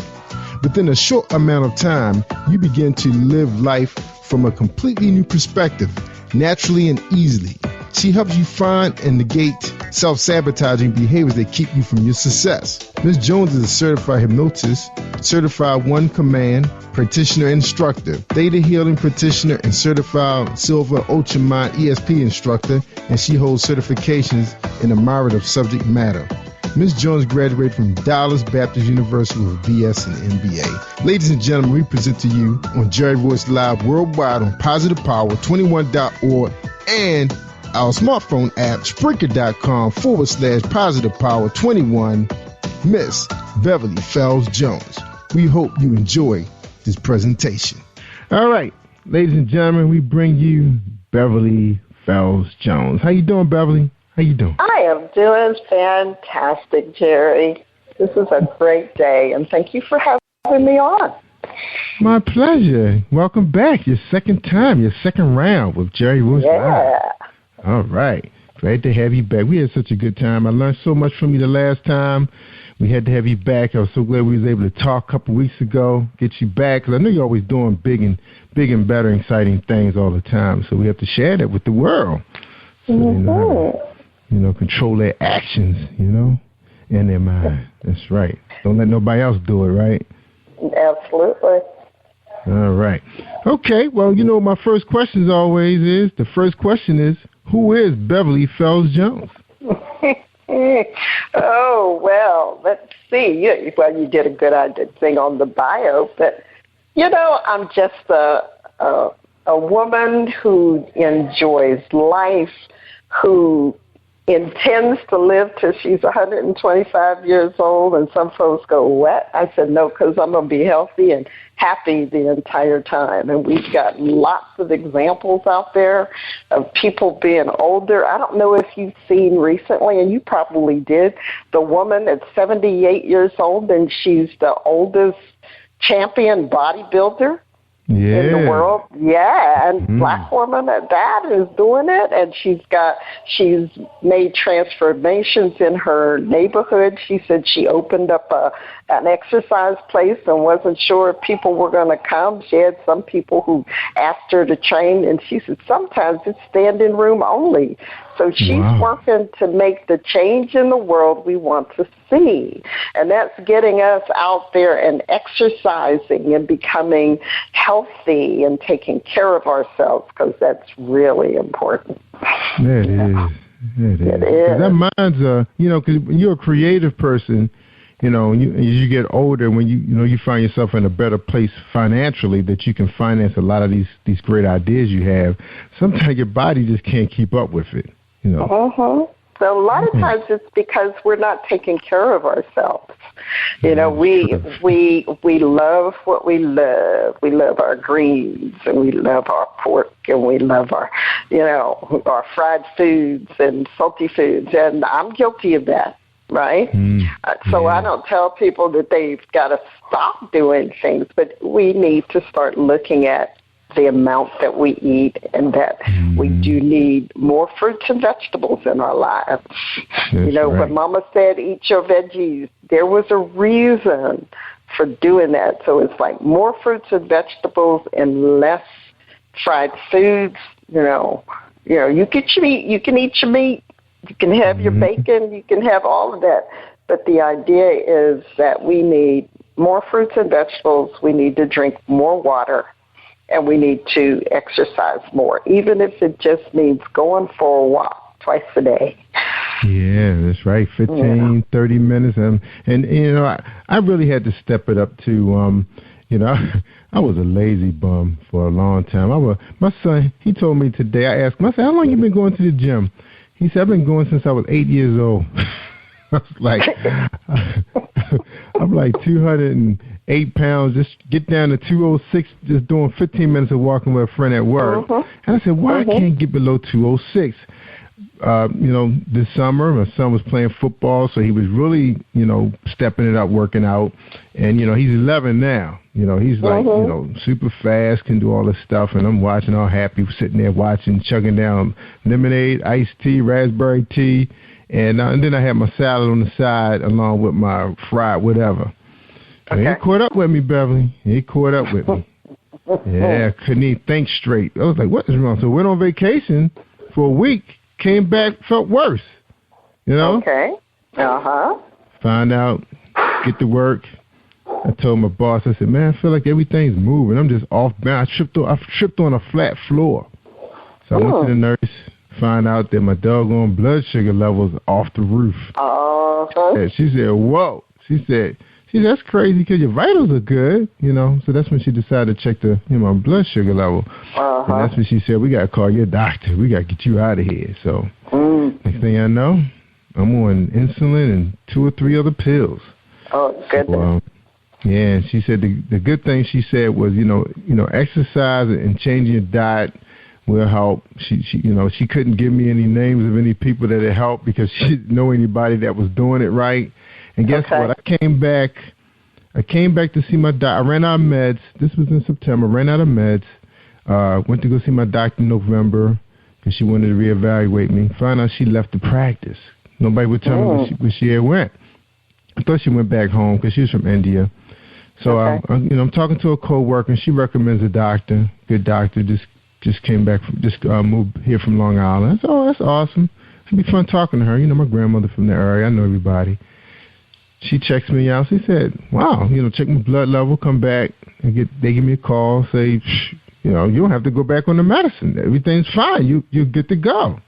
Within a short amount of time, you begin to live life from a completely new perspective, naturally and easily. She helps you find and negate self-sabotaging behaviors that keep you from your success. Ms. Jones is a certified hypnotist, certified one command practitioner instructor, theta healing practitioner, and certified silver ultra mind ESP instructor, and she holds certifications in the myriad of subject matter. Ms. Jones graduated from Dallas Baptist University with a BS and MBA. Ladies and gentlemen, we present to you on Jerry Royce Live Worldwide on PositivePower21.org and our smartphone app, Spreaker.com/PositivePower21, Miss Beverly Fells Jones. We hope you enjoy this presentation. All right, ladies and gentlemen, we bring you Beverly Fells Jones. How you doing, Beverly? How you doing? I am doing fantastic, Jerry. This is a great day, and thank you for having me on. My pleasure. Welcome back. Your second round with Jerry Royce. Yeah. All right. Glad to have you back. We had such a good time. I learned so much from you the last time. We had to have you back. I was so glad we was able to talk a couple weeks ago, get you back, because I know you're always doing big and better, exciting things all the time. So we have to share that with the world. So they know how to, control their actions, and their mind. That's right. Don't let nobody else do it, right? Absolutely. All right. Okay, well, my first question always is, who is Beverly Fells Jones? Oh, well, let's see. Well, you did a good thing on the bio, but, I'm just a woman who enjoys life, who intends to live till she's 125 years old, and some folks go, what? I said, no, because I'm going to be healthy and happy the entire time. And we've got lots of examples out there of people being older. I don't know if you've seen recently, and you probably did, the woman at 78 years old, and she's the oldest champion bodybuilder in the world. Yeah, and black woman at that is doing it, and she's made transformations in her neighborhood. She said she opened up an exercise place and wasn't sure if people were going to come. She had some people who asked her to train, and she said sometimes it's standing room only. So she's working to make the change in the world we want to see. And that's getting us out there and exercising and becoming healthy and taking care of ourselves, because that's really important. It is. That mind's, because when you're a creative person, as you get older, when you find yourself in a better place financially, that you can finance a lot of these great ideas you have, sometimes your body just can't keep up with it. So a lot of times it's because we're not taking care of ourselves. We love what we love. We love our greens, and we love our pork, and we love our our fried foods and salty foods, and I'm guilty of that. Right? So I don't tell people that they've got to stop doing things, but we need to start looking at the amount that we eat, and that we do need more fruits and vegetables in our lives. When Mama said, eat your veggies, there was a reason for doing that. So it's like more fruits and vegetables and less fried foods. You get your meat, you can eat your meat, you can have your bacon, you can have all of that. But the idea is that we need more fruits and vegetables, we need to drink more water, and we need to exercise more, even if it just means going for a walk twice a day. Yeah, that's right. 15, 30 minutes. And I really had to step it up too. I was a lazy bum for a long time. My son, he told me today, I asked him, I said, how long you been going to the gym? He said, I've been going since I was 8 years old. I was like, I'm like 208 pounds, just get down to 206, just doing 15 minutes of walking with a friend at work. And I said, why I can't get below 206? This summer, my son was playing football, so he was really, stepping it up, working out. And, he's 11 now. He's like, super fast, can do all this stuff. And I'm watching all happy, sitting there watching, chugging down lemonade, iced tea, raspberry tea. And then I had my salad on the side along with my fried whatever. And he caught up with me, Beverly. He caught up with me. Yeah, couldn't even think straight. I was like, what is wrong? So went on vacation for a week, came back, felt worse. Okay. Found out, get to work. I told my boss, I said, man, I feel like everything's moving. I'm just off balance. I tripped on a flat floor. So I went to the nurse, find out that my doggone blood sugar levels off the roof. And she said, whoa. She said, that's crazy because your vitals are good, So that's when she decided to check the, my blood sugar level. And that's when she said, we got to call your doctor. We got to get you out of here. So next thing I know, I'm on insulin and 2 or 3 other pills. Oh, goodness. Yeah, and she said the good thing she said was, exercise and changing your diet will help. She couldn't give me any names of any people that had helped because she didn't know anybody that was doing it right. And guess what? I came back I came back to see my doctor. I ran out of meds. This was in September. Ran out of meds. Went to go see my doctor in November because she wanted to reevaluate me. Found out she left the practice. Nobody would tell me where she had went. I thought she went back home because she was from India. So I'm talking to a coworker, and she recommends a doctor, good doctor. Just came back, moved here from Long Island. I said, oh, that's awesome. It'd be fun talking to her. You know, my grandmother from the area. I know everybody. She checks me out. She said, wow, check my blood level, come back, and they give me a call, say, you don't have to go back on the medicine. Everything's fine. You're good to go.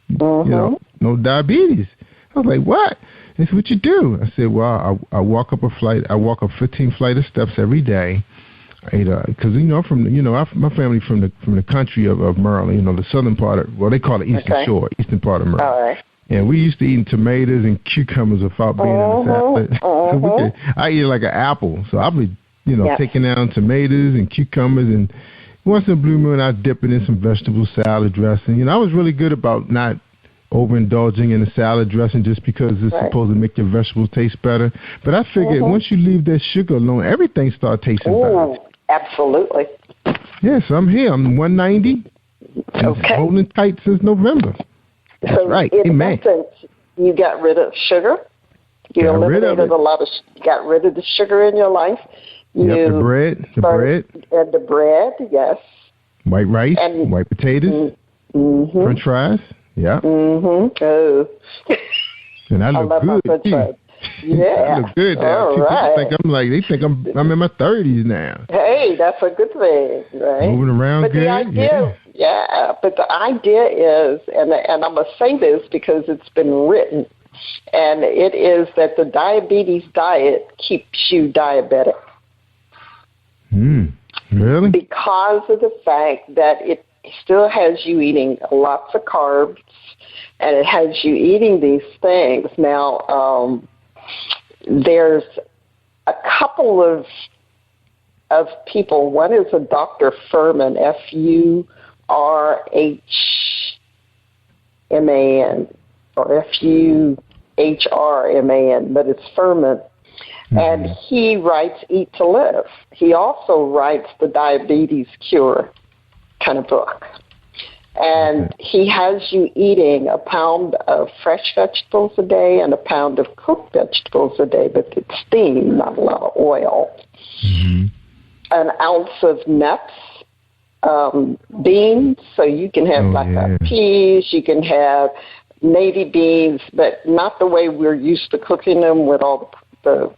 No diabetes. I was like, what? They said, what you do? I said, well, I walk up a 15 flight of steps every day. Because my family from the country of Maryland, the southern part of, they call it Eastern Shore, eastern part of Maryland. All right. And we used to eat tomatoes and cucumbers without being in the salad. I eat like an apple, so I'll be taking down tomatoes and cucumbers, and once in a blue moon I dip it in some vegetable salad dressing. I was really good about not overindulging in the salad dressing just because it's supposed to make your vegetables taste better. But I figured once you leave that sugar alone, everything starts tasting better. Absolutely. Yes, I'm here. I'm 190. Holding tight since November. That's right. In essence, you got rid of sugar. You eliminated got rid of the sugar in your life. The bread. And the bread, yes. White rice, and white potatoes, French fries. Yeah. Oh. And I look good too. Yeah. I look good now. They think I'm in my 30s now. Hey, that's a good thing, right? Moving around but good. The idea, but the idea is, and I'm going to say this because it's been written, and it is that the diabetes diet keeps you diabetic. Really? Because of the fact that it still has you eating lots of carbs, and it has you eating these things. Now, there's a couple of people. One is a Dr. Furman, Furhman, or Fuhrman, but it's Furman. And he writes Eat to Live. He also writes the Diabetes Cure kind of book. And he has you eating a pound of fresh vegetables a day and a pound of cooked vegetables a day, but it's steamed, not a lot of oil. An ounce of nuts, beans, so you can have peas, you can have navy beans, but not the way we're used to cooking them with all the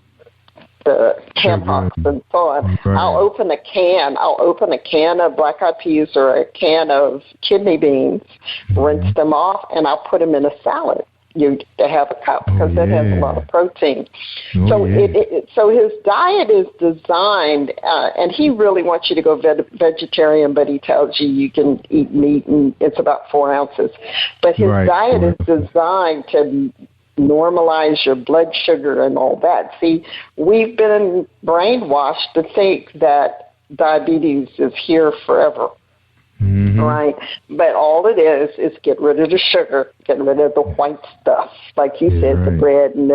tampons and so on. Right. I'll open a can of black-eyed peas or a can of kidney beans, rinse them off, and I'll put them in a salad. To have a cup because that has a lot of protein. So his diet is designed, and he really wants you to go vegetarian, but he tells you can eat meat, and it's about 4 ounces. But his diet is designed to normalize your blood sugar and all that. See, we've been brainwashed to think that diabetes is here forever. Right, but all it is get rid of the sugar, get rid of the white stuff, like you said, the bread and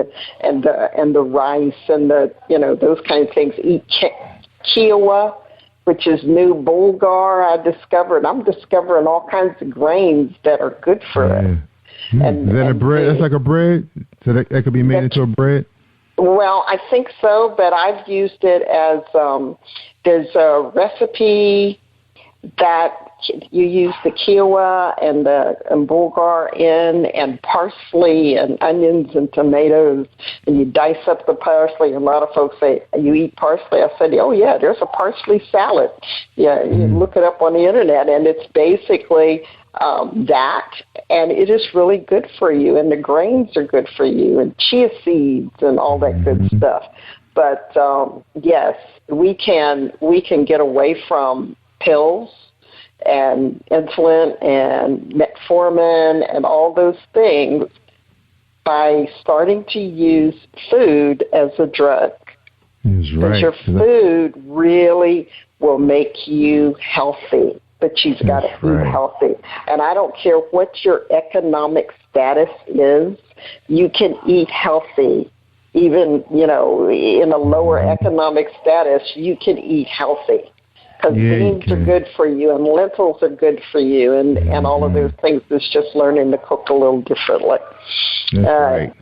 the rice and the those kind of things. Eat kiwa, which is new bulgur. I'm discovering all kinds of grains that are good for us. And, is that a bread? That's like a bread, so that could be made into a bread. Well, I think so, but I've used it as there's a recipe that you use the kiwa and bulgur in, and parsley and onions and tomatoes, and you dice up the parsley. A lot of folks say, you eat parsley? I said, oh yeah, there's a parsley salad. Yeah, you look it up on the internet, and it's basically that, and it is really good for you, and the grains are good for you, and chia seeds and all that good stuff. But yes, we can get away from pills and insulin and metformin and all those things by starting to use food as a drug. Because your food really will make you healthy, but you've got to eat healthy. And I don't care what your economic status is, you can eat healthy even, you know, in a lower economic status, you can eat healthy. Because beans are good for you, and lentils are good for you, and all of those things. It's just learning to cook a little differently. That's right.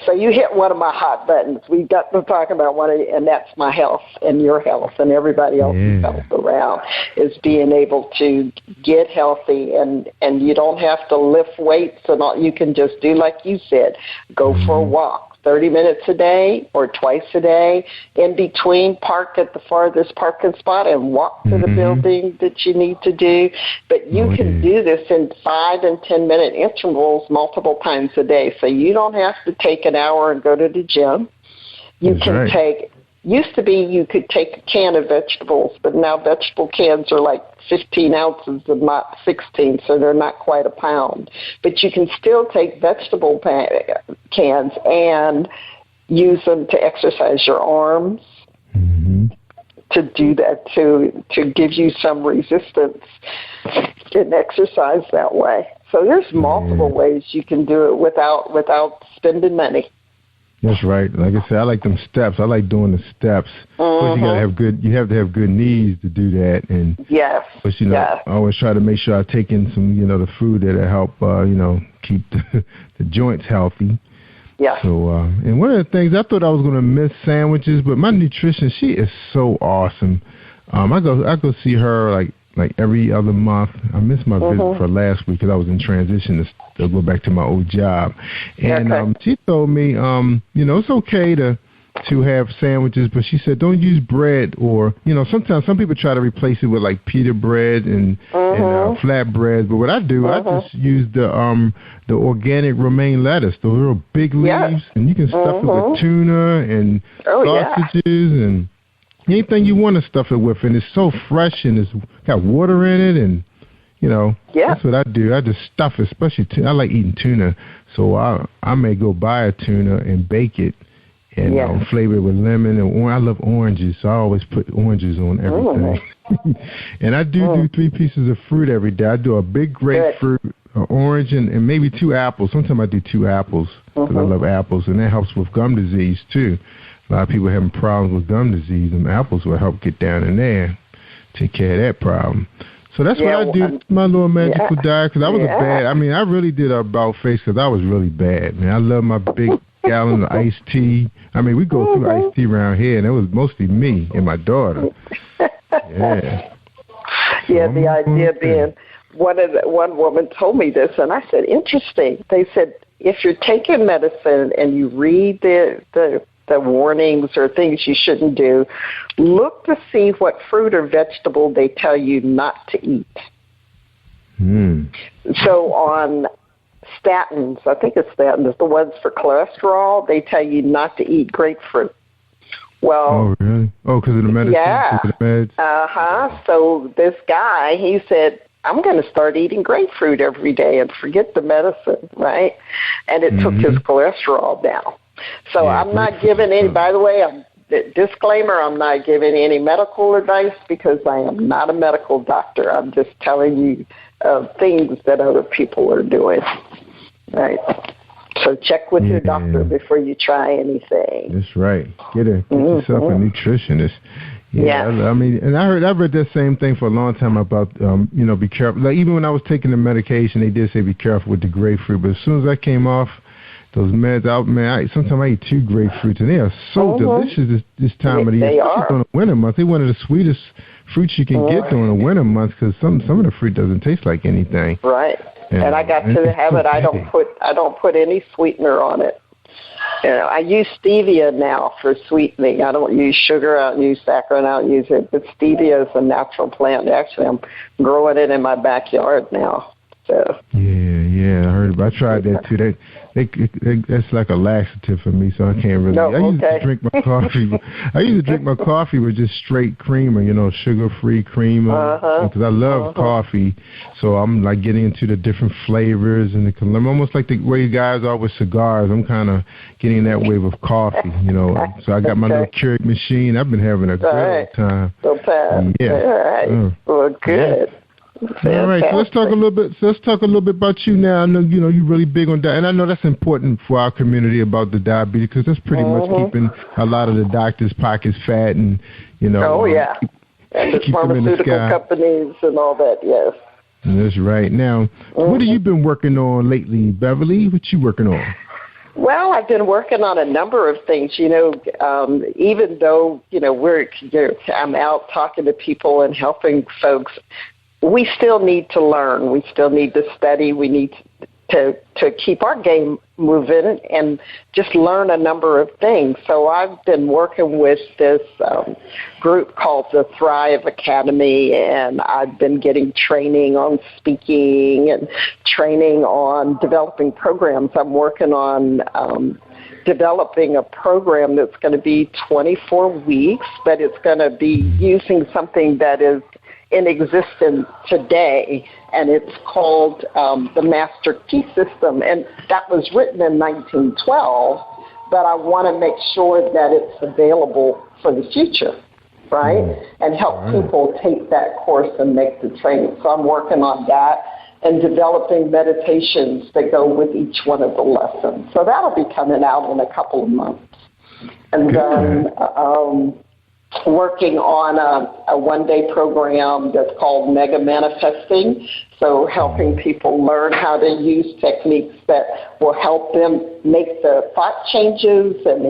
So you hit one of my hot buttons. We got to talk about and that's my health and your health and everybody else's health around, is being able to get healthy, and you don't have to lift weights and all. You can just do like you said, go for a walk. 30 minutes a day or twice a day. In between, park at the farthest parking spot and walk to the building that you need to do. But you can do this in 5 and 10-minute intervals multiple times a day. So you don't have to take an hour and go to the gym. You can take, used to be you could take a can of vegetables, but now vegetable cans are like 15 ounces and not 16, so they're not quite a pound. But you can still take vegetable cans and use them to exercise your arms, to do that, to give you some resistance in exercise that way. So there's multiple ways you can do it without spending money. That's right. Like I said, I like them steps. I like doing the steps. But you have to have good knees to do that. And but you know, I always try to make sure I take in some, you know, the food that'll help, you know, keep the joints healthy. Yeah. So, and one of the things, I thought I was going to miss sandwiches, but my nutrition, she is so awesome. I go see her like every other month. I missed my visit for last week because I was in transition to go back to my old job. And she told me, you know, it's okay to have sandwiches, but she said don't use bread, or, you know, sometimes some people try to replace it with like pita bread and flat bread. But what I do, I just use the organic romaine lettuce, the little big leaves, and you can stuff it with tuna and sausages and anything you want to stuff it with, and it's so fresh, and it's got water in it, and, you know, that's what I do. I just stuff it, especially I like eating tuna, so I may go buy a tuna and bake it and flavor it with lemon and I love oranges, so I always put oranges on everything. And I do 3 pieces of fruit every day. I do a big grapefruit, an orange, and maybe 2 apples. Sometimes I do 2 apples because I love apples, and that helps with gum disease too. A lot of people having problems with gum disease, and apples will help get down in there, take care of that problem. So that's what I do, my little magical diet, because I was I really did a about face because I was really bad, man. I love my big gallon of iced tea. I mean, we go through iced tea around here, and it was mostly me and my daughter. The idea being, one woman told me this, and I said, interesting. They said, if you're taking medicine and you read the warnings or things you shouldn't do, look to see what fruit or vegetable they tell you not to eat. So on statins, I think it's statins, the ones for cholesterol, they tell you not to eat grapefruit. Well, oh, really? Oh, because of the medicine? Yeah. Because of the meds? So this guy, he said, I'm going to start eating grapefruit every day and forget the medicine, right? And it took his cholesterol down. So I'm not giving any, by the way, disclaimer, I'm not giving any medical advice because I am not a medical doctor. I'm just telling you things that other people are doing, right? So check with your doctor before you try anything. That's right. Get yourself a nutritionist. I mean, and I read that same thing for a long time about, you know, be careful. Like even when I was taking the medication, they did say be careful with the grapefruit. But as soon as I came off those meds, sometimes I eat 2 grapefruits, and they are so delicious this time of the year. Especially during the winter months. They're one of the sweetest fruits you can get during the winter months because some of the fruit doesn't taste like anything. Right. And I got to the habit. I don't put any sweetener on it. You know, I use stevia now for sweetening. I don't use sugar. I don't use saccharin. I don't use it. But stevia is a natural plant. Actually, I'm growing it in my backyard now. So. Yeah, I heard about. I tried that too. That's like a laxative for me, so I can't really. I used to drink my coffee. I used to drink my coffee with just straight creamer, you know, sugar-free creamer, because I love coffee. So I'm like getting into the different flavors and I'm almost like the way guys are with cigars. I'm kind of getting that way with coffee, you know. So I got my little Keurig machine. I've been having a great time. All right. Well, good. All right, so let's talk a little bit. So let's talk a little bit about you now. I know you're really big on that, and I know that's important for our community about the diabetes because that's pretty much keeping a lot of the doctors' pockets fat, and and the pharmaceutical companies and all that. Yes, that's right. Now, what have you been working on lately, Beverly? What you working on? Well, I've been working on a number of things. Even though I'm out talking to people and helping folks, we still need to learn. We still need to study. We need to keep our game moving and just learn a number of things. So I've been working with this group called the Thrive Academy, and I've been getting training on speaking and training on developing programs. I'm working on developing a program that's going to be 24 weeks, but it's going to be using something that is in existence today, and it's called the Master Key System, and that was written in 1912, but I want to make sure that it's available for the future, right, and help people take that course and make the training. So I'm working on that and developing meditations that go with each one of the lessons. So that'll be coming out in a couple of months. And then working on a one-day program that's called Mega Manifesting, so helping people learn how to use techniques that will help them make the thought changes and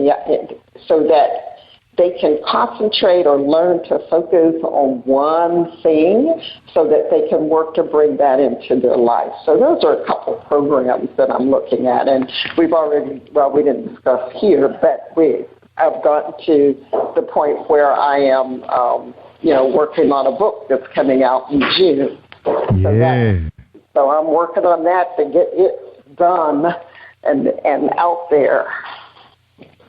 so that they can concentrate or learn to focus on one thing so that they can work to bring that into their life. So those are a couple of programs that I'm looking at, and we didn't discuss here, but I've gotten to the point where I am, working on a book that's coming out in June. So I'm working on that to get it done and out there.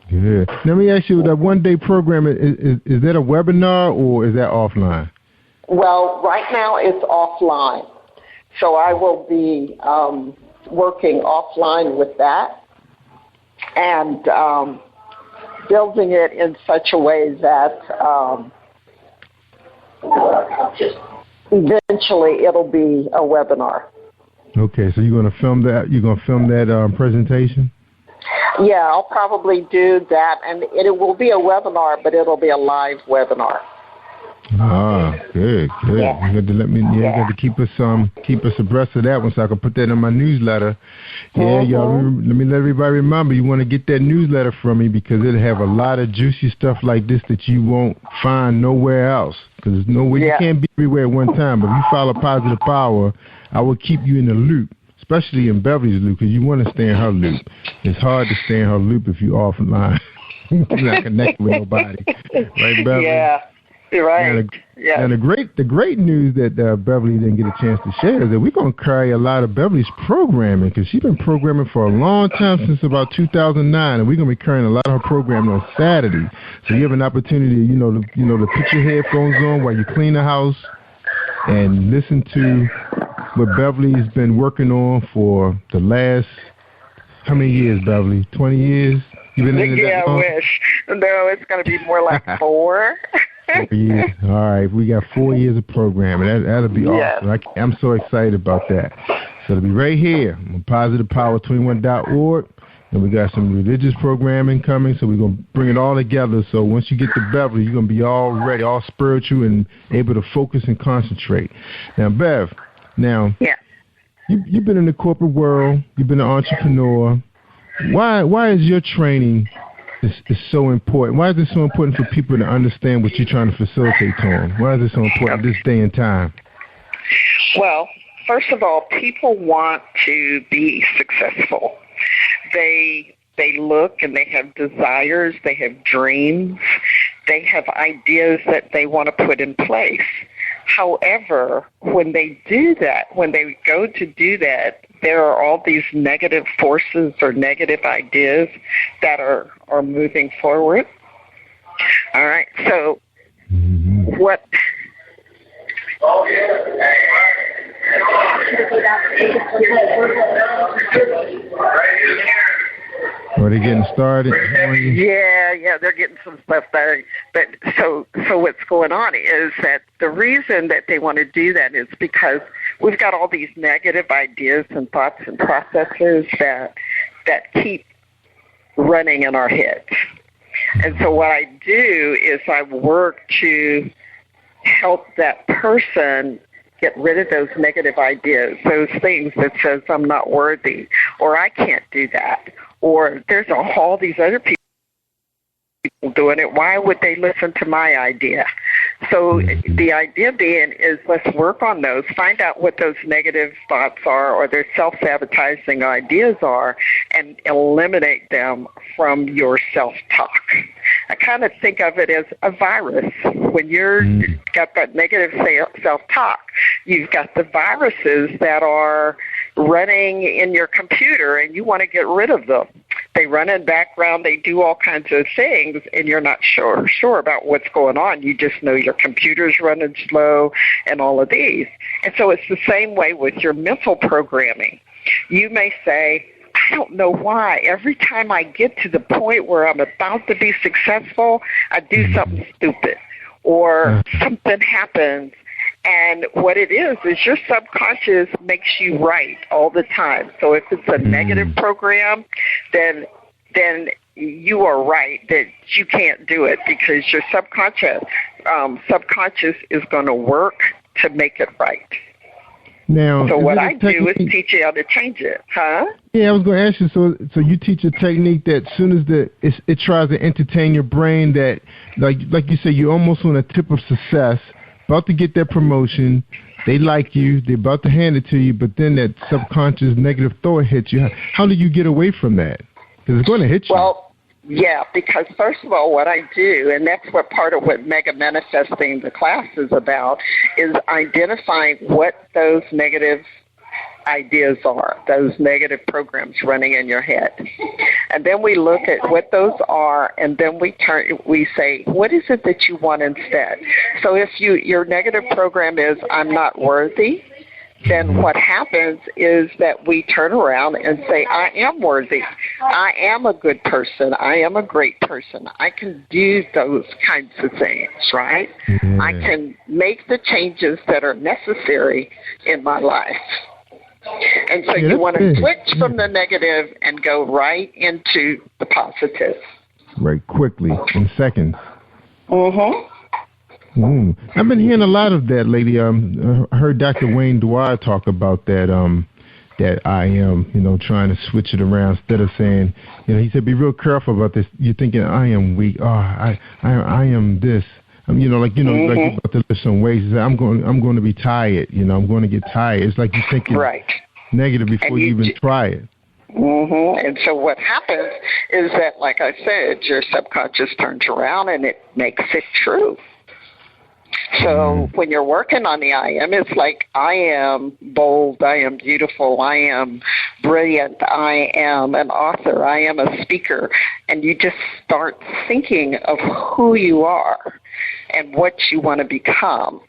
Good. Let me ask you, that one-day program, is that a webinar or is that offline? Well, right now it's offline. So I will be working offline with that and building it in such a way that eventually it'll be a webinar. Okay, so you're going to film that? You're going to film that presentation? Yeah, I'll probably do that, and it will be a webinar, but it'll be a live webinar. Ah, good. Yeah. You got to let me. You got to keep us abreast of that one, so I can put that in my newsletter. Yeah, y'all. Let me let everybody remember. You want to get that newsletter from me because it'll have a lot of juicy stuff like this that you won't find nowhere else. Because you can't be everywhere at one time. But if you follow Positive Power, I will keep you in the loop. Especially in Beverly's loop, because you want to stay in her loop. It's hard to stay in her loop if you're offline. You're not connected with nobody. Right, Beverly? Yeah, you're right. And the great news that Beverly didn't get a chance to share is that we're going to carry a lot of Beverly's programming, because she's been programming for a long time, since about 2009, and we're going to be carrying a lot of her programming on Saturday. So you have an opportunity, to put your headphones on while you clean the house and listen to what Beverly's been working on for the last, how many years, Beverly? 20 years? You been in I wish. No, it's going to be more like 4. 4 years. All right, we got 4 years of programming. That'll be awesome. I'm so excited about that. So it'll be right here on PositivePower21.org. And we got some religious programming coming, so we're going to bring it all together. So once you get to Beverly, you're going to be all ready, all spiritual, and able to focus and concentrate. Now, Bev, you've been in the corporate world. You've been an entrepreneur. Why is your training is so important? Why is it so important for people to understand what you're trying to facilitate to them? Why is it so important this day and time? Well, first of all, people want to be successful. They look and they have desires, they have dreams, they have ideas that they want to put in place. However, when they do that, when they go to do that, there are all these negative forces or negative ideas that are moving forward. All right, so what... Are they getting started? Yeah, they're getting some stuff started. But so what's going on is that the reason that they want to do that is because we've got all these negative ideas and thoughts and processors that keep running in our heads. And so what I do is I work to help that person get rid of those negative ideas, those things that says I'm not worthy, or I can't do that, or there's all these other people doing it. Why would they listen to my idea? So the idea being is let's work on those, find out what those negative thoughts are or their self-sabotaging ideas are, and eliminate them from your self-talk. I kind of think of it as a virus. When you're got that negative self-talk, you've got the viruses that are running in your computer, and you want to get rid of them. They run in background, they do all kinds of things, and you're not sure about what's going on. You just know your computer's running slow and all of these. And so it's the same way with your mental programming. You may say, I don't know why. Every time I get to the point where I'm about to be successful, I do something stupid or something happens. And what it is your subconscious makes you right all the time. So if it's a negative program, then you are right that you can't do it because your subconscious is going to work to make it right. Now, so what I do is teach you how to change it, huh? Yeah, I was going to ask you. So you teach a technique that as soon as it tries to entertain your brain, that like you say, you're almost on a tip of success, about to get that promotion, they like you, they're about to hand it to you, but then that subconscious negative thought hits you. How do you get away from that? Because it's going to hit you. Well, yeah, because first of all, what I do, and that's what part of what Mega Manifesting the class is about, is identifying what those negative ideas are, those negative programs running in your head. And then we look at what those are, and then we say, what is it that you want instead? So if your negative program is, I'm not worthy, then what happens is that we turn around and say, I am worthy. I am a good person. I am a great person. I can do those kinds of things, right? Mm-hmm. I can make the changes that are necessary in my life. And so you want to switch from the negative and go right into the positive. Right, quickly, in seconds. Mm-hmm. I've been hearing a lot of that lately. I heard Dr. Wayne Dwyer talk about that I am, trying to switch it around instead of saying, he said, be real careful about this. You're thinking, I am weak. Oh, I am this. Like you're about to lift some weights. I'm going to be tired. I'm going to get tired. It's like you're thinking negative before you even try it. Mm-hmm. And so what happens is that, like I said, your subconscious turns around and it makes it true. So when you're working on the I am, it's like I am bold, I am beautiful, I am brilliant, I am an author, I am a speaker. And you just start thinking of who you are and what you want to become.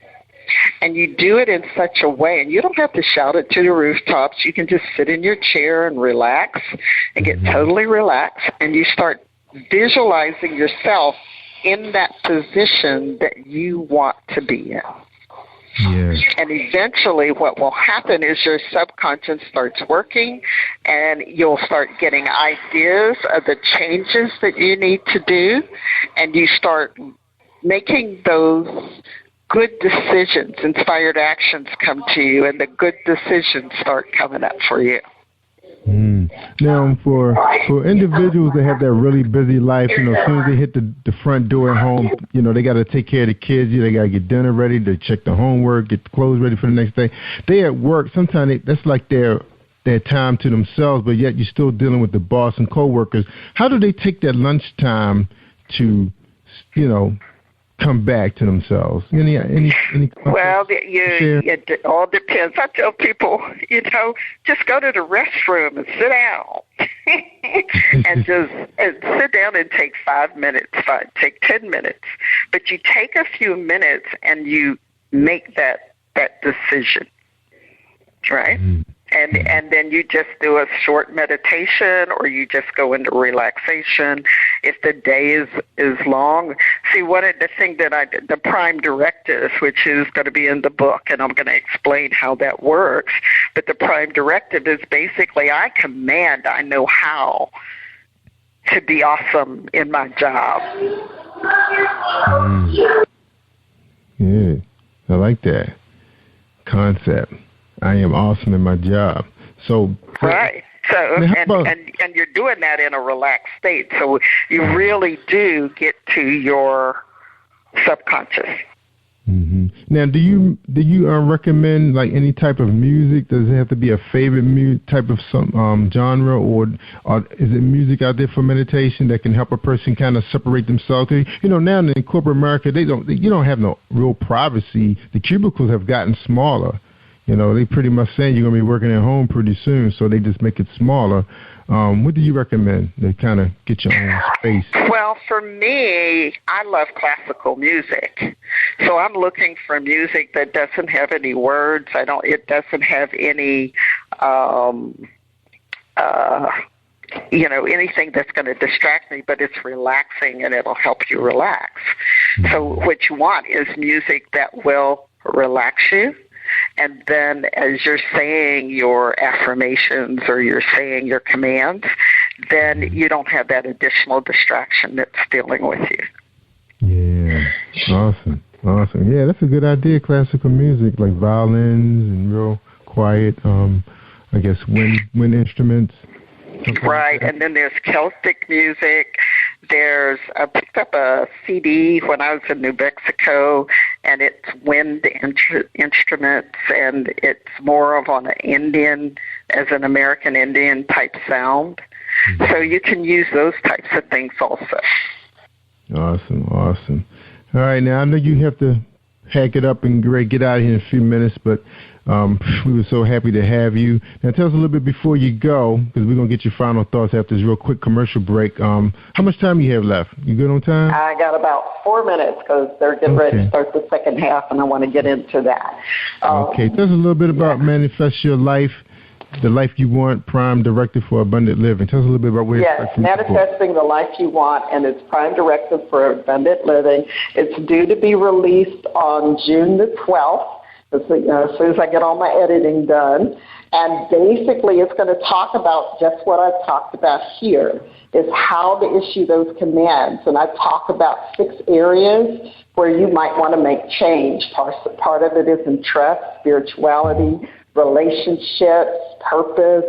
And you do it in such a way, and you don't have to shout it to the rooftops. You can just sit in your chair and relax and get totally relaxed, and you start visualizing yourself in that position that you want to be in. Yes. And eventually what will happen is your subconscious starts working, and you'll start getting ideas of the changes that you need to do, and you start making those good decisions. Inspired actions come to you, and the good decisions start coming up for you. Now, for individuals that have that really busy life, as soon as they hit the front door at home, they got to take care of the kids. They got to get dinner ready, to check the homework, get the clothes ready for the next day. They at work. Sometimes that's like their time to themselves, but yet you're still dealing with the boss and coworkers. How do they take that lunchtime to, come back to themselves? Any Well, it all depends. I tell people, just go to the restroom and sit down. and sit down and take 5 minutes, take 10 minutes. But you take a few minutes and you make that decision, right? And then you just do a short meditation, or you just go into relaxation. If the day is long, see, one of the things that the prime directive, which is going to be in the book, and I'm going to explain how that works. But the prime directive is basically, I know how to be awesome in my job. Yeah, I like that concept. I am awesome in my job. So right. So and you're doing that in a relaxed state. So you really do get to your subconscious. Mm-hmm. Now, do you recommend like any type of music? Does it have to be a favorite type of genre, or is it music out there for meditation that can help a person kind of separate themselves? You know, now in corporate America, you don't have no real privacy. The cubicles have gotten smaller. You know, they pretty much saying you're going to be working at home pretty soon, so they just make it smaller. What do you recommend to kind of get your own space? Well, for me, I love classical music. So I'm looking for music that doesn't have any words. It doesn't have any, anything that's going to distract me, but it's relaxing and it'll help you relax. Mm-hmm. So what you want is music that will relax you. And then as you're saying your affirmations or you're saying your commands, then you don't have that additional distraction that's dealing with you. Yeah, awesome. Yeah, that's a good idea, classical music, like violins and real quiet, I guess, wind instruments. Right, and then there's Celtic music. I picked up a CD when I was in New Mexico, and it's wind instruments, and it's more of an American Indian type sound. Mm-hmm. So you can use those types of things also. Awesome. All right, now I know you have to hack it up and get out of here in a few minutes, but we were so happy to have you. Now tell us a little bit before you go, because we're going to get your final thoughts after this real quick commercial break. How much time you have left? You good on time? I got about 4 minutes because they're getting ready to start the second half, and I want to get into that. Okay, tell us a little bit about Manifest Your Life, the life you want, Prime Directive for Abundant Living. Tell us a little bit about where it's Manifesting the Life You Want, and it's Prime Directive for Abundant Living. It's due to be released on June the 12th. As soon as I get all my editing done. And basically it's going to talk about just what I've talked about here, is how to issue those commands. And I talk about 6 areas where you might want to make change. Part of it is in trust, spirituality, relationships, purpose,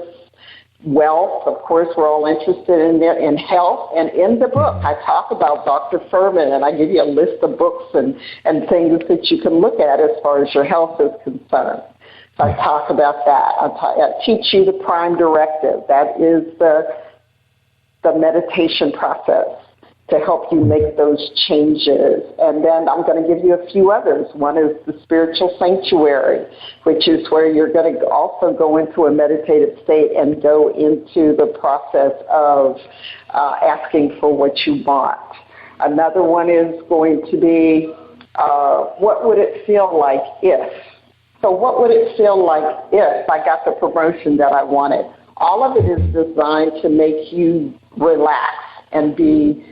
wealth. Of course, we're all interested in health. And in the book, I talk about Dr. Furman, and I give you a list of books and things that you can look at as far as your health is concerned. So I talk about that. I teach you the Prime Directive. That is the meditation process to help you make those changes. And then I'm going to give you a few others. One is the Spiritual Sanctuary, which is where you're going to also go into a meditative state and go into the process of asking for what you want. Another one is going to be, what would it feel like if? So what would it feel like if I got the promotion that I wanted? All of it is designed to make you relax and be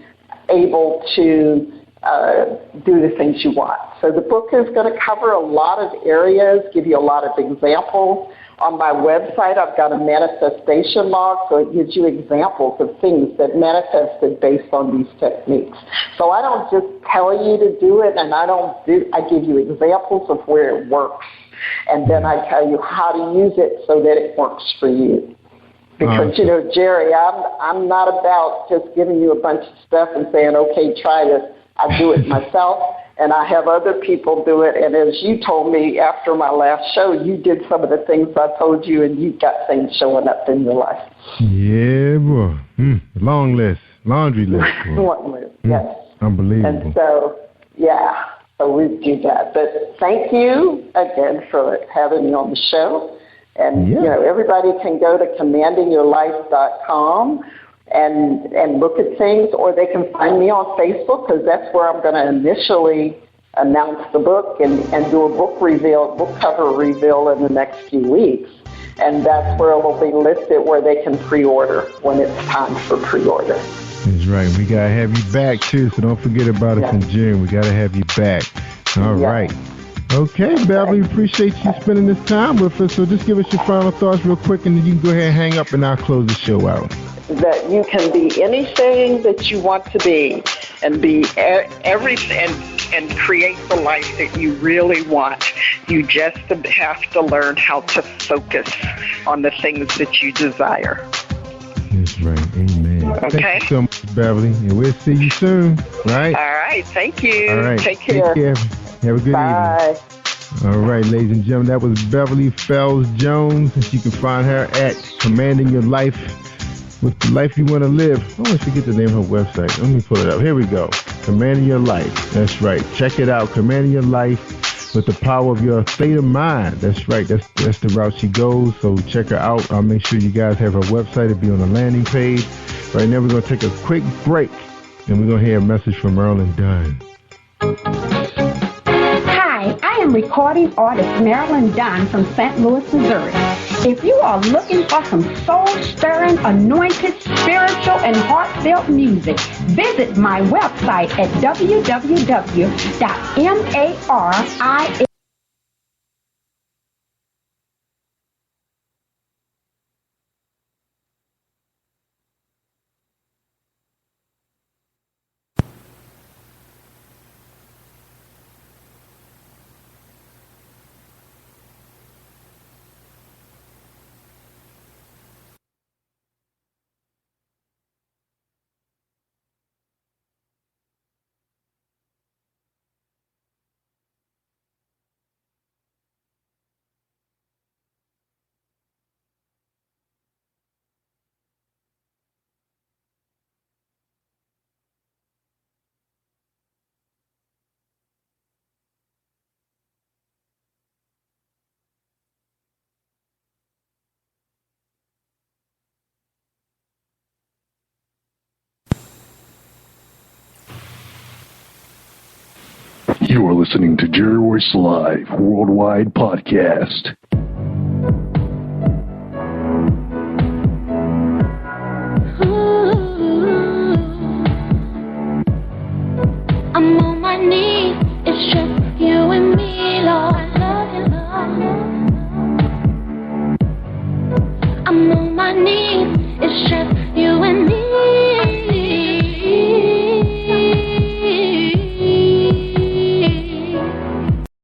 able to do the things you want. So the book is going to cover a lot of areas, give you a lot of examples. On my website, I've got a manifestation log, so it gives you examples of things that manifested based on these techniques. So I don't just tell you to do it, and I give you examples of where it works, and then I tell you how to use it so that it works for you. Because, Jerry, I'm not about just giving you a bunch of stuff and saying, okay, try this. I do it myself, and I have other people do it. And as you told me after my last show, you did some of the things I told you, and you got things showing up in your life. Yeah, boy. Long list, laundry list. Long list, yes. Unbelievable. And so, so we do that. But thank you again for having me on the show. And, everybody can go to commandingyourlife.com and look at things, or they can find me on Facebook, because that's where I'm going to initially announce the book and do a book cover reveal in the next few weeks. and that's where it will be listed where they can pre-order when it's time for pre-order. That's right. We got to have you back, too, so don't forget about us in June. We got to have you back. All right. Okay, Beverly, appreciate you spending this time with us. So just give us your final thoughts real quick, and then you can go ahead and hang up, and I'll close the show out. That you can be anything that you want to be, and be everything, and create the life that you really want. You just have to learn how to focus on the things that you desire. That's right. Amen. Okay. Thank you so much, Beverly, and we'll see you soon. Right? All right. Thank you. All right. Take care. Have a good Bye. evening. All right, ladies and gentlemen, that was Beverly Fells Jones, and you can find her at Commanding Your Life with the Life You Want to Live. I always forget the name of her website. Let me pull it up. Here we go. Commanding Your Life. That's right. Check it out. Commanding Your Life with the power of your state of mind. That's right. That's the route she goes. So check her out. I'll make sure you guys have her website. It'll be on the landing page. Right now, we're going to take a quick break, and we're going to hear a message from Marilyn Dunn. Hi, I am recording artist Marilyn Dunn from St. Louis, Missouri. If you are looking for some soul-stirring, anointed, spiritual, and heartfelt music, visit my website at www.maria. You are listening to Jerry Royce Live Worldwide Podcast.